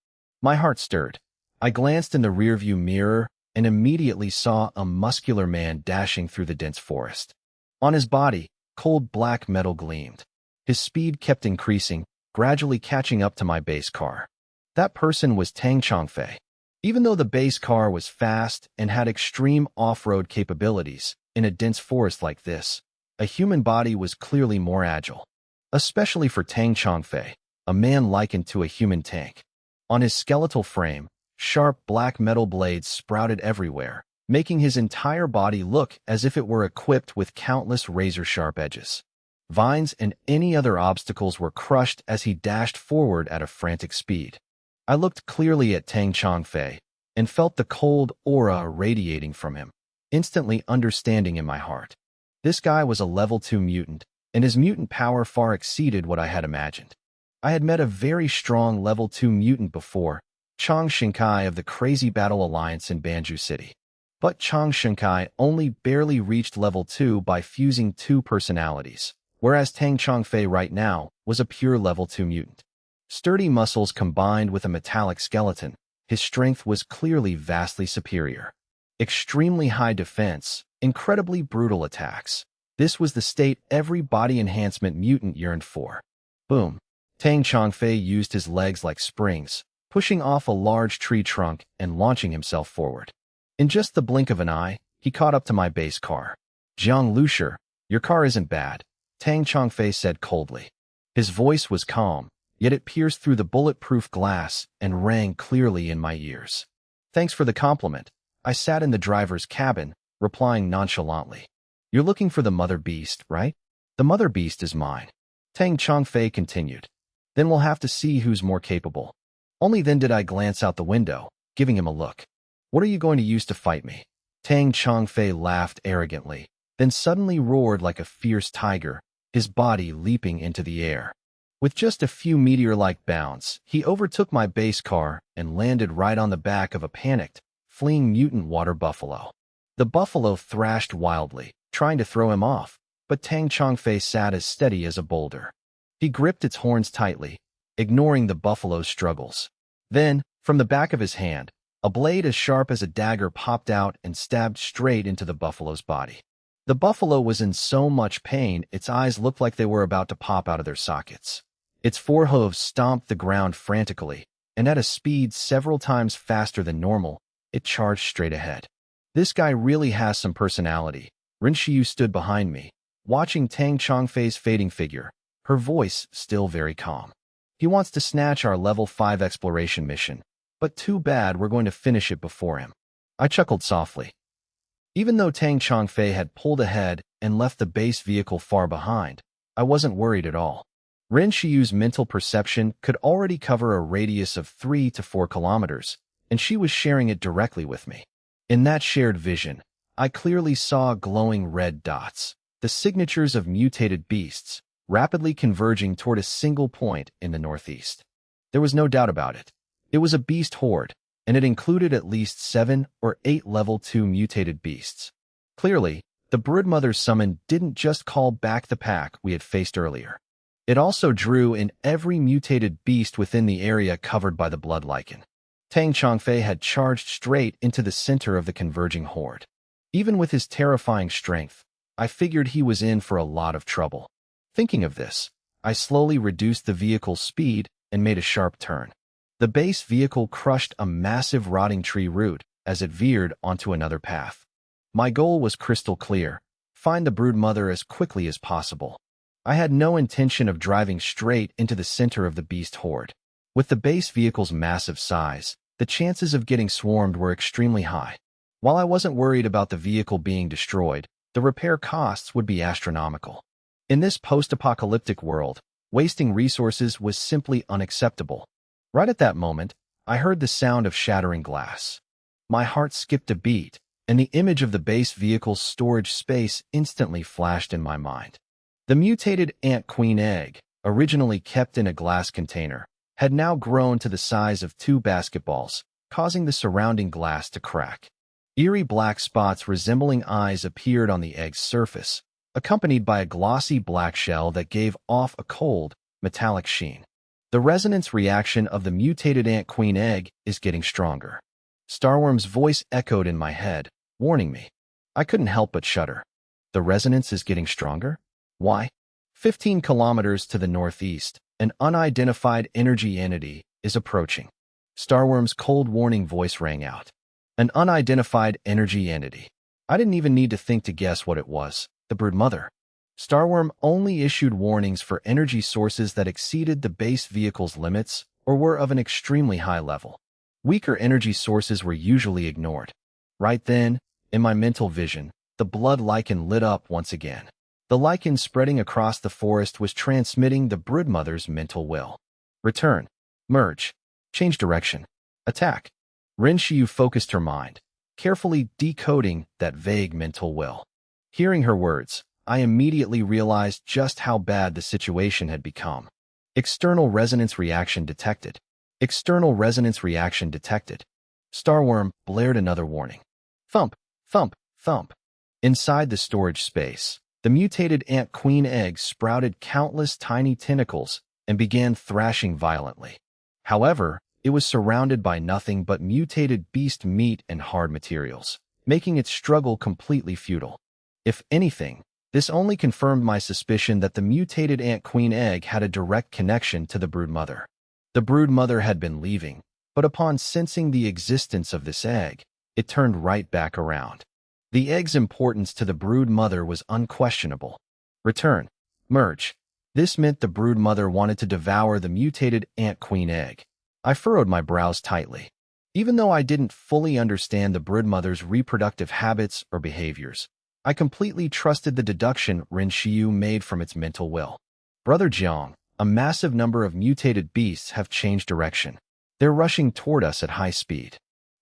My heart stirred. I glanced in the rearview mirror and immediately saw a muscular man dashing through the dense forest. On his body, cold black metal gleamed. His speed kept increasing, gradually catching up to my base car. That person was Tang Chongfei. Even though the base car was fast and had extreme off-road capabilities, in a dense forest like this, a human body was clearly more agile. Especially for Tang Chongfei, a man likened to a human tank. On his skeletal frame, sharp black metal blades sprouted everywhere, making his entire body look as if it were equipped with countless razor-sharp edges. Vines and any other obstacles were crushed as he dashed forward at a frantic speed. I looked clearly at Tang Chongfei and felt the cold aura radiating from him, instantly understanding in my heart. This guy was a level 2 mutant, and his mutant power far exceeded what I had imagined. I had met a very strong level 2 mutant before, Chang Shinkai of the Crazy Battle Alliance in Banju City. But Chang Shinkai only barely reached level 2 by fusing 2 personalities, whereas Tang Chongfei right now was a pure level 2 mutant. Sturdy muscles combined with a metallic skeleton, his strength was clearly vastly superior. Extremely high defense, incredibly brutal attacks. This was the state every body enhancement mutant yearned for. Boom. Tang Chongfei used his legs like springs, pushing off a large tree trunk and launching himself forward. In just the blink of an eye, he caught up to my base car. Jiang Lusher, your car isn't bad, Tang Chongfei said coldly. His voice was calm, yet it pierced through the bulletproof glass and rang clearly in my ears. Thanks for the compliment. I sat in the driver's cabin, replying nonchalantly. You're looking for the mother beast, right? The mother beast is mine. Tang Chongfei continued. Then we'll have to see who's more capable. Only then did I glance out the window, giving him a look. What are you going to use to fight me? Tang Chongfei laughed arrogantly, then suddenly roared like a fierce tiger, his body leaping into the air. With just a few meteor-like bounds, he overtook my base car and landed right on the back of a panicked, fleeing mutant water buffalo. The buffalo thrashed wildly, trying to throw him off, but Tang Chongfei sat as steady as a boulder. He gripped its horns tightly, ignoring the buffalo's struggles. Then, from the back of his hand, a blade as sharp as a dagger popped out and stabbed straight into the buffalo's body. The buffalo was in so much pain its eyes looked like they were about to pop out of their sockets. Its forehooves stomped the ground frantically, and at a speed several times faster than normal, it charged straight ahead. This guy really has some personality. Rin Shiyu stood behind me, watching Tang Chongfei's fading figure, her voice still very calm. He wants to snatch our level 5 exploration mission, but too bad we're going to finish it before him. I chuckled softly. Even though Tang Chongfei had pulled ahead and left the base vehicle far behind, I wasn't worried at all. Rin Shiyu's mental perception could already cover a radius of 3 to 4 kilometers, and she was sharing it directly with me. In that shared vision, I clearly saw glowing red dots, the signatures of mutated beasts, rapidly converging toward a single point in the northeast. There was no doubt about it. It was a beast horde, and it included at least 7 or 8 level 2 mutated beasts. Clearly, the broodmother summon didn't just call back the pack we had faced earlier. It also drew in every mutated beast within the area covered by the blood lichen. Tang Chongfei had charged straight into the center of the converging horde. Even with his terrifying strength, I figured he was in for a lot of trouble. Thinking of this, I slowly reduced the vehicle's speed and made a sharp turn. The base vehicle crushed a massive rotting tree root as it veered onto another path. My goal was crystal clear: find the broodmother as quickly as possible. I had no intention of driving straight into the center of the beast horde. With the base vehicle's massive size, the chances of getting swarmed were extremely high. While I wasn't worried about the vehicle being destroyed, the repair costs would be astronomical. In this post-apocalyptic world, wasting resources was simply unacceptable. Right at that moment, I heard the sound of shattering glass. My heart skipped a beat, and the image of the base vehicle's storage space instantly flashed in my mind. The mutated ant queen egg, originally kept in a glass container, had now grown to the size of 2 basketballs, causing the surrounding glass to crack. Eerie black spots resembling eyes appeared on the egg's surface, accompanied by a glossy black shell that gave off a cold, metallic sheen. The resonance reaction of the mutated ant queen egg is getting stronger. Starworm's voice echoed in my head, warning me. I couldn't help but shudder. The resonance is getting stronger? Why? 15 kilometers to the northeast, an unidentified energy entity is approaching. Starworm's cold warning voice rang out. An unidentified energy entity. I didn't even need to think to guess what it was. The broodmother. Starworm only issued warnings for energy sources that exceeded the base vehicle's limits or were of an extremely high level. Weaker energy sources were usually ignored. Right then, in my mental vision, the blood lichen lit up once again. The lichen spreading across the forest was transmitting the broodmother's mental will. Return. Merge. Change direction. Attack. Ren Xiu focused her mind, carefully decoding that vague mental will. Hearing her words, I immediately realized just how bad the situation had become. External resonance reaction detected. External resonance reaction detected. Starworm blared another warning. Thump, thump, thump. Inside the storage space, the mutated ant queen egg sprouted countless tiny tentacles and began thrashing violently. However, it was surrounded by nothing but mutated beast meat and hard materials, making its struggle completely futile. If anything, this only confirmed my suspicion that the mutated ant queen egg had a direct connection to the broodmother. The broodmother had been leaving, but upon sensing the existence of this egg, it turned right back around. The egg's importance to the broodmother was unquestionable. Return. Merge. This meant the broodmother wanted to devour the mutated ant queen egg. I furrowed my brows tightly. Even though I didn't fully understand the broodmother's reproductive habits or behaviors, I completely trusted the deduction Ren Xiu made from its mental will. Brother Jiang, a massive number of mutated beasts have changed direction. They're rushing toward us at high speed.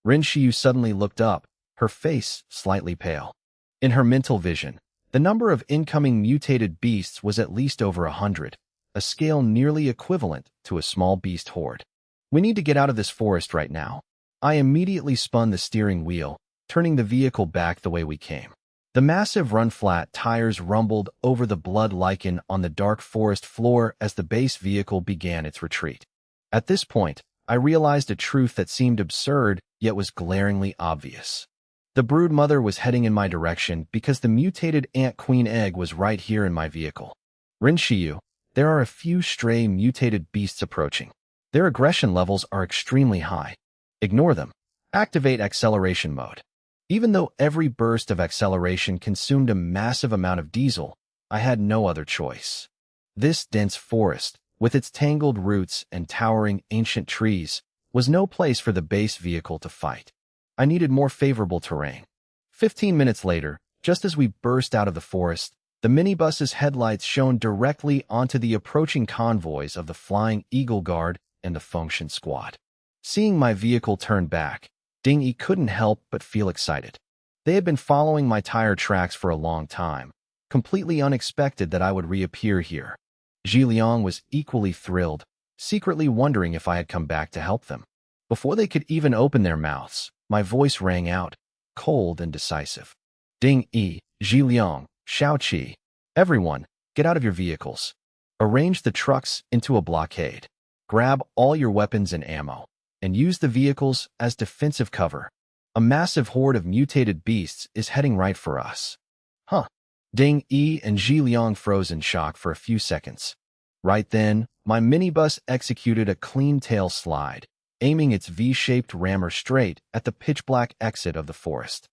Ren Xiu suddenly looked up, her face slightly pale. In her mental vision, the number of incoming mutated beasts was at least over 100, a scale nearly equivalent to a small beast horde. We need to get out of this forest right now. I immediately spun the steering wheel, turning the vehicle back the way we came. The massive run-flat tires rumbled over the blood lichen on the dark forest floor as the base vehicle began its retreat. At this point, I realized a truth that seemed absurd yet was glaringly obvious. The broodmother was heading in my direction because the mutated ant queen egg was right here in my vehicle. Ren Xiu, there are a few stray mutated beasts approaching. Their aggression levels are extremely high. Ignore them. Activate acceleration mode. Even though every burst of acceleration consumed a massive amount of diesel, I had no other choice. This dense forest, with its tangled roots and towering ancient trees, was no place for the base vehicle to fight. I needed more favorable terrain. 15 minutes later, just as we burst out of the forest, the minibus's headlights shone directly onto the approaching convoys of the Flying Eagle Guard and the Function Squad. Seeing my vehicle turn back, Ding Yi couldn't help but feel excited. They had been following my tire tracks for a long time, completely unexpected that I would reappear here. Zhi Liang was equally thrilled, secretly wondering if I had come back to help them. Before they could even open their mouths, my voice rang out, cold and decisive. Ding Yi, Zhi Liang, Shao Qi, everyone, get out of your vehicles. Arrange the trucks into a blockade. Grab all your weapons and ammo, and use the vehicles as defensive cover. A massive horde of mutated beasts is heading right for us. Huh. Ding Yi and Zhi Liang froze in shock for a few seconds. Right then, my minibus executed a clean tail slide, aiming its V-shaped rammer straight at the pitch-black exit of the forest.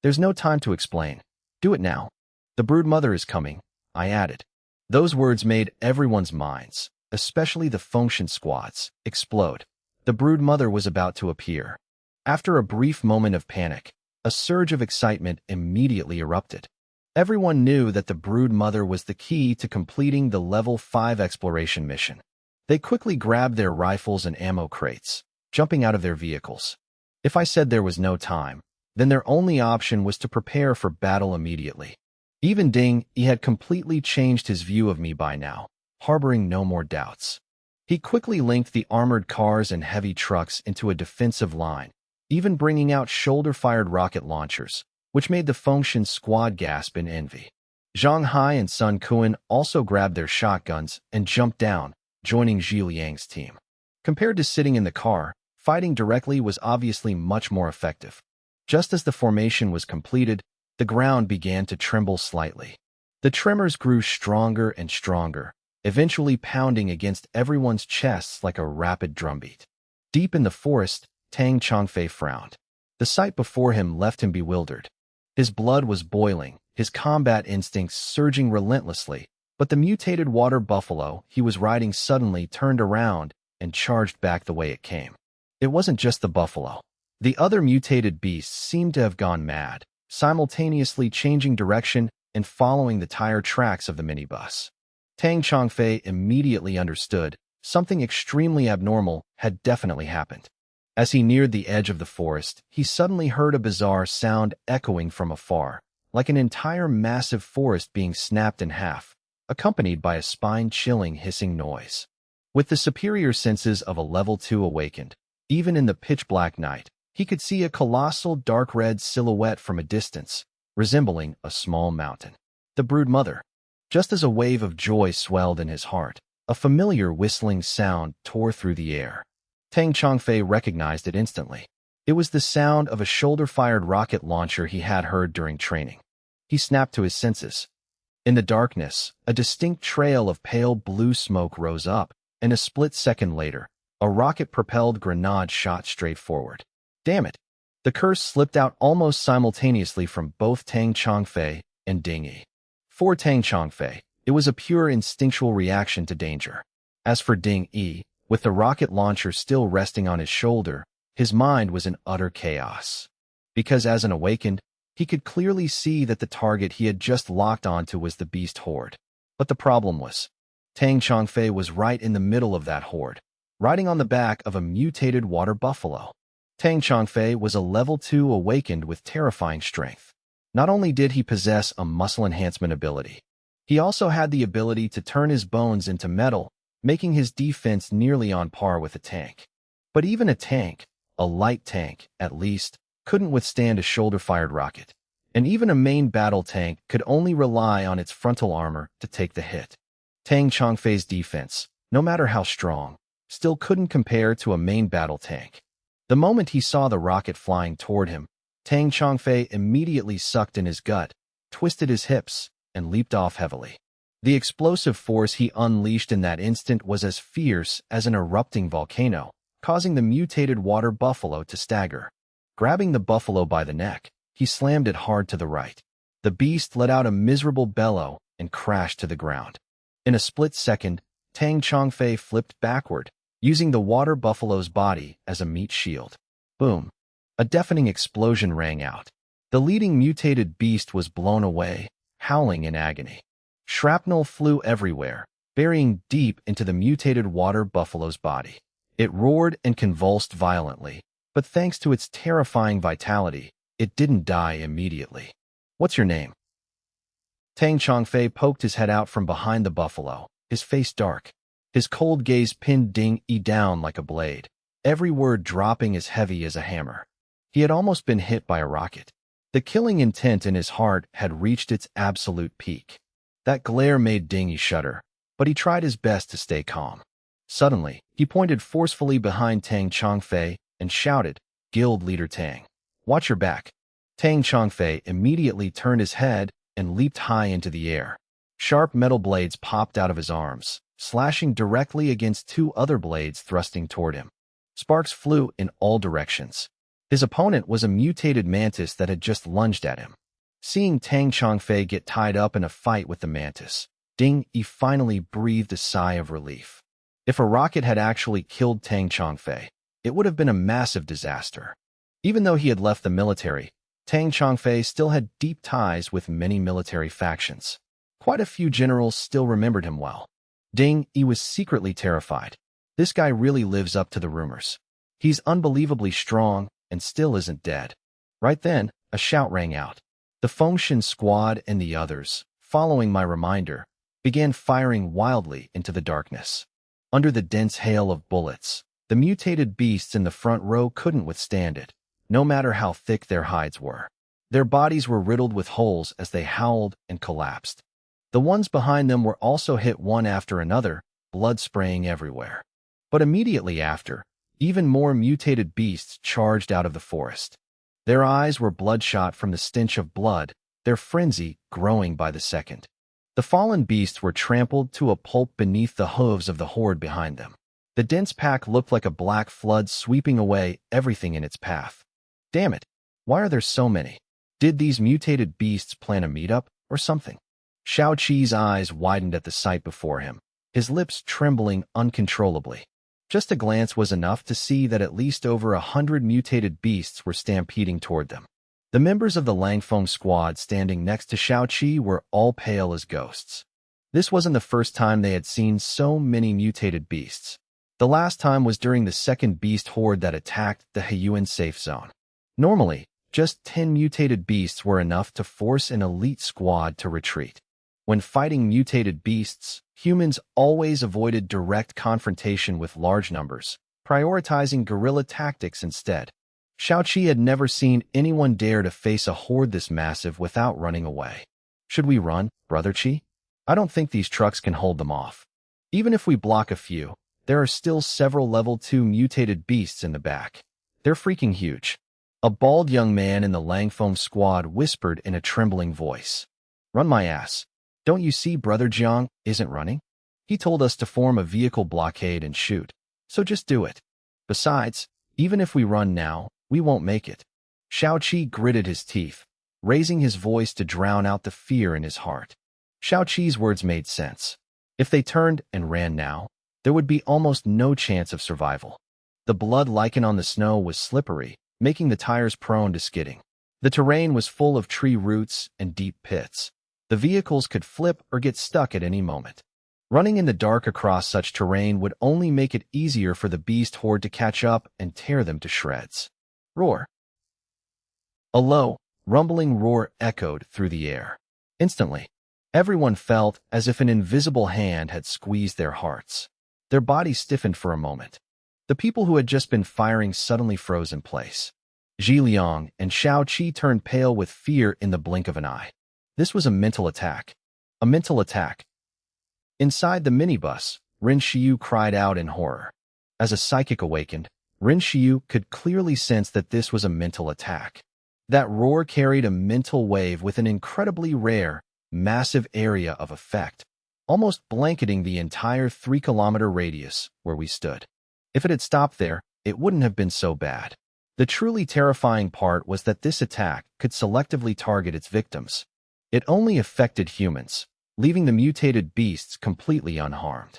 There's no time to explain. Do it now. The broodmother is coming, I added. Those words made everyone's minds, especially the function squads, explode. The brood mother was about to appear. After a brief moment of panic, a surge of excitement immediately erupted. Everyone knew that the brood mother was the key to completing the Level 5 exploration mission. They quickly grabbed their rifles and ammo crates, jumping out of their vehicles. If I said there was no time, then their only option was to prepare for battle immediately. Even Ding, he had completely changed his view of me by now, harboring no more doubts. He quickly linked the armored cars and heavy trucks into a defensive line, even bringing out shoulder-fired rocket launchers, which made the function squad gasp in envy. Zhang Hai and Sun Kuan also grabbed their shotguns and jumped down, joining Zhi Liang's team. Compared to sitting in the car, fighting directly was obviously much more effective. Just as the formation was completed, the ground began to tremble slightly. The tremors grew stronger and stronger, eventually pounding against everyone's chests like a rapid drumbeat. Deep in the forest, Tang Chongfei frowned. The sight before him left him bewildered. His blood was boiling, his combat instincts surging relentlessly, but the mutated water buffalo he was riding suddenly turned around and charged back the way it came. It wasn't just the buffalo. The other mutated beasts seemed to have gone mad, simultaneously changing direction and following the tire tracks of the minibus. Tang Chongfei immediately understood something extremely abnormal had definitely happened. As he neared the edge of the forest, he suddenly heard a bizarre sound echoing from afar, like an entire massive forest being snapped in half, accompanied by a spine-chilling hissing noise. With the superior senses of a Level 2 awakened, even in the pitch-black night, he could see a colossal dark red silhouette from a distance, resembling a small mountain. The brood mother. Just as a wave of joy swelled in his heart, a familiar whistling sound tore through the air. Tang Chongfei recognized it instantly. It was the sound of a shoulder-fired rocket launcher he had heard during training. He snapped to his senses. In the darkness, a distinct trail of pale blue smoke rose up, and a split second later, a rocket-propelled grenade shot straight forward. Damn it! The curse slipped out almost simultaneously from both Tang Chongfei and Ding Yi. For Tang Chongfei, it was a pure instinctual reaction to danger. As for Ding Yi, with the rocket launcher still resting on his shoulder, his mind was in utter chaos. Because as an awakened, he could clearly see that the target he had just locked onto was the beast horde. But the problem was, Tang Chongfei was right in the middle of that horde, riding on the back of a mutated water buffalo. Tang Chongfei was a Level 2 awakened with terrifying strength. Not only did he possess a muscle enhancement ability, he also had the ability to turn his bones into metal, making his defense nearly on par with a tank. But even a tank, a light tank, at least, couldn't withstand a shoulder-fired rocket. And even a main battle tank could only rely on its frontal armor to take the hit. Tang Chongfei's defense, no matter how strong, still couldn't compare to a main battle tank. The moment he saw the rocket flying toward him, Tang Chongfei immediately sucked in his gut, twisted his hips, and leaped off heavily. The explosive force he unleashed in that instant was as fierce as an erupting volcano, causing the mutated water buffalo to stagger. Grabbing the buffalo by the neck, he slammed it hard to the right. The beast let out a miserable bellow and crashed to the ground. In a split second, Tang Chongfei flipped backward, using the water buffalo's body as a meat shield. Boom! A deafening explosion rang out. The leading mutated beast was blown away, howling in agony. Shrapnel flew everywhere, burying deep into the mutated water buffalo's body. It roared and convulsed violently, but thanks to its terrifying vitality, it didn't die immediately. What's your name? Tang Chongfei poked his head out from behind the buffalo, his face dark. His cold gaze pinned Ding Yi down like a blade, every word dropping as heavy as a hammer. He had almost been hit by a rocket. The killing intent in his heart had reached its absolute peak. That glare made Ding Yi shudder, but he tried his best to stay calm. Suddenly, he pointed forcefully behind Tang Chongfei and shouted, "Guild Leader Tang, watch your back." Tang Chongfei immediately turned his head and leaped high into the air. Sharp metal blades popped out of his arms, slashing directly against two other blades thrusting toward him. Sparks flew in all directions. His opponent was a mutated mantis that had just lunged at him. Seeing Tang Chongfei get tied up in a fight with the mantis, Ding Yi finally breathed a sigh of relief. If a rocket had actually killed Tang Chongfei, it would have been a massive disaster. Even though he had left the military, Tang Chongfei still had deep ties with many military factions. Quite a few generals still remembered him well. Ding, he was secretly terrified. This guy really lives up to the rumors. He's unbelievably strong and still isn't dead. Right then, a shout rang out. The Fengshen squad and the others, following my reminder, began firing wildly into the darkness. Under the dense hail of bullets, the mutated beasts in the front row couldn't withstand it, no matter how thick their hides were. Their bodies were riddled with holes as they howled and collapsed. The ones behind them were also hit one after another, blood spraying everywhere. But immediately after, even more mutated beasts charged out of the forest. Their eyes were bloodshot from the stench of blood, their frenzy growing by the second. The fallen beasts were trampled to a pulp beneath the hooves of the horde behind them. The dense pack looked like a black flood sweeping away everything in its path. Damn it, why are there so many? Did these mutated beasts plan a meetup or something? Shao Qi's eyes widened at the sight before him, his lips trembling uncontrollably. Just a glance was enough to see that at least over 100 mutated beasts were stampeding toward them. The members of the Langfeng squad standing next to Shao Qi were all pale as ghosts. This wasn't the first time they had seen so many mutated beasts. The last time was during the second beast horde that attacked the Heiyuan safe zone. Normally, just 10 mutated beasts were enough to force an elite squad to retreat. When fighting mutated beasts, humans always avoided direct confrontation with large numbers, prioritizing guerrilla tactics instead. Shao Qi had never seen anyone dare to face a horde this massive without running away. Should we run, Brother Qi? I don't think these trucks can hold them off. Even if we block a few, there are still several level 2 mutated beasts in the back. They're freaking huge. A bald young man in the Langfeng squad whispered in a trembling voice. Run my ass. Don't you see Brother Jiang isn't running? He told us to form a vehicle blockade and shoot. So just do it. Besides, even if we run now, we won't make it. Shao Qi gritted his teeth, raising his voice to drown out the fear in his heart. Shao Qi's words made sense. If they turned and ran now, there would be almost no chance of survival. The blood lichen on the snow was slippery, making the tires prone to skidding. The terrain was full of tree roots and deep pits. The vehicles could flip or get stuck at any moment. Running in the dark across such terrain would only make it easier for the beast horde to catch up and tear them to shreds. Roar. A low, rumbling roar echoed through the air. Instantly, everyone felt as if an invisible hand had squeezed their hearts. Their bodies stiffened for a moment. The people who had just been firing suddenly froze in place. Zhi Liang and Shao Qi turned pale with fear in the blink of an eye. This was a mental attack. A mental attack. Inside the minibus, Ren Xiu cried out in horror. As a psychic awakened, Ren Xiu could clearly sense that this was a mental attack. That roar carried a mental wave with an incredibly rare, massive area of effect, almost blanketing the entire 3-kilometer radius where we stood. If it had stopped there, it wouldn't have been so bad. The truly terrifying part was that this attack could selectively target its victims. It only affected humans, leaving the mutated beasts completely unharmed.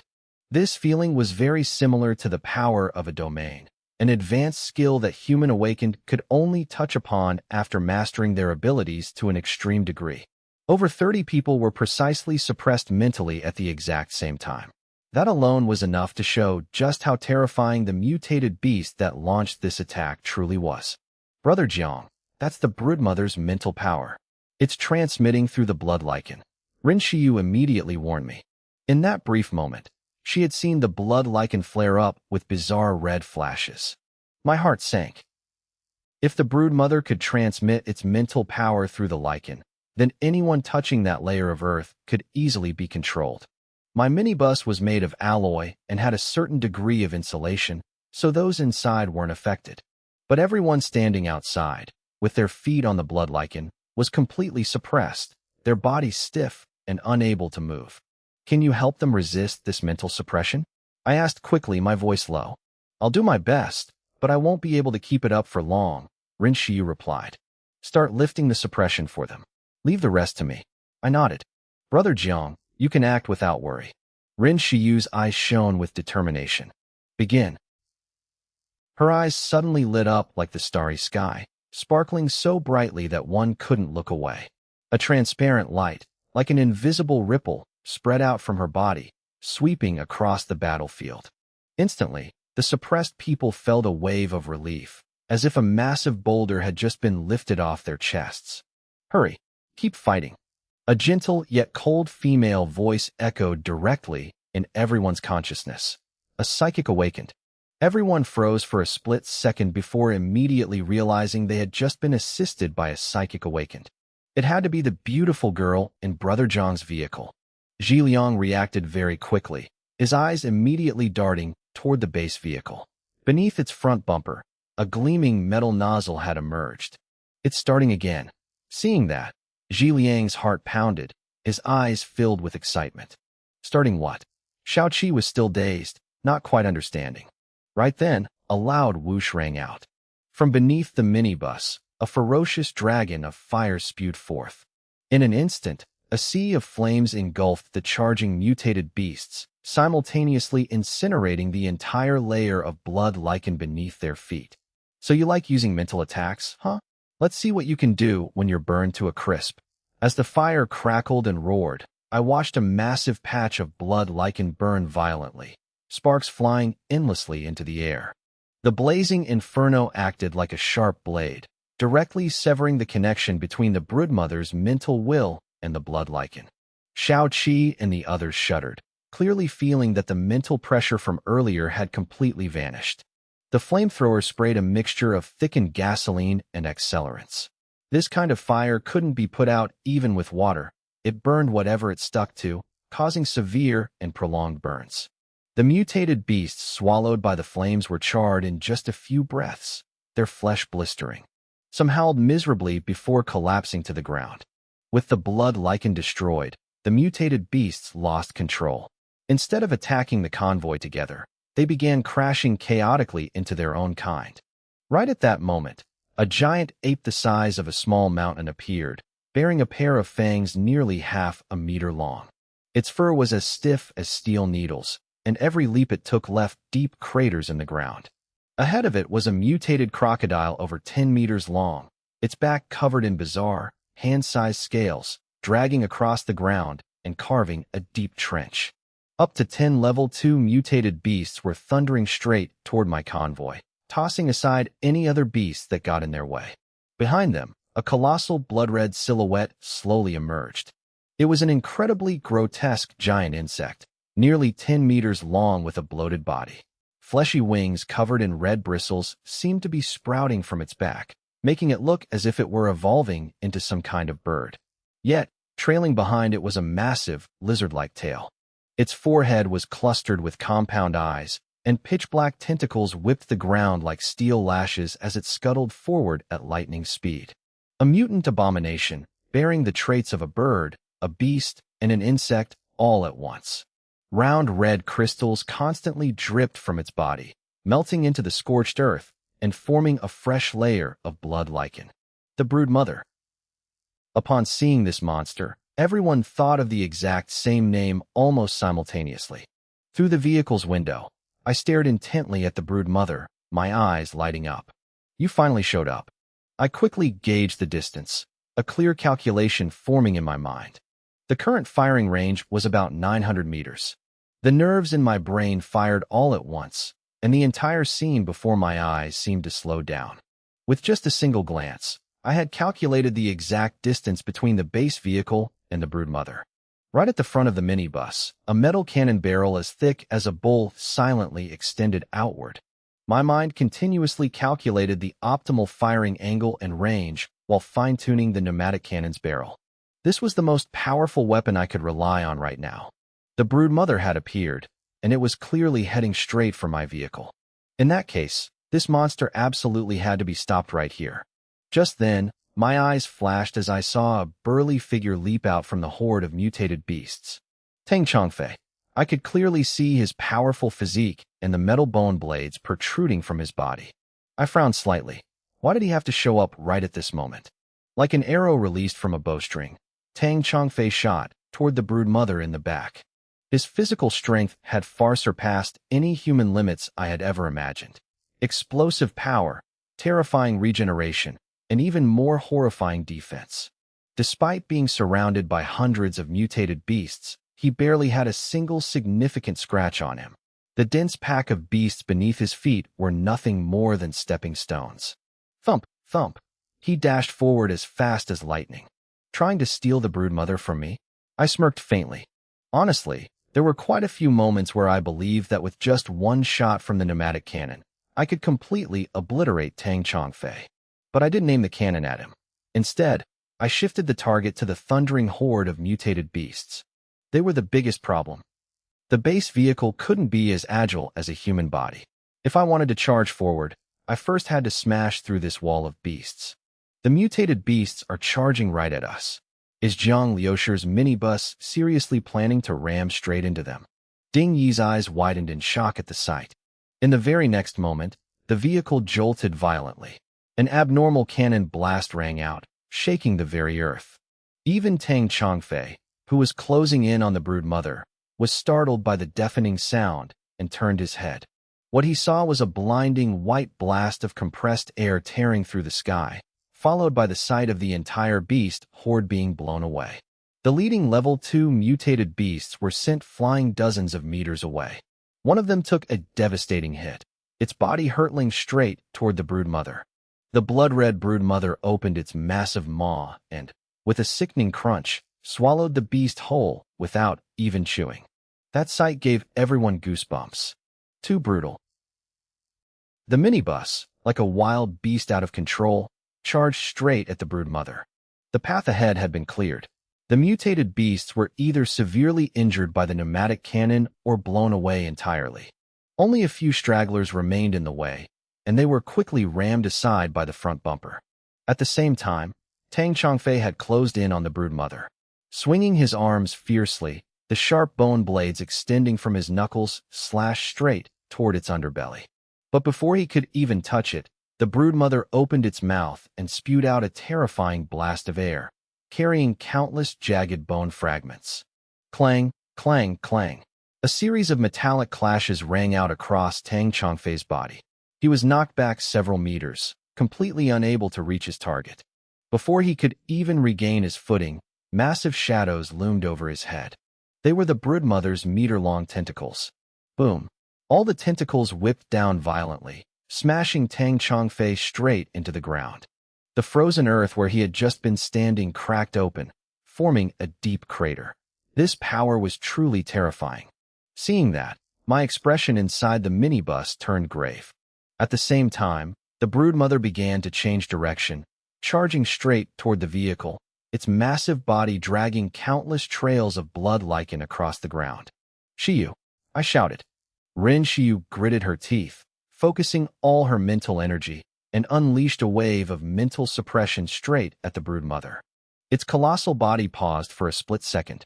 This feeling was very similar to the power of a domain, an advanced skill that human awakened could only touch upon after mastering their abilities to an extreme degree. Over 30 people were precisely suppressed mentally at the exact same time. That alone was enough to show just how terrifying the mutated beast that launched this attack truly was. Brother Jiang, that's the broodmother's mental power. It's transmitting through the blood lichen. Ren Xiu immediately warned me. In that brief moment, she had seen the blood lichen flare up with bizarre red flashes. My heart sank. If the broodmother could transmit its mental power through the lichen, then anyone touching that layer of earth could easily be controlled. My minibus was made of alloy and had a certain degree of insulation, so those inside weren't affected. But everyone standing outside, with their feet on the blood lichen, was completely suppressed, their bodies stiff and unable to move. Can you help them resist this mental suppression? I asked quickly, my voice low. I'll do my best, but I won't be able to keep it up for long, Ren Xiu replied. Start lifting the suppression for them. Leave the rest to me. I nodded. Brother Jiang, you can act without worry. Rin Shiyu's eyes shone with determination. Begin. Her eyes suddenly lit up like the starry sky, sparkling so brightly that one couldn't look away. A transparent light, like an invisible ripple, spread out from her body, sweeping across the battlefield. Instantly, the suppressed people felt a wave of relief, as if a massive boulder had just been lifted off their chests. Hurry, keep fighting. A gentle yet cold female voice echoed directly in everyone's consciousness. A psychic awakened. Everyone froze for a split second before immediately realizing they had just been assisted by a psychic awakened. It had to be the beautiful girl in Brother Zhang's vehicle. Zhi Liang reacted very quickly, his eyes immediately darting toward the base vehicle. Beneath its front bumper, a gleaming metal nozzle had emerged. It's starting again. Seeing that, Zhi Liang's heart pounded, his eyes filled with excitement. Starting what? Xiaoqi was still dazed, not quite understanding. Right then, a loud whoosh rang out. From beneath the minibus, a ferocious dragon of fire spewed forth. In an instant, a sea of flames engulfed the charging mutated beasts, simultaneously incinerating the entire layer of blood lichen beneath their feet. So you like using mental attacks, huh? Let's see what you can do when you're burned to a crisp. As the fire crackled and roared, I watched a massive patch of blood lichen burn violently, sparks flying endlessly into the air. The blazing inferno acted like a sharp blade, directly severing the connection between the broodmother's mental will and the blood lichen. Xiaoqi and the others shuddered, clearly feeling that the mental pressure from earlier had completely vanished. The flamethrower sprayed a mixture of thickened gasoline and accelerants. This kind of fire couldn't be put out even with water. It burned whatever it stuck to, causing severe and prolonged burns. The mutated beasts swallowed by the flames were charred in just a few breaths, their flesh blistering. Some howled miserably before collapsing to the ground. With the blood lichen destroyed, the mutated beasts lost control. Instead of attacking the convoy together, they began crashing chaotically into their own kind. Right at that moment, a giant ape the size of a small mountain appeared, bearing a pair of fangs nearly half a meter long. Its fur was as stiff as steel needles, and every leap it took left deep craters in the ground. Ahead of it was a mutated crocodile over 10 meters long, its back covered in bizarre, hand-sized scales, dragging across the ground and carving a deep trench. Up to 10 level 2 mutated beasts were thundering straight toward my convoy, tossing aside any other beasts that got in their way. Behind them, a colossal blood-red silhouette slowly emerged. It was an incredibly grotesque giant insect, nearly 10 meters long with a bloated body. Fleshy wings covered in red bristles seemed to be sprouting from its back, making it look as if it were evolving into some kind of bird. Yet, trailing behind it was a massive, lizard-like tail. Its forehead was clustered with compound eyes, and pitch-black tentacles whipped the ground like steel lashes as it scuttled forward at lightning speed. A mutant abomination, bearing the traits of a bird, a beast, and an insect all at once. Round red crystals constantly dripped from its body, melting into the scorched earth and forming a fresh layer of blood lichen. The broodmother. Upon seeing this monster, everyone thought of the exact same name almost simultaneously. Through the vehicle's window, I stared intently at the broodmother, my eyes lighting up. You finally showed up. I quickly gauged the distance, a clear calculation forming in my mind. The current firing range was about 900 meters. The nerves in my brain fired all at once, and the entire scene before my eyes seemed to slow down. With just a single glance, I had calculated the exact distance between the base vehicle and the broodmother. Right at the front of the minibus, a metal cannon barrel as thick as a bull silently extended outward. My mind continuously calculated the optimal firing angle and range while fine-tuning the pneumatic cannon's barrel. This was the most powerful weapon I could rely on right now. The broodmother had appeared, and it was clearly heading straight for my vehicle. In that case, this monster absolutely had to be stopped right here. Just then, my eyes flashed as I saw a burly figure leap out from the horde of mutated beasts. Tang Chongfei. I could clearly see his powerful physique and the metal bone blades protruding from his body. I frowned slightly. Why did he have to show up right at this moment? Like an arrow released from a bowstring, Tang Chongfei shot toward the broodmother in the back. His physical strength had far surpassed any human limits I had ever imagined. Explosive power, terrifying regeneration, and even more horrifying defense. Despite being surrounded by hundreds of mutated beasts, he barely had a single significant scratch on him. The dense pack of beasts beneath his feet were nothing more than stepping stones. Thump, thump. He dashed forward as fast as lightning. Trying to steal the broodmother from me? I smirked faintly. Honestly, there were quite a few moments where I believed that with just one shot from the pneumatic cannon, I could completely obliterate Tang Chongfei. But I didn't aim the cannon at him. Instead, I shifted the target to the thundering horde of mutated beasts. They were the biggest problem. The base vehicle couldn't be as agile as a human body. If I wanted to charge forward, I first had to smash through this wall of beasts. The mutated beasts are charging right at us. Is Jiang Liushir's minibus seriously planning to ram straight into them? Ding Yi's eyes widened in shock at the sight. In the very next moment, the vehicle jolted violently. An abnormal cannon blast rang out, shaking the very earth. Even Tang Chongfei, who was closing in on the broodmother, was startled by the deafening sound and turned his head. What he saw was a blinding white blast of compressed air tearing through the sky, followed by the sight of the entire beast horde being blown away. The leading level 2 mutated beasts were sent flying dozens of meters away. One of them took a devastating hit, its body hurtling straight toward the broodmother. The blood-red broodmother opened its massive maw and, with a sickening crunch, swallowed the beast whole without even chewing. That sight gave everyone goosebumps. Too brutal. The minibus, like a wild beast out of control, charged straight at the broodmother. The path ahead had been cleared. The mutated beasts were either severely injured by the pneumatic cannon or blown away entirely. Only a few stragglers remained in the way, and they were quickly rammed aside by the front bumper. At the same time, Tang Chongfei had closed in on the broodmother. Swinging his arms fiercely, the sharp bone blades extending from his knuckles slashed straight toward its underbelly. But before he could even touch it, the broodmother opened its mouth and spewed out a terrifying blast of air, carrying countless jagged bone fragments. Clang, clang, clang. A series of metallic clashes rang out across Tang Chongfei's body. He was knocked back several meters, completely unable to reach his target. Before he could even regain his footing, massive shadows loomed over his head. They were the broodmother's meter-long tentacles. Boom. All the tentacles whipped down violently, smashing Tang Chongfei straight into the ground. The frozen earth where he had just been standing cracked open, forming a deep crater. This power was truly terrifying. Seeing that, my expression inside the minibus turned grave. At the same time, the broodmother began to change direction, charging straight toward the vehicle, its massive body dragging countless trails of blood lichen across the ground. Shiyu, I shouted. Ren Shiyu gritted her teeth, focusing all her mental energy, and unleashed a wave of mental suppression straight at the broodmother. Its colossal body paused for a split second.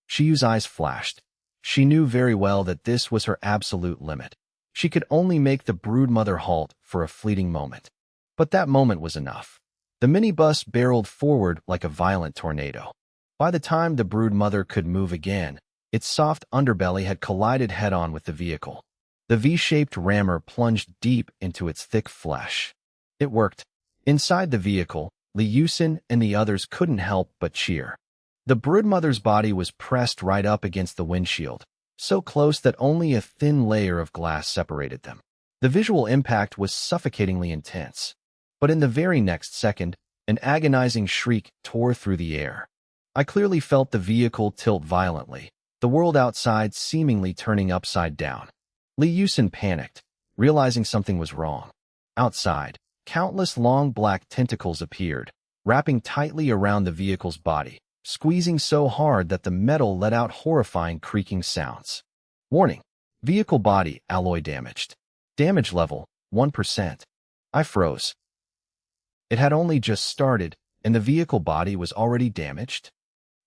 Shiyu's eyes flashed. She knew very well that this was her absolute limit. She could only make the broodmother halt for a fleeting moment. But that moment was enough. The minibus barreled forward like a violent tornado. By the time the broodmother could move again, its soft underbelly had collided head-on with the vehicle. The V-shaped rammer plunged deep into its thick flesh. It worked. Inside the vehicle, Li Yusin and the others couldn't help but cheer. The broodmother's body was pressed right up against the windshield, so close that only a thin layer of glass separated them. The visual impact was suffocatingly intense. But in the very next second, an agonizing shriek tore through the air. I clearly felt the vehicle tilt violently, the world outside seemingly turning upside down. Li Yusin panicked, realizing something was wrong. Outside, countless long black tentacles appeared, wrapping tightly around the vehicle's body, squeezing so hard that the metal let out horrifying creaking sounds. Warning: vehicle body alloy damaged. Damage level 1%. I froze. It had only just started, and the vehicle body was already damaged.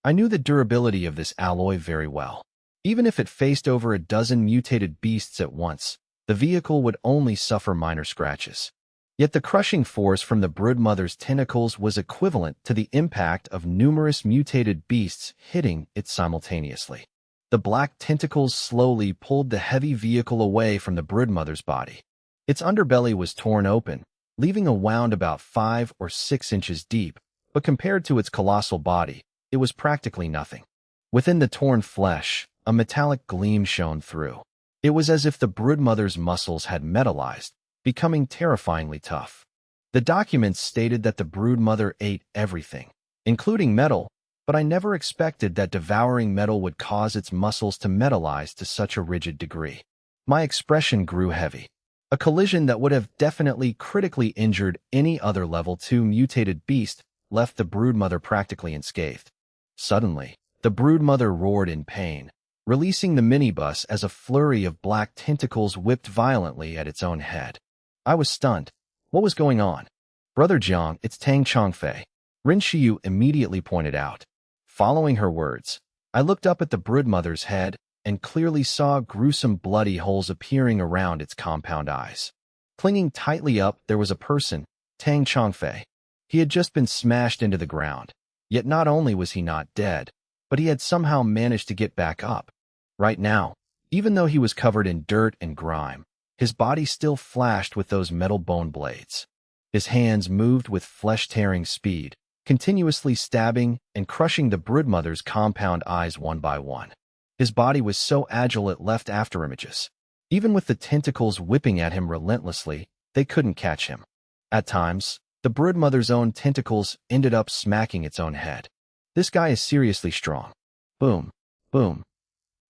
I knew the durability of this alloy very well. Even if it faced over a dozen mutated beasts at once, the vehicle would only suffer minor scratches. Yet the crushing force from the broodmother's tentacles was equivalent to the impact of numerous mutated beasts hitting it simultaneously. The black tentacles slowly pulled the heavy vehicle away from the broodmother's body. Its underbelly was torn open, leaving a wound about 5 or 6 inches deep, but compared to its colossal body, it was practically nothing. Within the torn flesh, a metallic gleam shone through. It was as if the broodmother's muscles had metallized, becoming terrifyingly tough. The documents stated that the broodmother ate everything, including metal, but I never expected that devouring metal would cause its muscles to metallize to such a rigid degree. My expression grew heavy. A collision that would have definitely critically injured any other level 2 mutated beast left the broodmother practically unscathed. Suddenly, the broodmother roared in pain, releasing the minibus as a flurry of black tentacles whipped violently at its own head. I was stunned. What was going on? Brother Jiang, it's Tang Chongfei, Rin Xiu immediately pointed out. Following her words, I looked up at the broodmother's head and clearly saw gruesome bloody holes appearing around its compound eyes. Clinging tightly up, there was a person, Tang Chongfei. He had just been smashed into the ground. Yet not only was he not dead, but he had somehow managed to get back up. Right now, even though he was covered in dirt and grime, his body still flashed with those metal bone blades. His hands moved with flesh-tearing speed, continuously stabbing and crushing the broodmother's compound eyes one by one. His body was so agile it left afterimages. Even with the tentacles whipping at him relentlessly, they couldn't catch him. At times, the broodmother's own tentacles ended up smacking its own head. This guy is seriously strong. Boom, boom.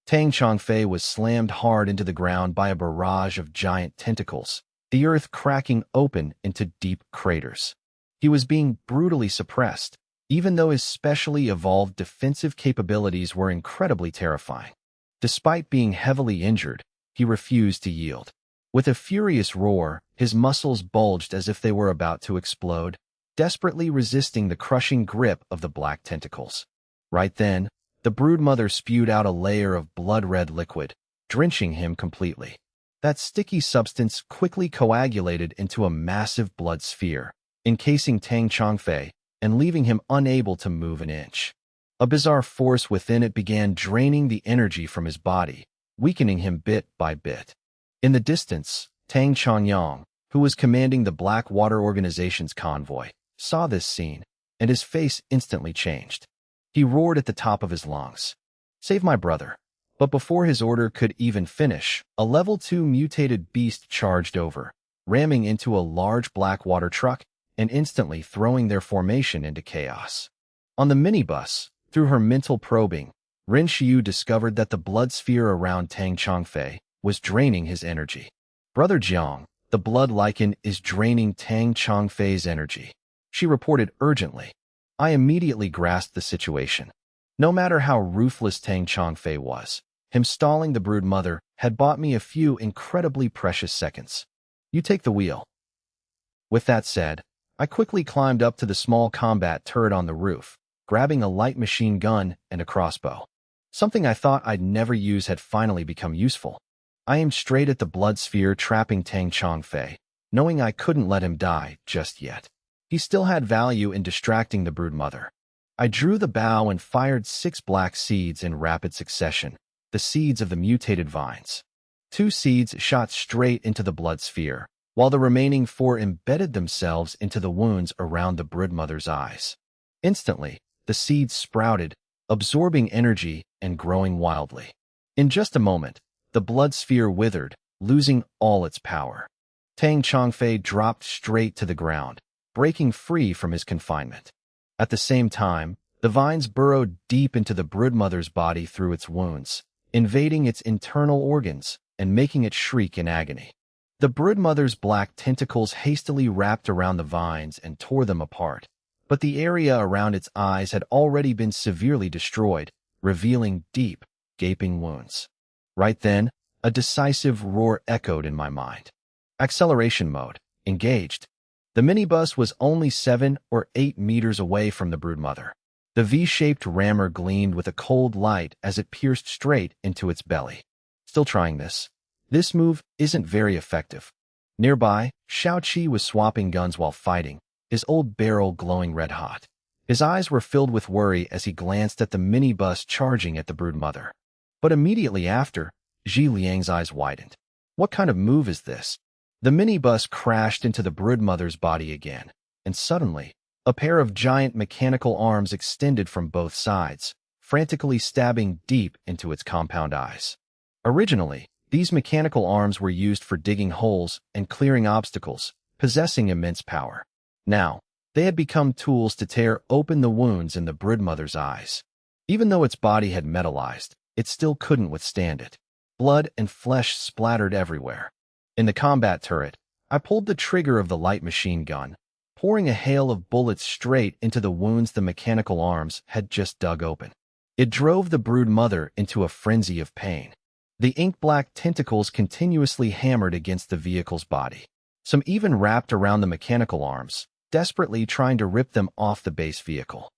Tang Chongfei was slammed hard into the ground by a barrage of giant tentacles, the earth cracking open into deep craters. He was being brutally suppressed, even though his specially evolved defensive capabilities were incredibly terrifying. Despite being heavily injured, he refused to yield. With a furious roar, his muscles bulged as if they were about to explode, desperately resisting the crushing grip of the black tentacles. Right then, the broodmother spewed out a layer of blood-red liquid, drenching him completely. That sticky substance quickly coagulated into a massive blood sphere, encasing Tang Chongfei and leaving him unable to move an inch. A bizarre force within it began draining the energy from his body, weakening him bit by bit. In the distance, Tang Chongyang, who was commanding the Black Water Organization's convoy, saw this scene, and his face instantly changed. He roared at the top of his lungs, "Save my brother!" But before his order could even finish, a level 2 mutated beast charged over, ramming into a large black water truck and instantly throwing their formation into chaos. On the minibus, through her mental probing, Rin Xiu discovered that the blood sphere around Tang Chongfei was draining his energy. Brother Jiang, the blood lichen is draining Tang Chongfei's energy, she reported urgently. I immediately grasped the situation. No matter how ruthless Tang Chongfei was, him stalling the broodmother had bought me a few incredibly precious seconds. You take the wheel. With that said, I quickly climbed up to the small combat turret on the roof, grabbing a light machine gun and a crossbow. Something I thought I'd never use had finally become useful. I aimed straight at the blood sphere trapping Tang Chongfei, knowing I couldn't let him die just yet. He still had value in distracting the broodmother. I drew the bow and fired 6 black seeds in rapid succession, the seeds of the mutated vines. 2 seeds shot straight into the blood sphere, while the remaining 4 embedded themselves into the wounds around the broodmother's eyes. Instantly, the seeds sprouted, absorbing energy and growing wildly. In just a moment, the blood sphere withered, losing all its power. Tang Chongfei dropped straight to the ground, breaking free from his confinement. At the same time, the vines burrowed deep into the broodmother's body through its wounds, invading its internal organs and making it shriek in agony. The broodmother's black tentacles hastily wrapped around the vines and tore them apart, but the area around its eyes had already been severely destroyed, revealing deep, gaping wounds. Right then, a decisive roar echoed in my mind. Acceleration mode, engaged. The minibus was only 7 or 8 meters away from the broodmother. The V-shaped rammer gleamed with a cold light as it pierced straight into its belly. Still trying this. This move isn't very effective. Nearby, Shao-Chi was swapping guns while fighting, his old barrel glowing red-hot. His eyes were filled with worry as he glanced at the minibus charging at the broodmother. But immediately after, Ji Liang's eyes widened. What kind of move is this? The minibus crashed into the broodmother's body again, and suddenly, a pair of giant mechanical arms extended from both sides, frantically stabbing deep into its compound eyes. Originally, these mechanical arms were used for digging holes and clearing obstacles, possessing immense power. Now, they had become tools to tear open the wounds in the broodmother's eyes. Even though its body had metallized, it still couldn't withstand it. Blood and flesh splattered everywhere. In the combat turret, I pulled the trigger of the light machine gun, pouring a hail of bullets straight into the wounds the mechanical arms had just dug open. It drove the broodmother into a frenzy of pain. The ink-black tentacles continuously hammered against the vehicle's body. Some even wrapped around the mechanical arms, desperately trying to rip them off the base vehicle.